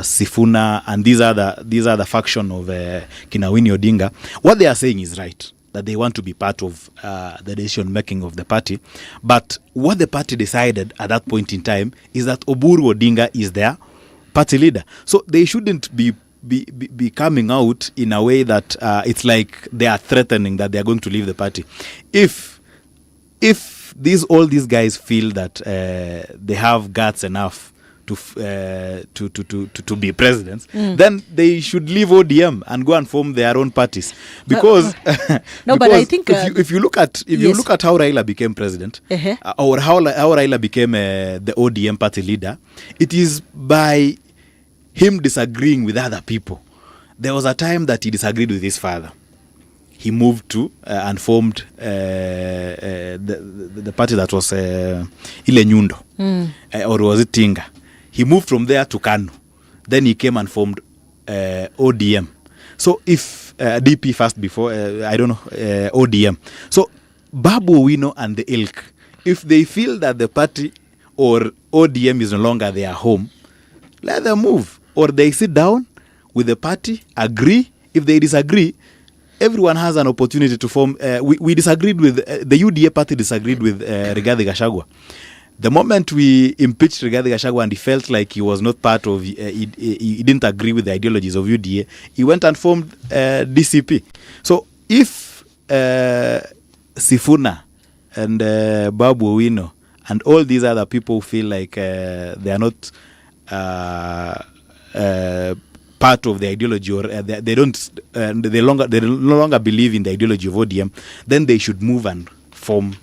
Sifuna, and these are the faction of Kinawini Odinga, what they are saying is right, that they want to be part of the decision making of the party. But what the party decided at that point in time is that Oburu Odinga is their party leader. So they shouldn't be coming out in a way that it's like they are threatening that they are going to leave the party. If all these guys feel that they have guts enough to be presidents, then they should leave ODM and go and form their own parties, because but I think if you look at how Raila became president, or how Raila became the ODM party leader, it is by him disagreeing with other people. There was a time that he disagreed with his father. He moved to and formed the party that was Ile Nyundo, or was it Tinga? He moved from there to Kanu. Then he came and formed ODM. So if DP first before, I don't know, ODM. So Babu Owino and the ilk, if they feel that the party or ODM is no longer their home, let them move. Or they sit down with the party, agree. If they disagree, everyone has an opportunity to form. We disagreed with, the UDA party disagreed with Rigathi Gachagua. The moment we impeached Rigathi Gachagua and he felt like he was not part of, he didn't agree with the ideologies of UDA, he went and formed DCP. So if Sifuna and Babu Owino and all these other people feel like they are not part of the ideology, or they no longer believe in the ideology of ODM, then they should move and form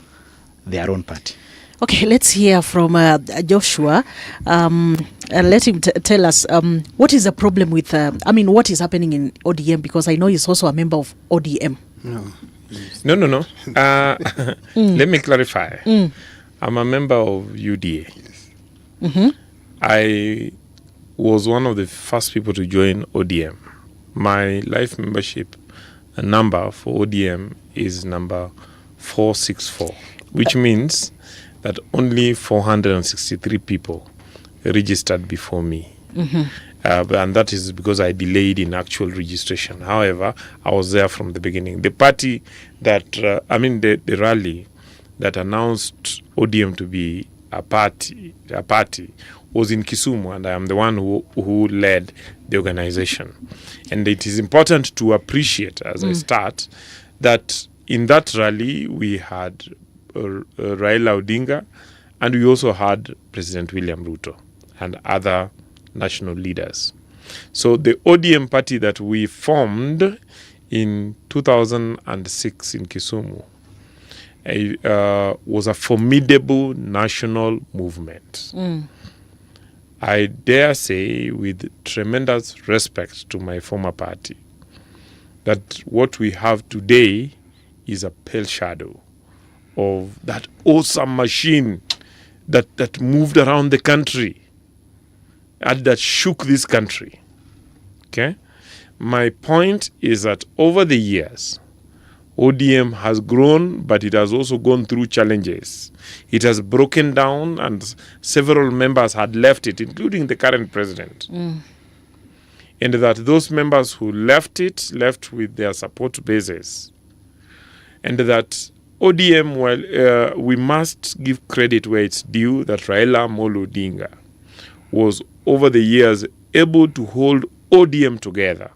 their own party. Okay, let's hear from Joshua. Let him tell us what is the problem with, what is happening in ODM, because I know he's also a member of ODM. No. Let me clarify. I'm a member of UDA. Yes. Mm-hmm. I was one of the first people to join ODM. My life membership number for ODM is number 464, which means that only 463 people registered before me. Mm-hmm. And that is because I delayed in actual registration. However, I was there from the beginning. The party that, the rally that announced ODM to be party was in Kisumu, and I am the one who led the organization. And it is important to appreciate, as I start, that in that rally we had Raila Odinga, and we also had President William Ruto and other national leaders. So the ODM party that we formed in 2006 in Kisumu was a formidable national movement. I dare say, with tremendous respect to my former party, that what we have today is a pale shadow of that awesome machine that moved around the country and that shook this country. Okay? My point is that over the years, ODM has grown, but it has also gone through challenges. It has broken down, and several members had left it, including the current president. And that those members who left it left with their support bases. And that ODM, well, we must give credit where it's due, that Raila Amolo Odinga was, over the years, able to hold ODM together.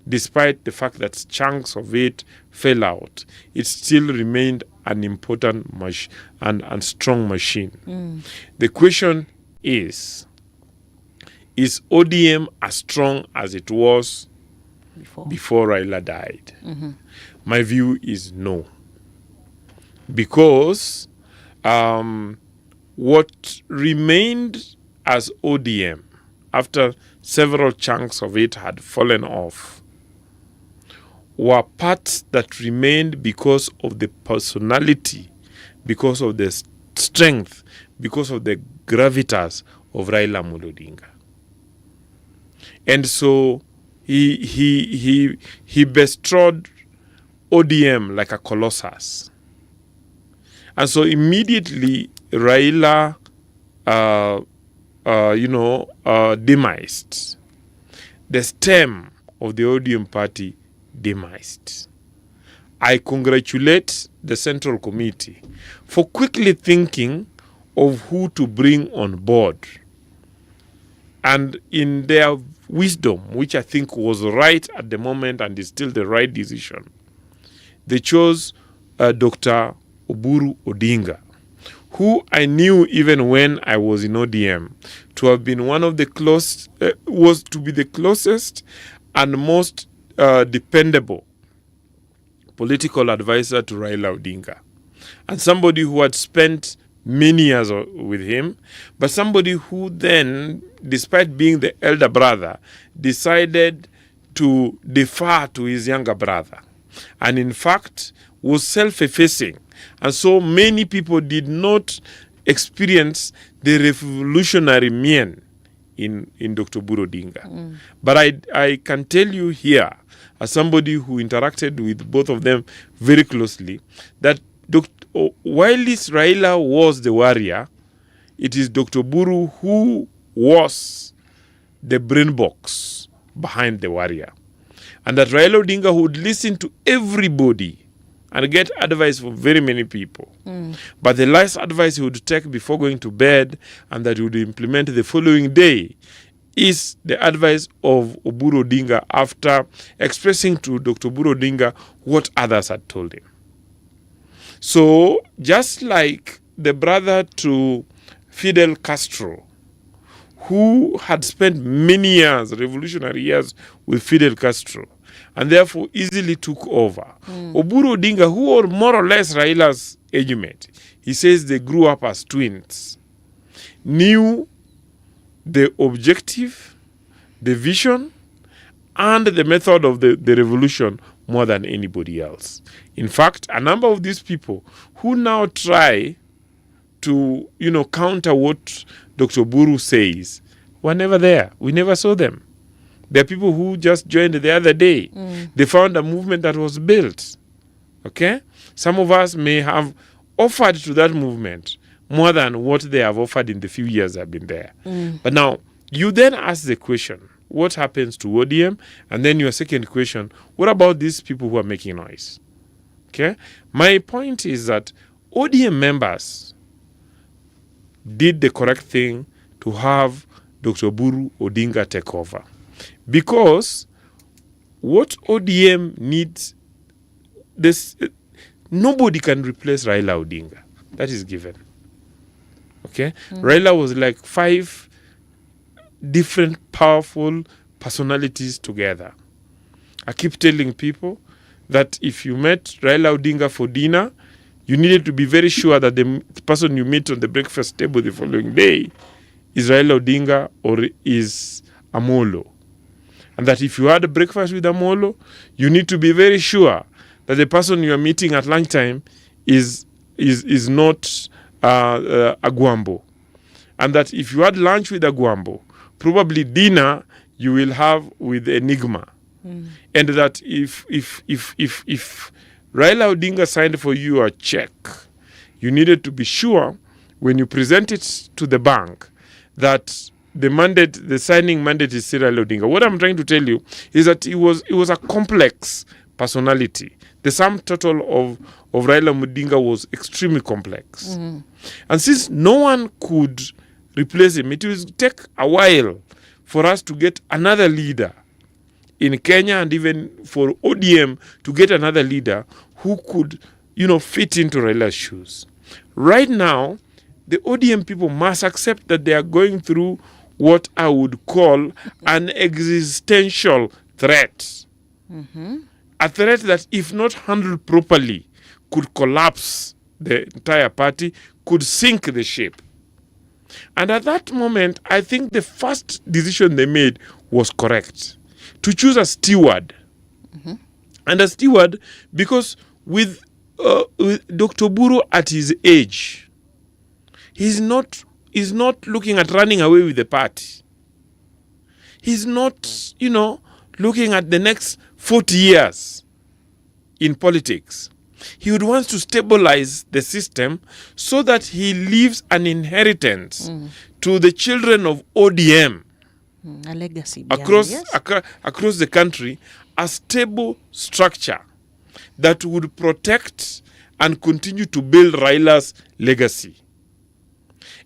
Despite the fact that chunks of it fell out, it still remained an important and strong machine. The question is ODM as strong as it was before Raila died? My view is no. Because what remained as ODM, after several chunks of it had fallen off, were parts that remained because of the personality, because of the strength, because of the gravitas of Raila Amolo Odinga. And so he bestrode ODM like a colossus. And so immediately Raila, demised. The stem of the ODM party demised. I congratulate the Central Committee for quickly thinking of who to bring on board. And in their wisdom, which I think was right at the moment and is still the right decision, they chose Dr. Oburu Odinga, who I knew even when I was in ODM to have been one of the was to be the closest and most dependable political advisor to Raila Odinga, and somebody who had spent many years with him, but somebody who then, despite being the elder brother, decided to defer to his younger brother, and in fact was self-effacing. And so many people did not experience the revolutionary mien in Dr. Oburu Odinga. But I can tell you here, as somebody who interacted with both of them very closely, that while Raila was the warrior, it is Dr. Oburu who was the brain box behind the warrior. And that Raila Odinga would listen to everybody and get advice from very many people. But the last advice he would take before going to bed and that he would implement the following day is the advice of Oburu Odinga after expressing to Dr. Oburu Odinga what others had told him. So, just like the brother to Fidel Castro, who had spent many years, revolutionary years, with Fidel Castro, and therefore easily took over. Oburu Odinga, who were more or less Raila's age mate, he says they grew up as twins, knew the objective, the vision, and the method of the revolution more than anybody else. In fact, a number of these people who now try to, counter what Dr. Oburu says were never there. We never saw them. There are people who just joined the other day. They found a movement that was built. Okay? Some of us may have offered to that movement more than what they have offered in the few years I've been there. But now, you then ask the question, what happens to ODM? And then your second question, what about these people who are making noise? Okay? My point is that ODM members did the correct thing to have Dr. Buru Odinga take over. Because what ODM needs, nobody can replace Raila Odinga. That is given. Okay? Raila was like 5 different powerful personalities together. I keep telling people that if you met Raila Odinga for dinner, you needed to be very sure that the person you meet on the breakfast table the following day is Raila Odinga or is Amolo. And that if you had a breakfast with Amolo, you need to be very sure that the person you are meeting at lunchtime is not Agwambo. And that if you had lunch with Agwambo, probably dinner you will have with Enigma. And that if Raila Odinga signed for you a check, you needed to be sure when you present it to the bank that the signing mandate is still Raila Odinga. What I'm trying to tell you is that it was a complex personality. The sum total of Raila Odinga was extremely complex. And since no one could replace him, it will take a while for us to get another leader in Kenya, and even for ODM to get another leader who could, fit into Raila's shoes. Right now, the ODM people must accept that they are going through what I would call an existential threat. A threat that, if not handled properly, could collapse the entire party, could sink the ship. And at that moment, I think the first decision they made was correct. To choose a steward. And a steward, because with Dr. Buru at his age, he's not looking at running away with the party. He's not, looking at the next 40 years in politics. He would want to stabilize the system so that he leaves an inheritance to the children of ODM. A legacy across the country, a stable structure that would protect and continue to build Raila's legacy.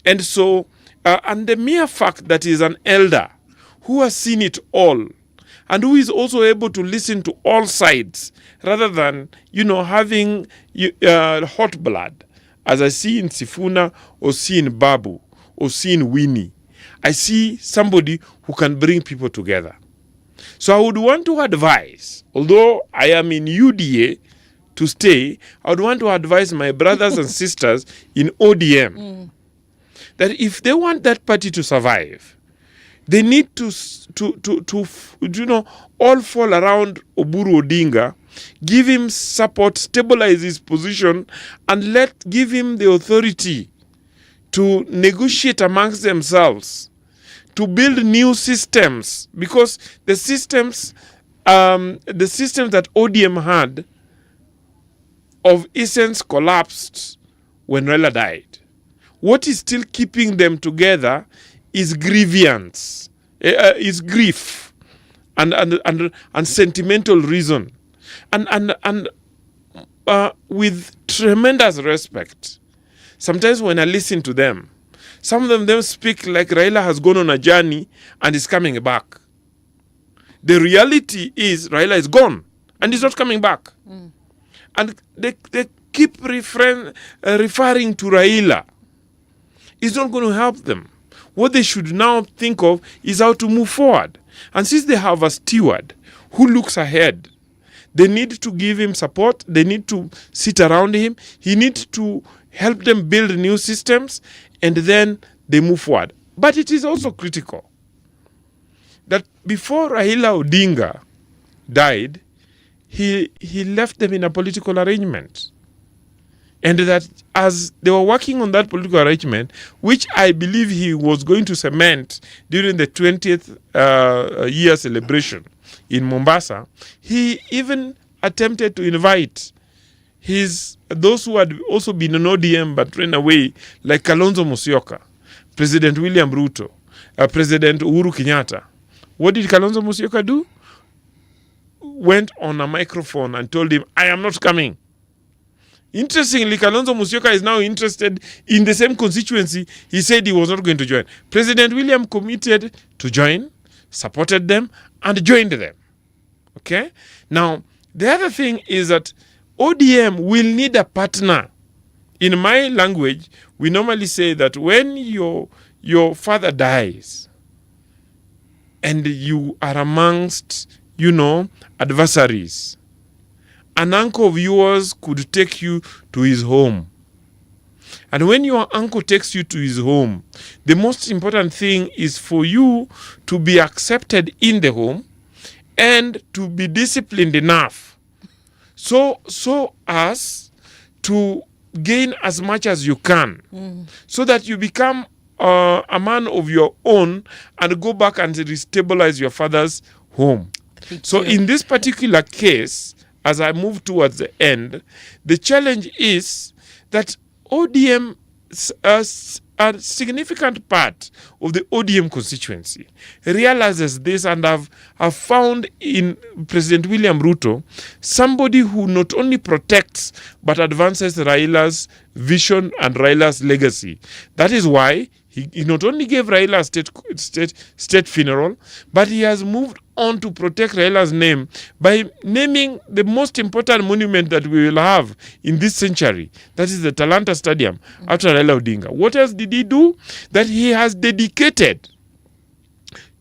And so, and the mere fact that he is an elder who has seen it all and who is also able to listen to all sides rather than, having hot blood, as I see in Sifuna or see in Babu or see in Winnie. I see somebody who can bring people together. So I would want to advise, although I am in UDA to stay, I would want to advise my brothers and sisters in ODM that if they want that party to survive, they need to all fall around Oburu Odinga, give him support, stabilize his position, and give him the authority to negotiate amongst themselves, to build new systems, because the systems that ODM had of essence collapsed when Raila died. What is still keeping them together is grievance, is grief, and sentimental reason, and with tremendous respect. Sometimes when I listen to them, some of them speak like Raila has gone on a journey and is coming back. The reality is Raila is gone and he's not coming back. And they keep referring to Raila. It's not going to help them. What they should now think of is how to move forward. And since they have a steward who looks ahead, they need to give him support. They need to sit around him. He needs to help them build new systems, and then they move forward. But it is also critical that before Raila Odinga died, he left them in a political arrangement. And that as they were working on that political arrangement, which I believe he was going to cement during the 20th year celebration in Mombasa, he even attempted to invite those who had also been in ODM but ran away, like Kalonzo Musyoka, President William Ruto, President Uhuru Kenyatta. What did Kalonzo Musyoka do? Went on a microphone and told him, I am not coming. Interestingly, Kalonzo Musyoka is now interested in the same constituency he said he was not going to join. President William committed to join, supported them, and joined them. Okay? Now, the other thing is that ODM will need a partner. In my language, we normally say that when your father dies and you are amongst, adversaries, an uncle of yours could take you to his home. And when your uncle takes you to his home, the most important thing is for you to be accepted in the home and to be disciplined enough so as to gain as much as you can, so that you become a man of your own and go back and restabilize your father's home. So in this particular case, as I move towards the end, the challenge is that ODM, a significant part of the ODM constituency, realizes this and have found in President William Ruto somebody who not only protects but advances Raila's vision and Raila's legacy. That is why he not only gave Raila a state funeral, but he has moved on to protect Raila's name by naming the most important monument that we will have in this century. That is the Talanta Stadium after Raila Odinga. What else did he do? That he has dedicated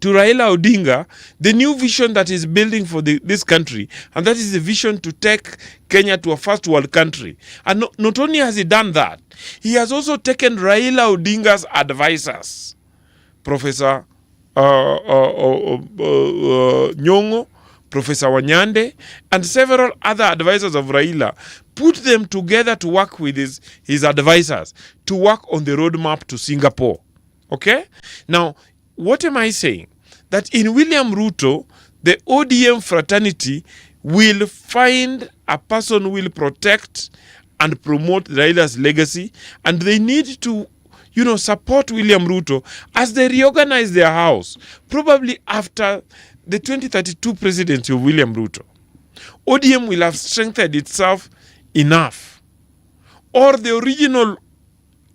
to Raila Odinga the new vision that is building for this country, and that is the vision to take Kenya to a first world country. And not only has he done that, he has also taken Raila Odinga's advisors, Professor Nyong'o, Professor Wanyande, and several other advisors of Raila, put them together to work with his advisors to work on the roadmap to Singapore. Okay? Now, what am I saying? That in William Ruto, the ODM fraternity will find a person who will protect and promote Raila's legacy, and they need to support William Ruto as they reorganize their house, probably after the 2032 presidency of William Ruto. ODM will have strengthened itself enough. Or the original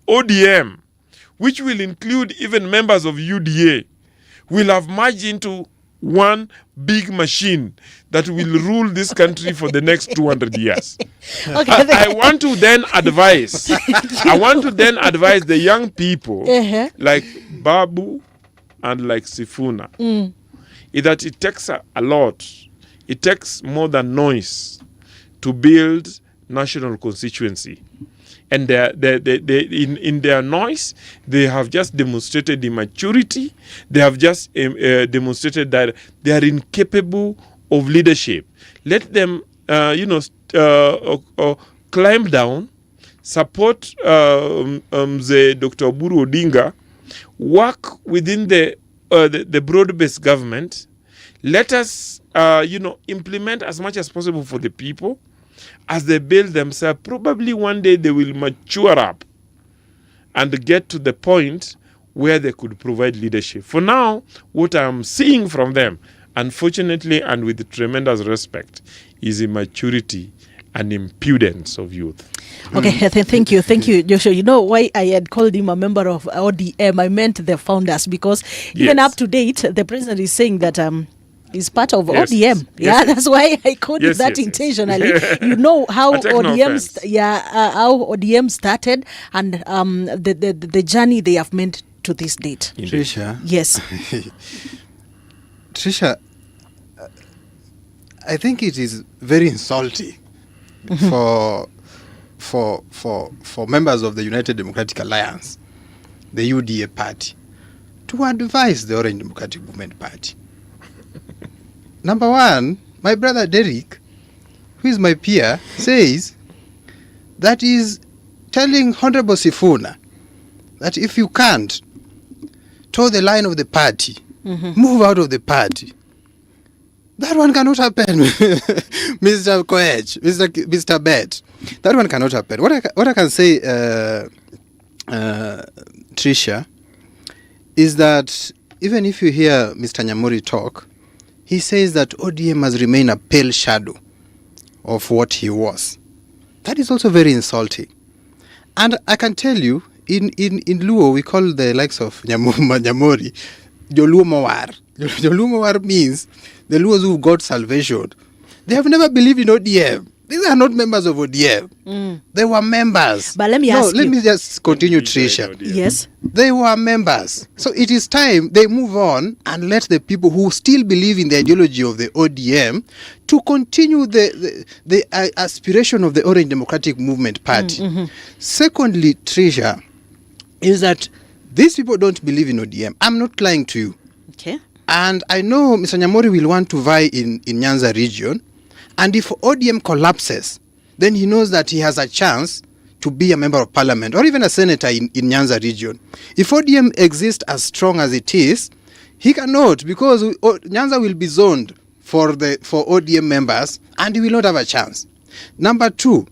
ODM, which will include even members of UDA, will have merged into one big machine that will rule this country for the next 200 years. Okay, I want to then advise the young people like Babu and like Sifuna that it takes a lot. It takes more than noise to build national constituency. And in their noise, they have just demonstrated immaturity. They have just demonstrated that they are incapable of leadership. Let them, climb down, support the Dr. Oburu Odinga, work within the broad-based government. Let us, implement as much as possible for the people. As they build themselves, probably one day they will mature up and get to the point where they could provide leadership. For now, what I'm seeing from them, unfortunately and with tremendous respect, is immaturity and impudence of youth. Okay, thank you, Joshua. You know why I had called him a member of ODM? I meant the founders, because even up to date, the president is saying that is part of ODM. That's why I called it that intentionally. You know how ODM started and the journey they have made to this date. Tricia. Yes. Tricia, I think it is very insulting for members of the United Democratic Alliance, the UDA party, to advise the Orange Democratic Movement Party. Number one, my brother Derek, who is my peer, says that is telling Honorable Sifuna that if you can't toe the line of the party, move out of the party. That one cannot happen, Mr. Koech, Mr. Bet. That one cannot happen. What I can say, Tricia, is that even if you hear Mr. Nyamuri talk, he says that ODM has remained a pale shadow of what he was That is also very insulting. And I can tell you, in Luo, we call the likes of Nyamori, Joluo Mawar. Joluo Mawar means the Luos who got salvation. They have never believed in ODM. These are not members of ODM. They were members. But let me ask you. Let me just continue, Tricia. Yes. They were members. So it is time they move on and let the people who still believe in the ideology of the ODM to continue the aspiration of the Orange Democratic Movement Party. Secondly, Tricia, is that these people don't believe in ODM. I'm not lying to you. Okay. And I know Mr. Nyamori will want to vie in Nyanza region. And if ODM collapses, then he knows that he has a chance to be a member of parliament or even a senator in Nyanza region. If ODM exists as strong as it is, he cannot, because Nyanza will be zoned for ODM members and he will not have a chance. Number two,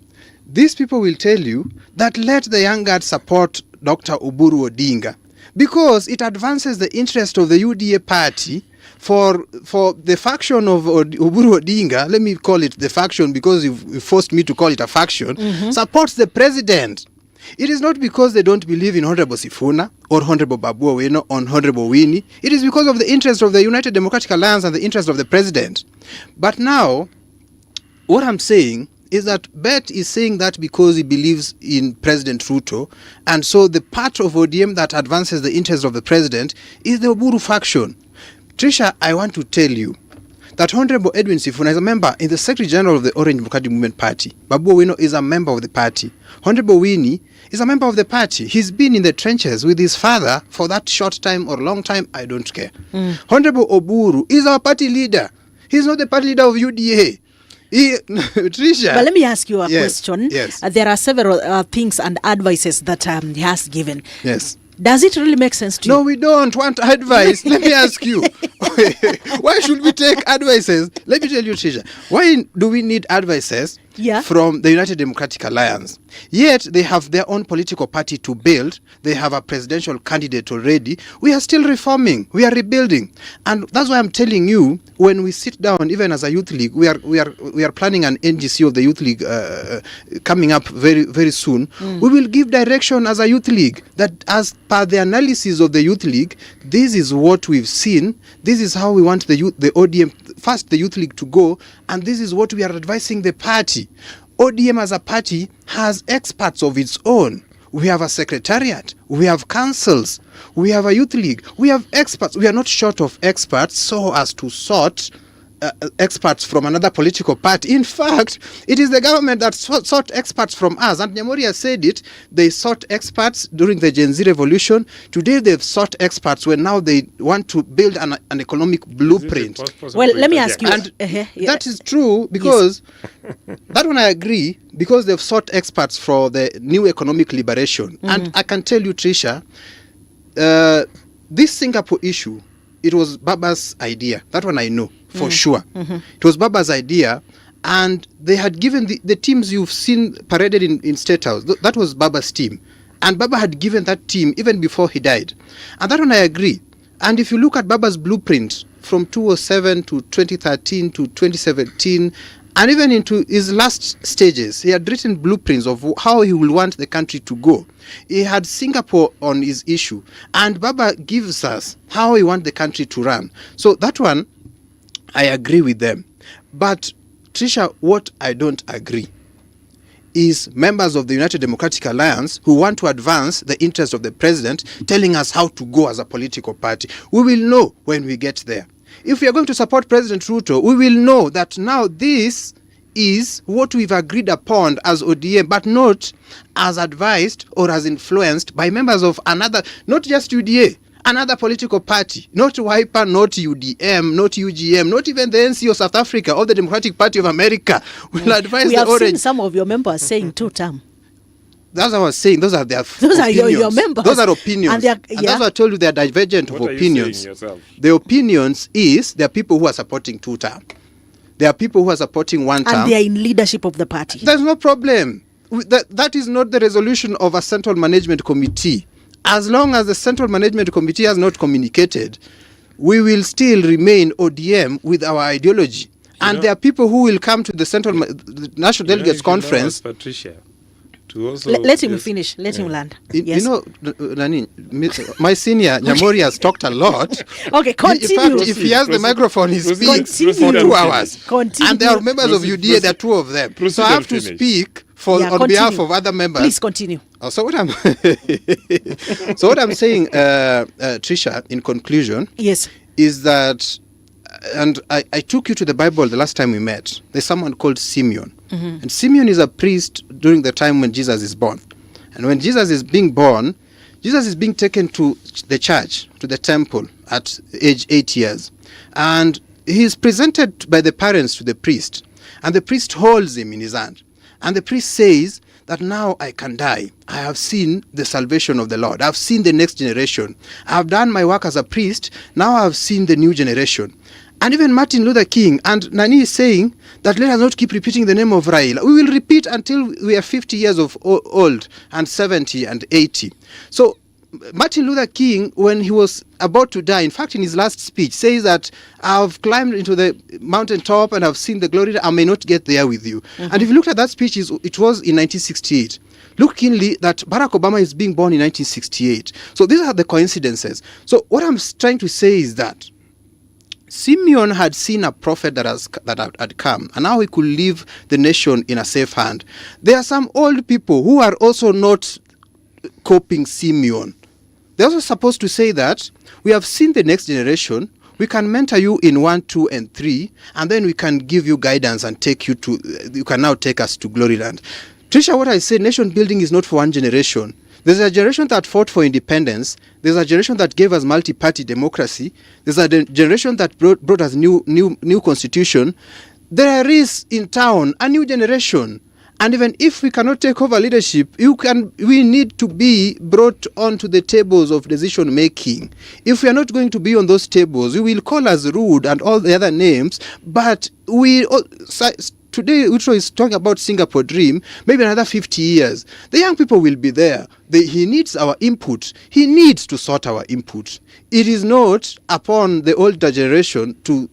these people will tell you that let the young guard support Dr. Oburu Odinga because it advances the interest of the UDA party. For the faction of Oburu Odinga, let me call it the faction because you forced me to call it a faction, supports the president. It is not because they don't believe in Honorable Sifuna or Honorable Babu Owino or Honorable Winnie. It is because of the interest of the United Democratic Alliance and the interest of the president. But now, what I'm saying is that Bet is saying that because he believes in President Ruto, and so the part of ODM that advances the interest of the president is the Oburu faction. Tricia, I want to tell you that Honorable Edwin Sifuna is a member in the Secretary General of the Orange Democratic Movement Party. Babu Owino is a member of the party. Honorable Winnie is a member of the party. He's been in the trenches with his father for that short time or long time, I don't care. Honorable Oburu is our party leader. He's not the party leader of UDA. Tricia. But let me ask you a question. Yes. There are several things and advices that he has given. Yes. Does it really make sense to you? No, we don't want advice. Let me ask you. Why should we take advices? Let me tell you, Tricia. Why do we need advices from the United Democratic Alliance? Yet they have their own political party to build. They have a presidential candidate already. We are still reforming. We are rebuilding. And that's why I'm telling you, when we sit down, even as a youth league, we are planning an NGC of the youth league coming up very, very soon. We will give direction as a youth league that as per the analysis of the youth league, this is what we've seen. This is how we want the ODM, first the youth league to go, and this is what we are advising the party. ODM as a party has experts of its own. We have a secretariat, we have councils, we have a youth league, we have experts. We are not short of experts so as to sort experts from another political party. In fact, it is the government that sought experts from us. And Nyamori has said it. They sought experts during the Gen Z revolution. Today they've sought experts when now they want to build an economic blueprint. Well, let me ask you. And that is true because that one I agree, because they've sought experts for the new economic liberation. And I can tell you, Tricia, this Singapore issue, it was Baba's idea. That one I know for sure. It was Baba's idea, and they had given the teams you've seen paraded in State House. That was Baba's team. And Baba had given that team even before he died. And that one I agree. And if you look at Baba's blueprint from 2007 to 2013 to 2017, and even into his last stages, he had written blueprints of how he will want the country to go. He had Singapore on his issue, and Baba gives us how he wants the country to run. So that one, I agree with them. But, Tricia, what I don't agree is members of the United Democratic Alliance who want to advance the interest of the president telling us how to go as a political party. We will know when we get there. If we are going to support President Ruto, we will know that now this is what we've agreed upon as ODM, but not as advised or as influenced by members of another, not just UDA, another political party, not Wayua, not UDM, not UGM, not even the NC of South Africa or the Democratic Party of America will advise we the have Orange. seen some of your members saying two-term. That's what I was saying. Those are their Those opinions. are your members. Those are opinions. And that's what I told you, they are divergent of opinions. The opinions is there are people who are supporting two-term. There are people who are supporting one-term. And they are in leadership of the party. There's no problem. That is not the resolution of a Central Management Committee. As long as the Central Management Committee has not communicated, we will still remain ODM with our ideology. And there are people who will come to the the National Delegates Conference. Patricia, to also let him finish. Let him land. Yes. You know, Nani, my senior Nyamori has talked a lot. Okay, continue. In fact, if he has the microphone, he speaks for 2 hours. Continue. And there are members of UDA, there are 2 of them. So I have to speak on behalf of other members. Please continue. So what I'm saying, Tricia, in conclusion, yes, is that, and I took you to the Bible the last time we met. There's someone called Simeon. Mm-hmm. And Simeon is a priest during the time when Jesus is born. And when Jesus is being born, Jesus is being taken to the church, to the temple at age 8 years. And he is presented by the parents to the priest. And the priest holds him in his hand. And the priest says that now I can die. I have seen the salvation of the Lord. I have seen the next generation. I have done my work as a priest. Now I have seen the new generation. And even Martin Luther King and Nani is saying that let us not keep repeating the name of Raila. We will repeat until we are 50 years of old and 70 and 80. So Martin Luther King, when he was about to die, in fact, in his last speech, says that I've climbed into the mountaintop and I've seen the glory. I may not get there with you. Mm-hmm. And if you look at that speech, it was in 1968. Look keenly that Barack Obama is being born in 1968. So these are the coincidences. So what I'm trying to say is that Simeon had seen a prophet that had come, and now he could leave the nation in a safe hand. There are some old people who are also not copying Simeon. They're also supposed to say that we have seen the next generation, we can mentor you in 1, 2, and 3, and then we can give you guidance and you can now take us to glory land. Tricia, what I say, nation building is not for one generation. There's a generation that fought for independence. There's a generation that gave us multi-party democracy. There's a generation that brought us new constitution. There is in town a new generation. And even if we cannot take over leadership, we need to be brought onto the tables of decision making. If we are not going to be on those tables, we will call us rude and all the other names. But today, Utro is talking about Singapore Dream, maybe another 50 years. The young people will be there. He needs our input. He needs to sort our input. It is not upon the older generation to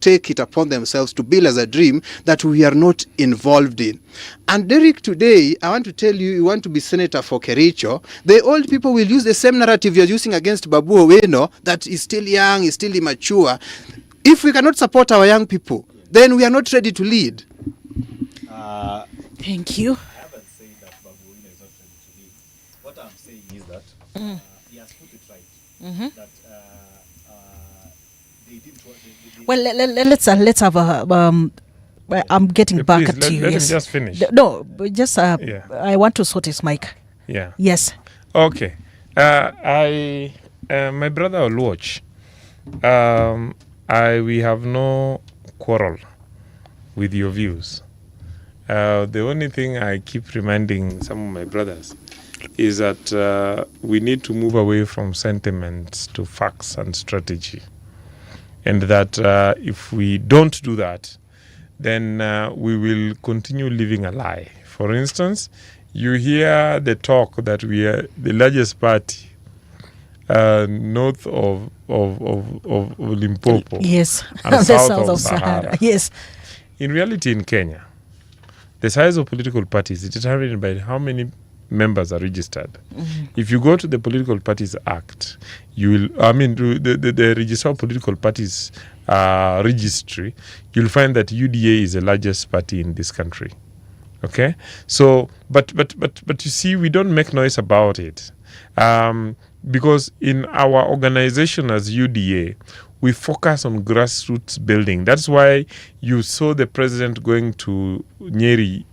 take it upon themselves to build as a dream that we are not involved in. And Derek, today, I want to tell you want to be senator for Kericho. The old people will use the same narrative you're using against Babu Oweno, that is still young, is still immature. If we cannot support our young people, then we are not ready to lead. Thank you. I haven't said that Babu Oweno is not ready to lead. What I'm saying is that he has put it right. Mm-hmm. That they didn't want. Well, let's have a. I'm getting back to you. Let yes. him just finish. No, just I want to sort his mic. Yeah. Yes. Okay. My brother will watch. We have no quarrel with your views. The only thing I keep reminding some of my brothers is that we need to move away from sentiments to facts and strategy. And that if we don't do that, then we will continue living a lie. For instance, you hear the talk that we are the largest party north of Limpopo. Yes, and the south of Sahara. Yes. In reality, in Kenya, the size of political parties is determined by how many members are registered. Mm-hmm. If you go to the Political Parties Act, you will, the Register of Political Parties registry, you'll find that UDA is the largest party in this country. Okay? So, but you see, we don't make noise about it. Because in our organization as UDA, we focus on grassroots building. That's why you saw the president going to Nyeri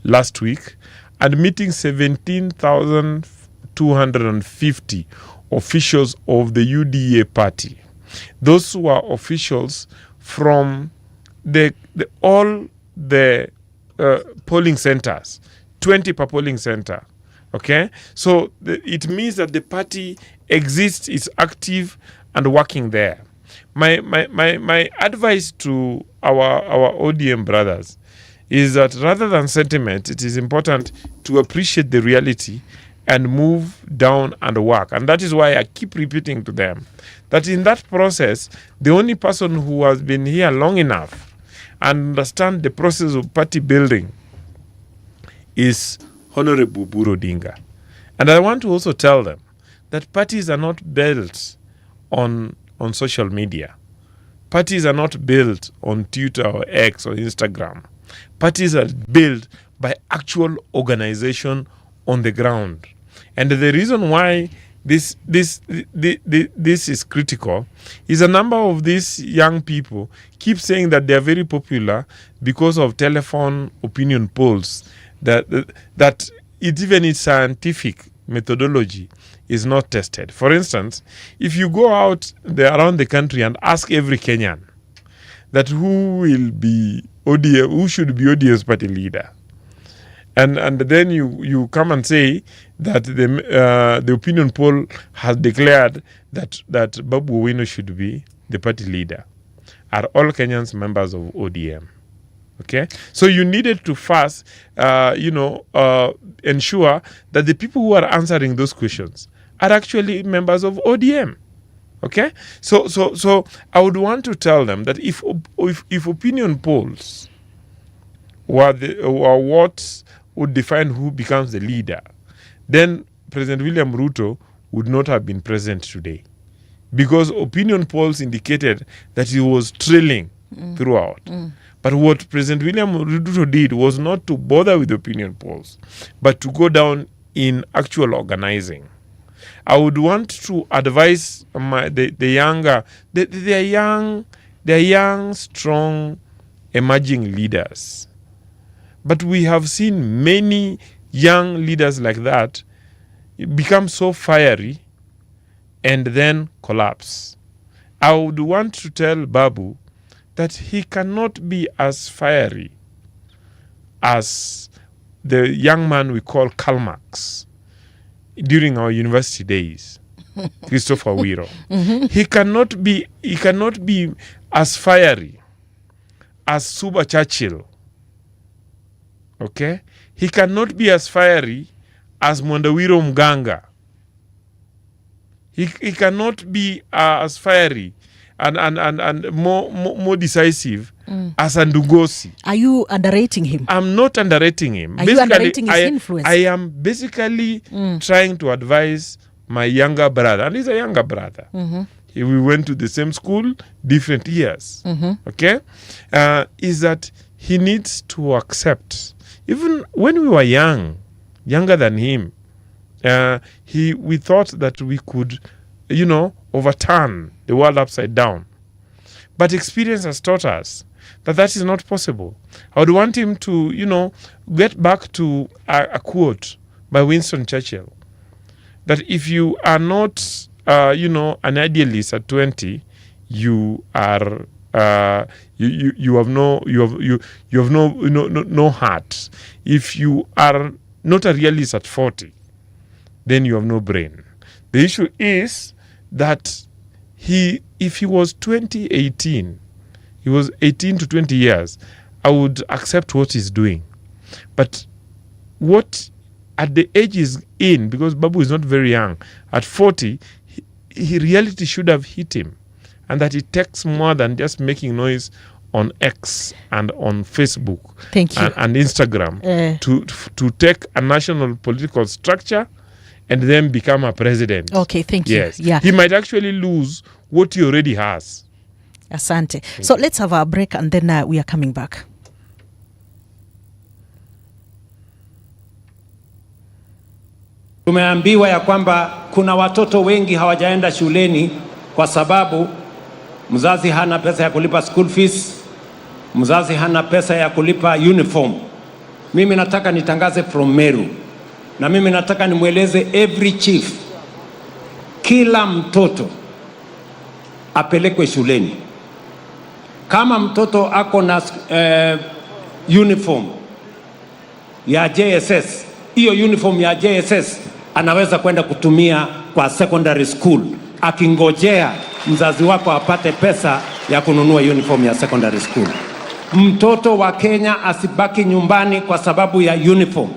last week and meeting 17,250 officials of the UDA party. Those who are officials from all the polling centers, 20 per polling center. Okay, so it means that the party exists, is active, and working there. My advice to our ODM brothers is that rather than sentiment, it is important to appreciate the reality and move down and work. And that is why I keep repeating to them that in that process, the only person who has been here long enough and understand the process of party building is Honorable Buro Dinga. And I want to also tell them that parties are not built on social media. Parties are not built on Twitter or X or Instagram. Parties are built by actual organization on the ground. And the reason why this is critical is a number of these young people keep saying that they are very popular because of telephone opinion polls, that even its scientific methodology is not tested. For instance, if you go out there around the country and ask every Kenyan that who should be ODM's party leader, and then you come and say that the opinion poll has declared that Babu Owino should be the party leader, are all Kenyans members of ODM? Okay, so you needed to first, ensure that the people who are answering those questions are actually members of ODM. Okay, so I would want to tell them that if opinion polls were what would define who becomes the leader, then President William Ruto would not have been president today, because opinion polls indicated that he was trailing throughout. But what President William Ruto did was not to bother with opinion polls, but to go down in actual organizing. I would want to advise the young, strong, emerging leaders. But we have seen many young leaders like that become so fiery and then collapse. I would want to tell Babu that he cannot be as fiery as the young man we call Karl Marx during our university days, Christopher Wiro. He cannot be as fiery as Suba Churchill. Okay? He cannot be as fiery as Mwandawiro Mganga. He cannot be as fiery and more decisive as Andugosi. Are you underrating him? I'm not underrating him. Are you underrating his influence? I am basically trying to advise my younger brother, and he's a younger brother. We went to the same school, different years. Okay? Is that he needs to accept, even when we were younger than him, we thought that we could, overturn the world upside down. But experience has taught us that is not possible. I would want him to, get back to a quote by Winston Churchill, that if you are not, an idealist at 20, you are, you have no heart. If you are not a realist at 40, then you have no brain. The issue is that if he was 18, he was 18 to 20 years, I would accept what he's doing. But what at the age he's in, because Babu is not very young, at 40, reality should have hit him. And that it takes more than just making noise on X and on Facebook and Instagram to take a national political structure and then become a president. Okay, thank you. Yes. Yeah. He might actually lose what he already has. Asante. So let's have a break and then we are coming back. Tumeambiwa ya kwamba kuna watoto wengi hawajaenda shuleni kwa sababu mzazi hana pesa ya kulipa school fees, mzazi hana pesa ya kulipa uniform. Mimi nataka nitangaze from Meru, na mimi nataka nimweleze every chief, kila mtoto apelekwe shuleni. Kama mtoto ako na uniform ya JSS, hiyo uniform ya JSS anaweza kwenda kutumia kwa secondary school, akingojea mzazi wako apate pesa ya kununua uniform ya secondary school. Mtoto wa Kenya asibaki nyumbani kwa sababu ya uniform.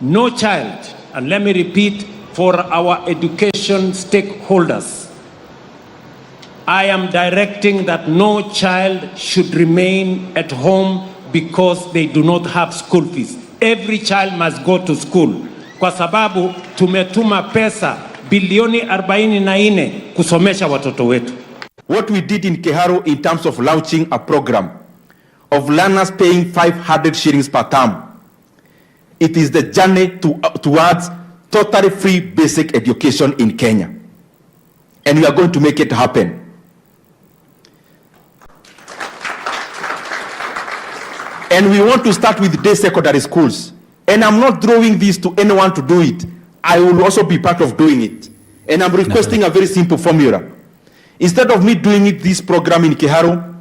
No child And let me repeat, for our education stakeholders, I am directing that no child should remain at home because they do not have school fees. Every child must go to school. Kwa sababu tumetuma pesa bilioni 44 kusomesha watoto wetu. What we did in Keharu in terms of launching a program of learners paying 500 shillings per term, it is the journey towards totally free basic education in Kenya. And we are going to make it happen. And we want to start with day secondary schools. And I'm not throwing this to anyone to do it. I will also be part of doing it. And I'm requesting a very simple formula. Instead of me doing this program in Keharu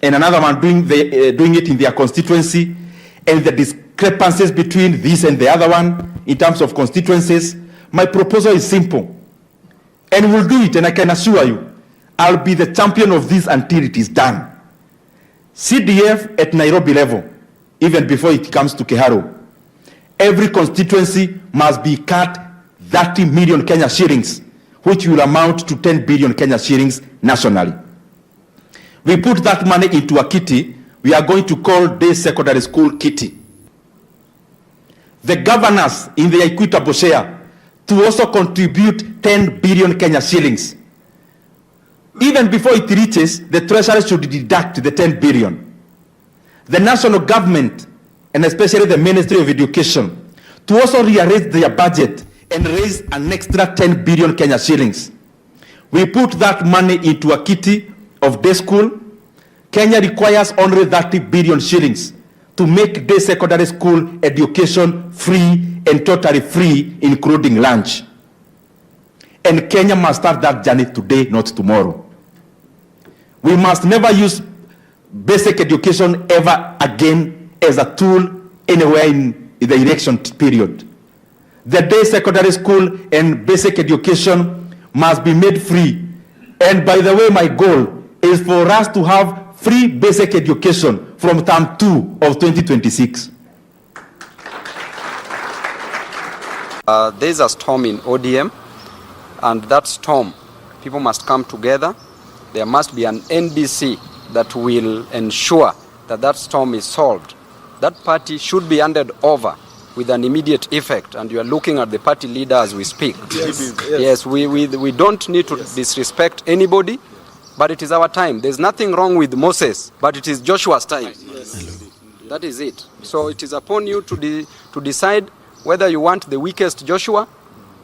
and another one doing it in their constituency, and the discrepancies between this and the other one in terms of constituencies, my proposal is simple. And we'll do it, and I can assure you, I'll be the champion of this until it is done. CDF at Nairobi level, even before it comes to Keharu, every constituency must be cut 30 million Kenya shillings, which will amount to 10 billion Kenya shillings nationally. We put that money into a kitty we are going to call Day Secondary School Kitty. The governors in the equitable share to also contribute 10 billion Kenya shillings. Even before it reaches, the treasury should deduct the 10 billion. The national government, and especially the Ministry of Education, to also rearrange their budget and raise an extra 10 billion Kenya shillings. We put that money into a kitty of day school. Kenya requires only 30 billion shillings to make day secondary school education free and totally free, including lunch. And Kenya must start that journey today, not tomorrow. We must never use basic education ever again as a tool anywhere in the election period. The day secondary school and basic education must be made free. And by the way, my goal is for us to have free basic education from term 2 of 2026. There's a storm in ODM, and that storm, people must come together. There must be an NDC that will ensure that that storm is solved. That party should be handed over with an immediate effect, and you are looking at the party leader as we speak. Yes, we don't need to disrespect anybody, but it is our time. There's nothing wrong with Moses, but it is Joshua's time. That is it. So it is upon you to decide whether you want the weakest Joshua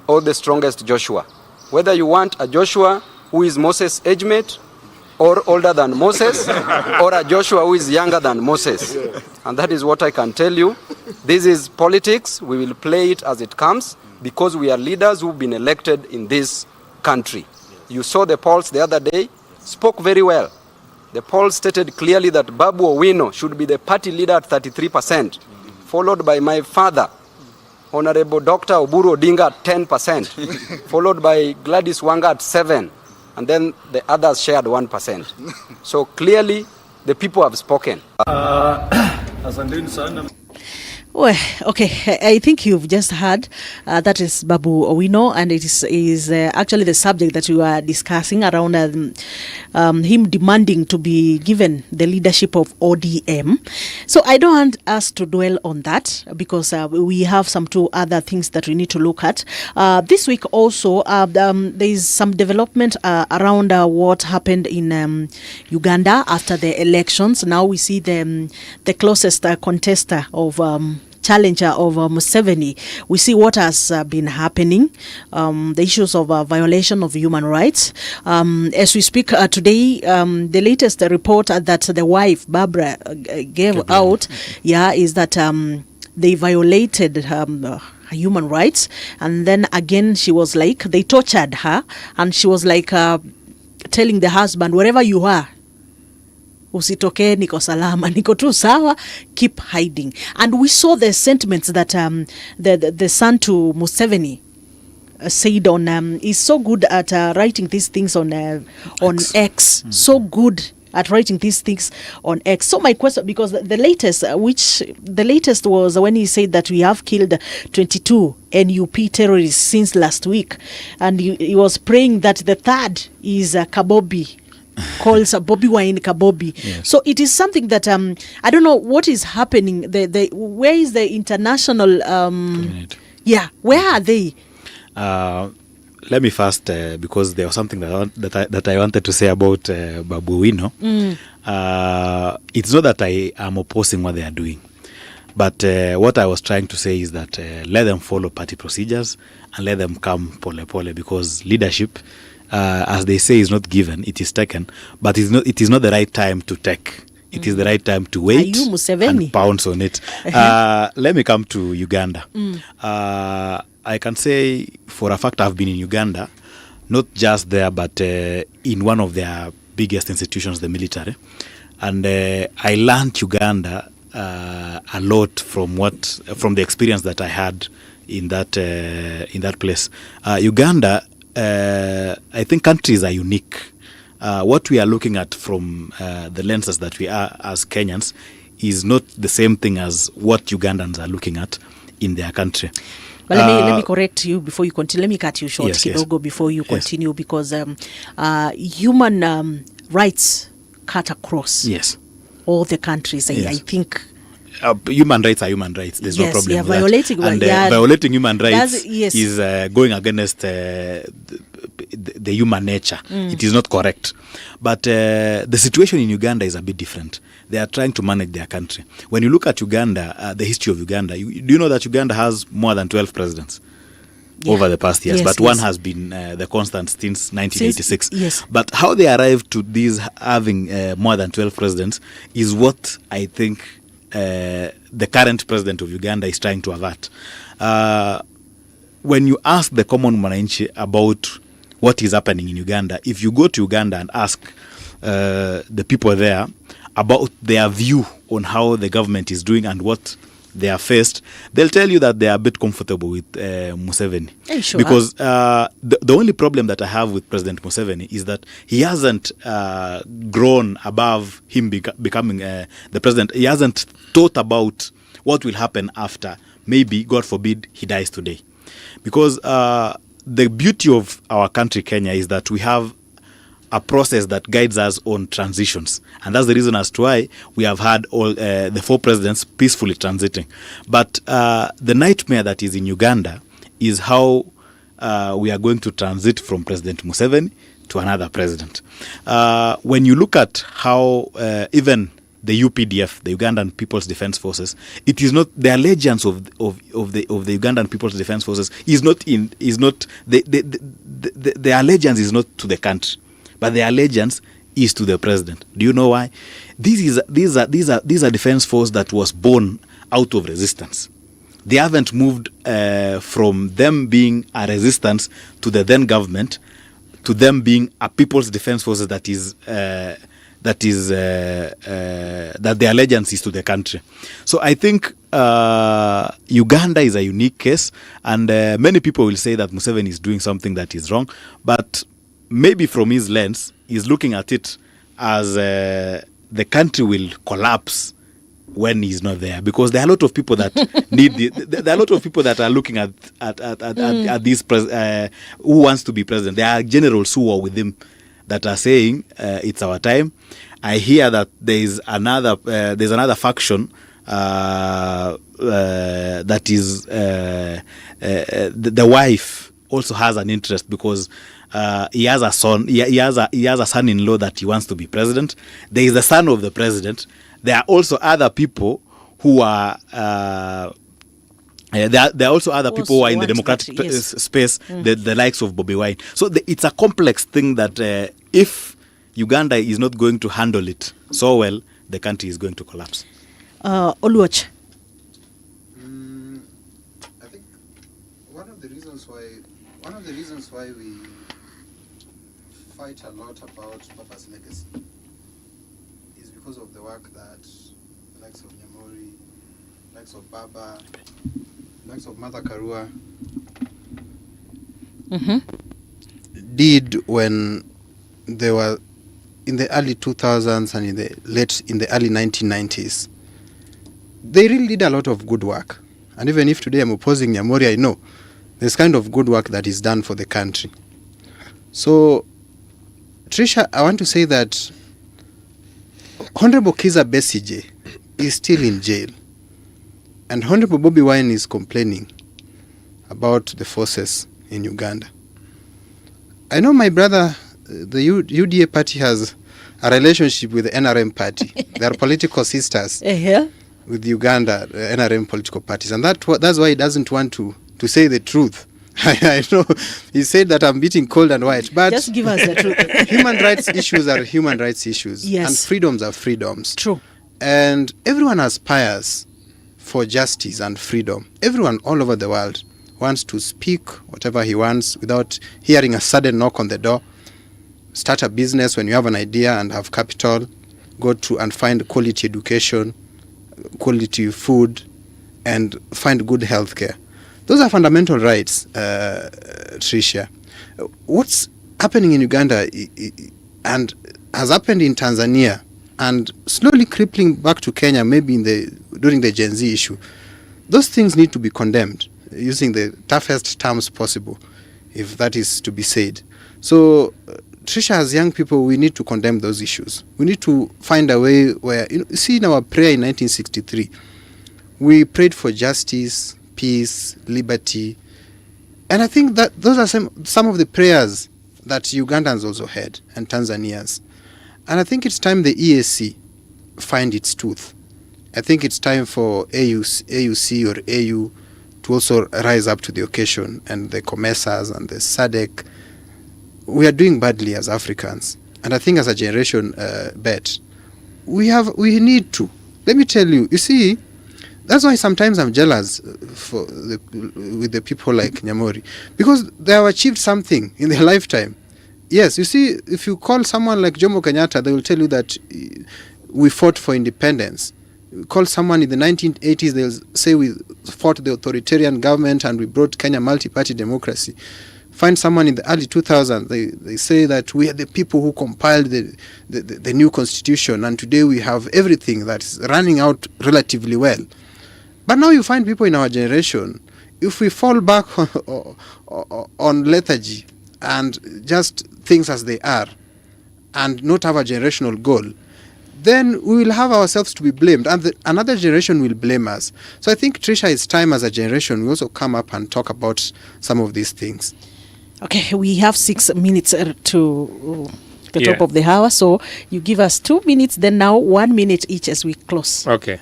or the strongest Joshua. Whether you want a Joshua who is Moses' age mate, or older than Moses, or a Joshua who is younger than Moses. And that is what I can tell you. This is politics. We will play it as it comes because we are leaders who've been elected in this country. You saw the polls the other day, spoke very well. The polls stated clearly that Babu Owino should be the party leader at 33%, followed by my father, Honorable Dr. Oburu Odinga at 10%, followed by Gladys Wanga at 7%. And then the others shared 1%. So clearly, the people have spoken. Well, okay, I think you've just heard that is Babu Owino, and it is actually the subject that you are discussing around him demanding to be given the leadership of ODM. So I don't want us to dwell on that because we have some two other things that we need to look at. This week also, there is some development around what happened in Uganda after the elections. Now we see the closest contester of challenger of Museveni. We see what has been happening, the issues of violation of human rights. As we speak today, the latest report that the wife, Barbara, gave out, is that they violated human rights. And then again, she was like, they tortured her, and she was like telling the husband, wherever you are, usitoke, niko salama, niko tu sawa, keep hiding. And we saw the sentiments that the son to Museveni said on, is so good at writing these things on X. So good at writing these things on X. So my question, because the latest was when he said that we have killed 22 NUP terrorists since last week, and he was praying that the third is Kabobi. Calls Bobby Wine Kabobi. Yes. So it is something that I don't know what is happening. Where is the international? Where are they? Let me first, because there was something that I wanted to say about Babu Wino. It's not that I am opposing what they are doing, but what I was trying to say is that let them follow party procedures and let them come pole pole, because leadership, as they say, is not given, it is taken, but it is not the right time to take. It is the right time to wait and pounce on it. Let me come to Uganda. I can say for a fact I've been in Uganda, not just there, but in one of their biggest institutions, the military. And I learned Uganda a lot from the experience that I had in that place. Uganda, I think countries are unique. What we are looking at from the lenses that we are as Kenyans is not the same thing as what Ugandans are looking at in their country. Well, let me correct you before you continue. Let me cut you short, Kidogo, before you continue, because human rights cut across all the countries. I think human rights are human rights. There's no problem with violating that. And violating human rights is going against the human nature. It is not correct. But the situation in Uganda is a bit different. They are trying to manage their country. When you look at Uganda, the history of Uganda, do you know that Uganda has more than 12 presidents over the past years? But one has been the constant since 1986. But how they arrived to these having more than 12 presidents is what I think the current president of Uganda is trying to avert. When you ask the common mwananchi about what is happening in Uganda, if you go to Uganda and ask the people there about their view on how the government is doing and what they are faced, they'll tell you that they are a bit comfortable with Museveni. Sure because the only problem that I have with President Museveni is that he hasn't grown above him becoming the president. He hasn't thought about what will happen after, maybe, God forbid, he dies today. Because the beauty of our country, Kenya, is that we have a process that guides us on transitions. And that's the reason as to why we have had all the 4 presidents peacefully transiting. But the nightmare that is in Uganda is how we are going to transit from President Museveni to another president. When you look at how even the UPDF, the Ugandan People's Defense Forces, it is not the allegiance of the Ugandan People's Defense Forces the allegiance is not to the country, but the allegiance is to the president. Do you know why? These are defense force that was born out of resistance. They haven't moved from them being a resistance to the then government to them being a people's defense forces that the allegiance is to the country. So I think Uganda is a unique case, and many people will say that Museveni is doing something that is wrong, but maybe from his lens, he's looking at it as the country will collapse when he's not there, because there are a lot of people that there are a lot of people that are looking at this who wants to be president. There are generals who are with him that are saying it's our time. I hear that there's another faction that is the wife also has an interest, because he has a son. He has a son-in-law that he wants to be president. There is the son of the president. There are also other people who are. There are also other people who are in the democratic space, the likes of Bobi Wine. So it's a complex thing that if Uganda is not going to handle it so well, the country is going to collapse. Oluoch. I think one of the reasons why we fight a lot about Papa's legacy is because of the work that the likes of Nyamori, likes of Baba, likes of Martha Karua did when they were in the early 2000s and in the early 1990s, they really did a lot of good work. And even if today I'm opposing Nyamori, I know there's kind of good work that is done for the country. So, Tricia, I want to say that Honorable Kizza Besigye is still in jail. And Honorable Bobi Wine is complaining about the forces in Uganda. I know my brother, the UDA party, has a relationship with the NRM party. They are political sisters with Uganda, NRM political parties. And that's why he doesn't want to say the truth. I know he said that I'm beating cold and white, but just give us the truth. Human rights issues are human rights issues, yes. And freedoms are freedoms. True. And everyone aspires for justice and freedom. Everyone all over the world wants to speak whatever he wants without hearing a sudden knock on the door. Start a business when you have an idea and have capital. Go to and find quality education, quality food, and find good health care. Those are fundamental rights, Tricia. What's happening in Uganda and has happened in Tanzania and slowly crippling back to Kenya, maybe during the Gen Z issue, those things need to be condemned using the toughest terms possible, if that is to be said. So, Tricia, as young people, we need to condemn those issues. We need to find a way where, see, in our prayer in 1963, we prayed for justice, peace, liberty. And I think that those are some of the prayers that Ugandans also had and Tanzanians. And I think it's time the EAC find its tooth. I think it's time for AUC or AU to also rise up to the occasion, and the COMESAs and the SADC. We are doing badly as Africans. And I think as a generation bet, we need to. Let me tell you, you see, that's why sometimes I'm jealous with the people like Nyamori, because they have achieved something in their lifetime. Yes, you see, if you call someone like Jomo Kenyatta, they will tell you that we fought for independence. You call someone in the 1980s, they'll say we fought the authoritarian government and we brought Kenya multi-party democracy. Find someone in the early 2000s, they say that we are the people who compiled the new constitution, and today we have everything that's running out relatively well. But now you find people in our generation, if we fall back on lethargy and just things as they are and not have a generational goal, then we will have ourselves to be blamed, and another generation will blame us. So I think, Tricia, it's time as a generation we also come up and talk about some of these things. Okay, we have 6 minutes to the top of the hour, so you give us 2 minutes, then now 1 minute each as we close. Okay.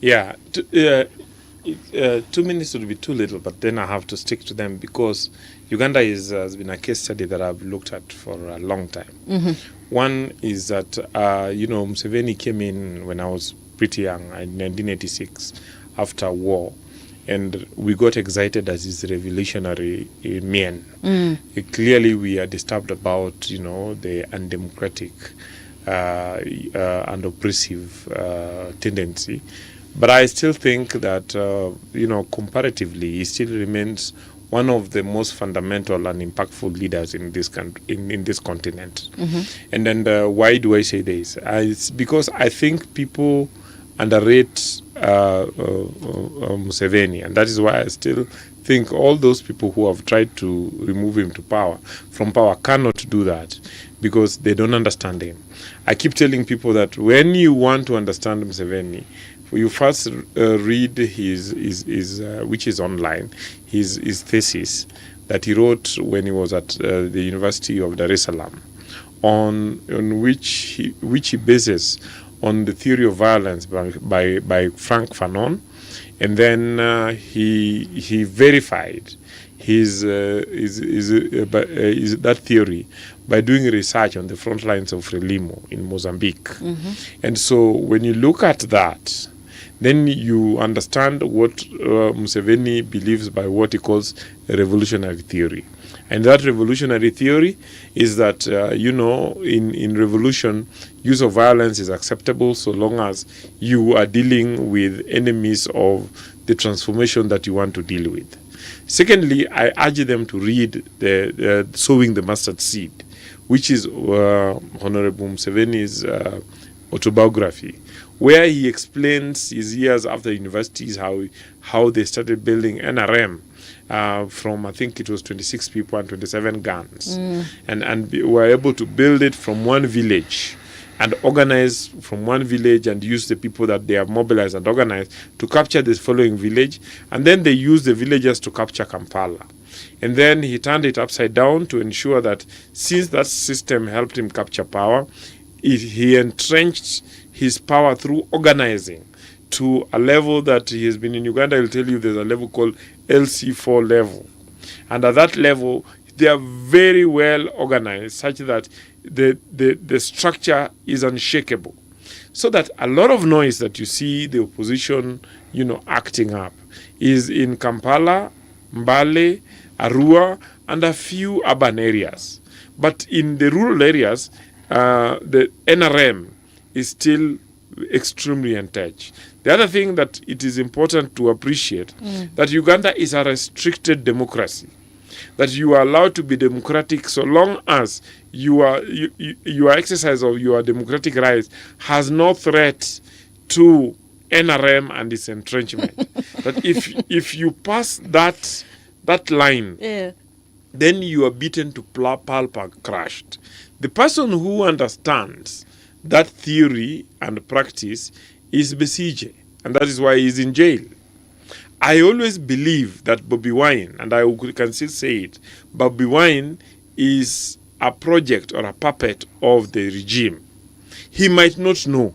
Yeah. 2 minutes would be too little, but then I have to stick to them because Uganda has been a case study that I've looked at for a long time. Mm-hmm. One is that, Museveni came in when I was pretty young, in 1986, after war, and we got excited as his revolutionary men. Clearly, we are disturbed about, the undemocratic and oppressive tendency. But I still think that, comparatively, he still remains one of the most fundamental and impactful leaders in this country, in this continent. Mm-hmm. And then why do I say this? It's because I think people underrate Museveni, and that is why I still think all those people who have tried to remove him from power cannot do that because they don't understand him. I keep telling people that when you want to understand Museveni, you first read his which is online, his thesis that he wrote when he was at the University of Dar es Salaam, on which he bases on the theory of violence by Frank Fanon, and then he verified his that theory by doing research on the front lines of Frelimo in Mozambique. Mm-hmm. And so when you look at that, then you understand what Museveni believes by what he calls a revolutionary theory. And that revolutionary theory is that, in revolution, use of violence is acceptable so long as you are dealing with enemies of the transformation that you want to deal with. Secondly, I urge them to read the Sowing the Mustard Seed, which is Honorable Museveni's autobiography, where he explains his years after universities, how they started building NRM from, I think it was 26 people and 27 guns, and were able to build it from one village and organize from one village and use the people that they have mobilized and organized to capture this following village, and then they use the villagers to capture Kampala. And then he turned it upside down to ensure that since that system helped him capture power, he entrenched his power through organizing to a level that he has been in Uganda. He'll tell you there's a level called LC4 level. And at that level, they are very well organized such that the structure is unshakable. So that a lot of noise that you see the opposition, acting up is in Kampala, Mbale, Arua, and a few urban areas. But in the rural areas, the NRM is still extremely untouched. The other thing that it is important to appreciate, that Uganda is a restricted democracy, that you are allowed to be democratic so long as your exercise of your democratic rights has no threat to NRM and its entrenchment. That if you pass that line, then you are beaten to pulp and crushed. The person who understands that theory and practice is Besigye, and that is why he's in jail. I always believe that Bobi Wine, and I can still say it, Bobi Wine is a project or a puppet of the regime. He might not know,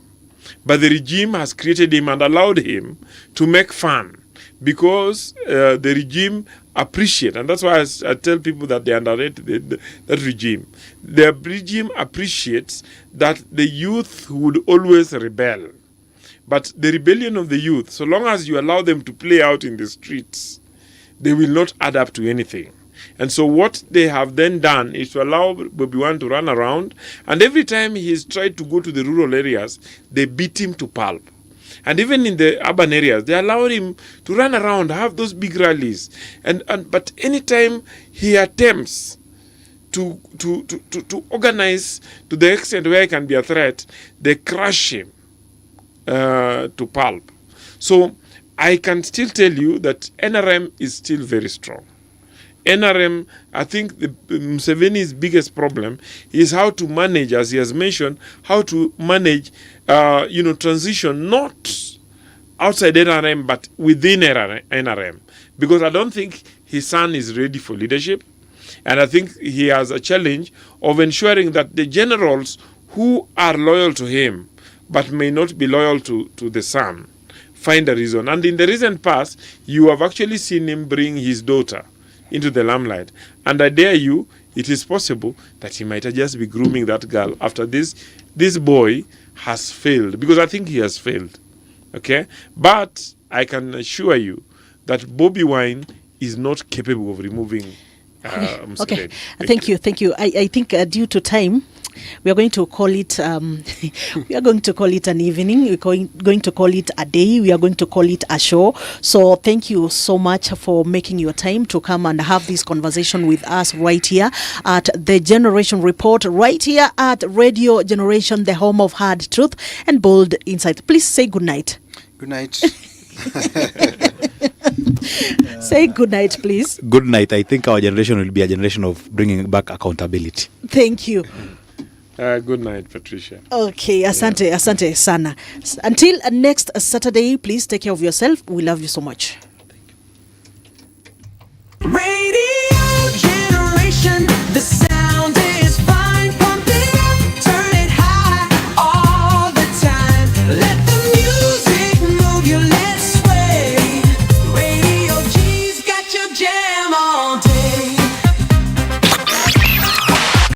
but the regime has created him and allowed him to make fun because the regime appreciate, and that's why I tell people that they underrate that regime. The regime appreciates that the youth would always rebel. But the rebellion of the youth, so long as you allow them to play out in the streets, they will not add up to anything. And so what they have then done is to allow Bobi Wine to run around, and every time he's tried to go to the rural areas, they beat him to pulp. And even in the urban areas, they allow him to run around, have those big rallies. But anytime he attempts to organize to the extent where he can be a threat, they crush him to pulp. So I can still tell you that NRM is still very strong. NRM, I think Museveni's biggest problem is how to manage, as he has mentioned, how to manage, transition not outside NRM but within NRM. Because I don't think his son is ready for leadership. And I think he has a challenge of ensuring that the generals who are loyal to him but may not be loyal to the son find a reason. And in the recent past, you have actually seen him bring his daughter into the limelight. And I dare you, it is possible that he might just be grooming that girl after this boy has failed, because I think he has failed. Okay? But I can assure you that Bobi Wine is not capable of removing Museveni. Okay. Thank you. I think due to time, we are going to call it we are going to call it an evening. We're going to call it a day. We are going to call it a show. So thank you so much for making your time to come and have this conversation with us right here at the Generation Report, right here at Radio Generation, the home of hard truth and bold insight. Please say good night. Good night. Say good night, please. Good night. I think our generation will be a generation of bringing back accountability. Thank you. Good night, Patricia. Okay, asante sana. Until next Saturday, please take care of yourself. We love you so much. Radio Generation, the sound is fine. Pump it up, turn it high all the time. Let the music move you, let's sway. Radio G's got your jam on.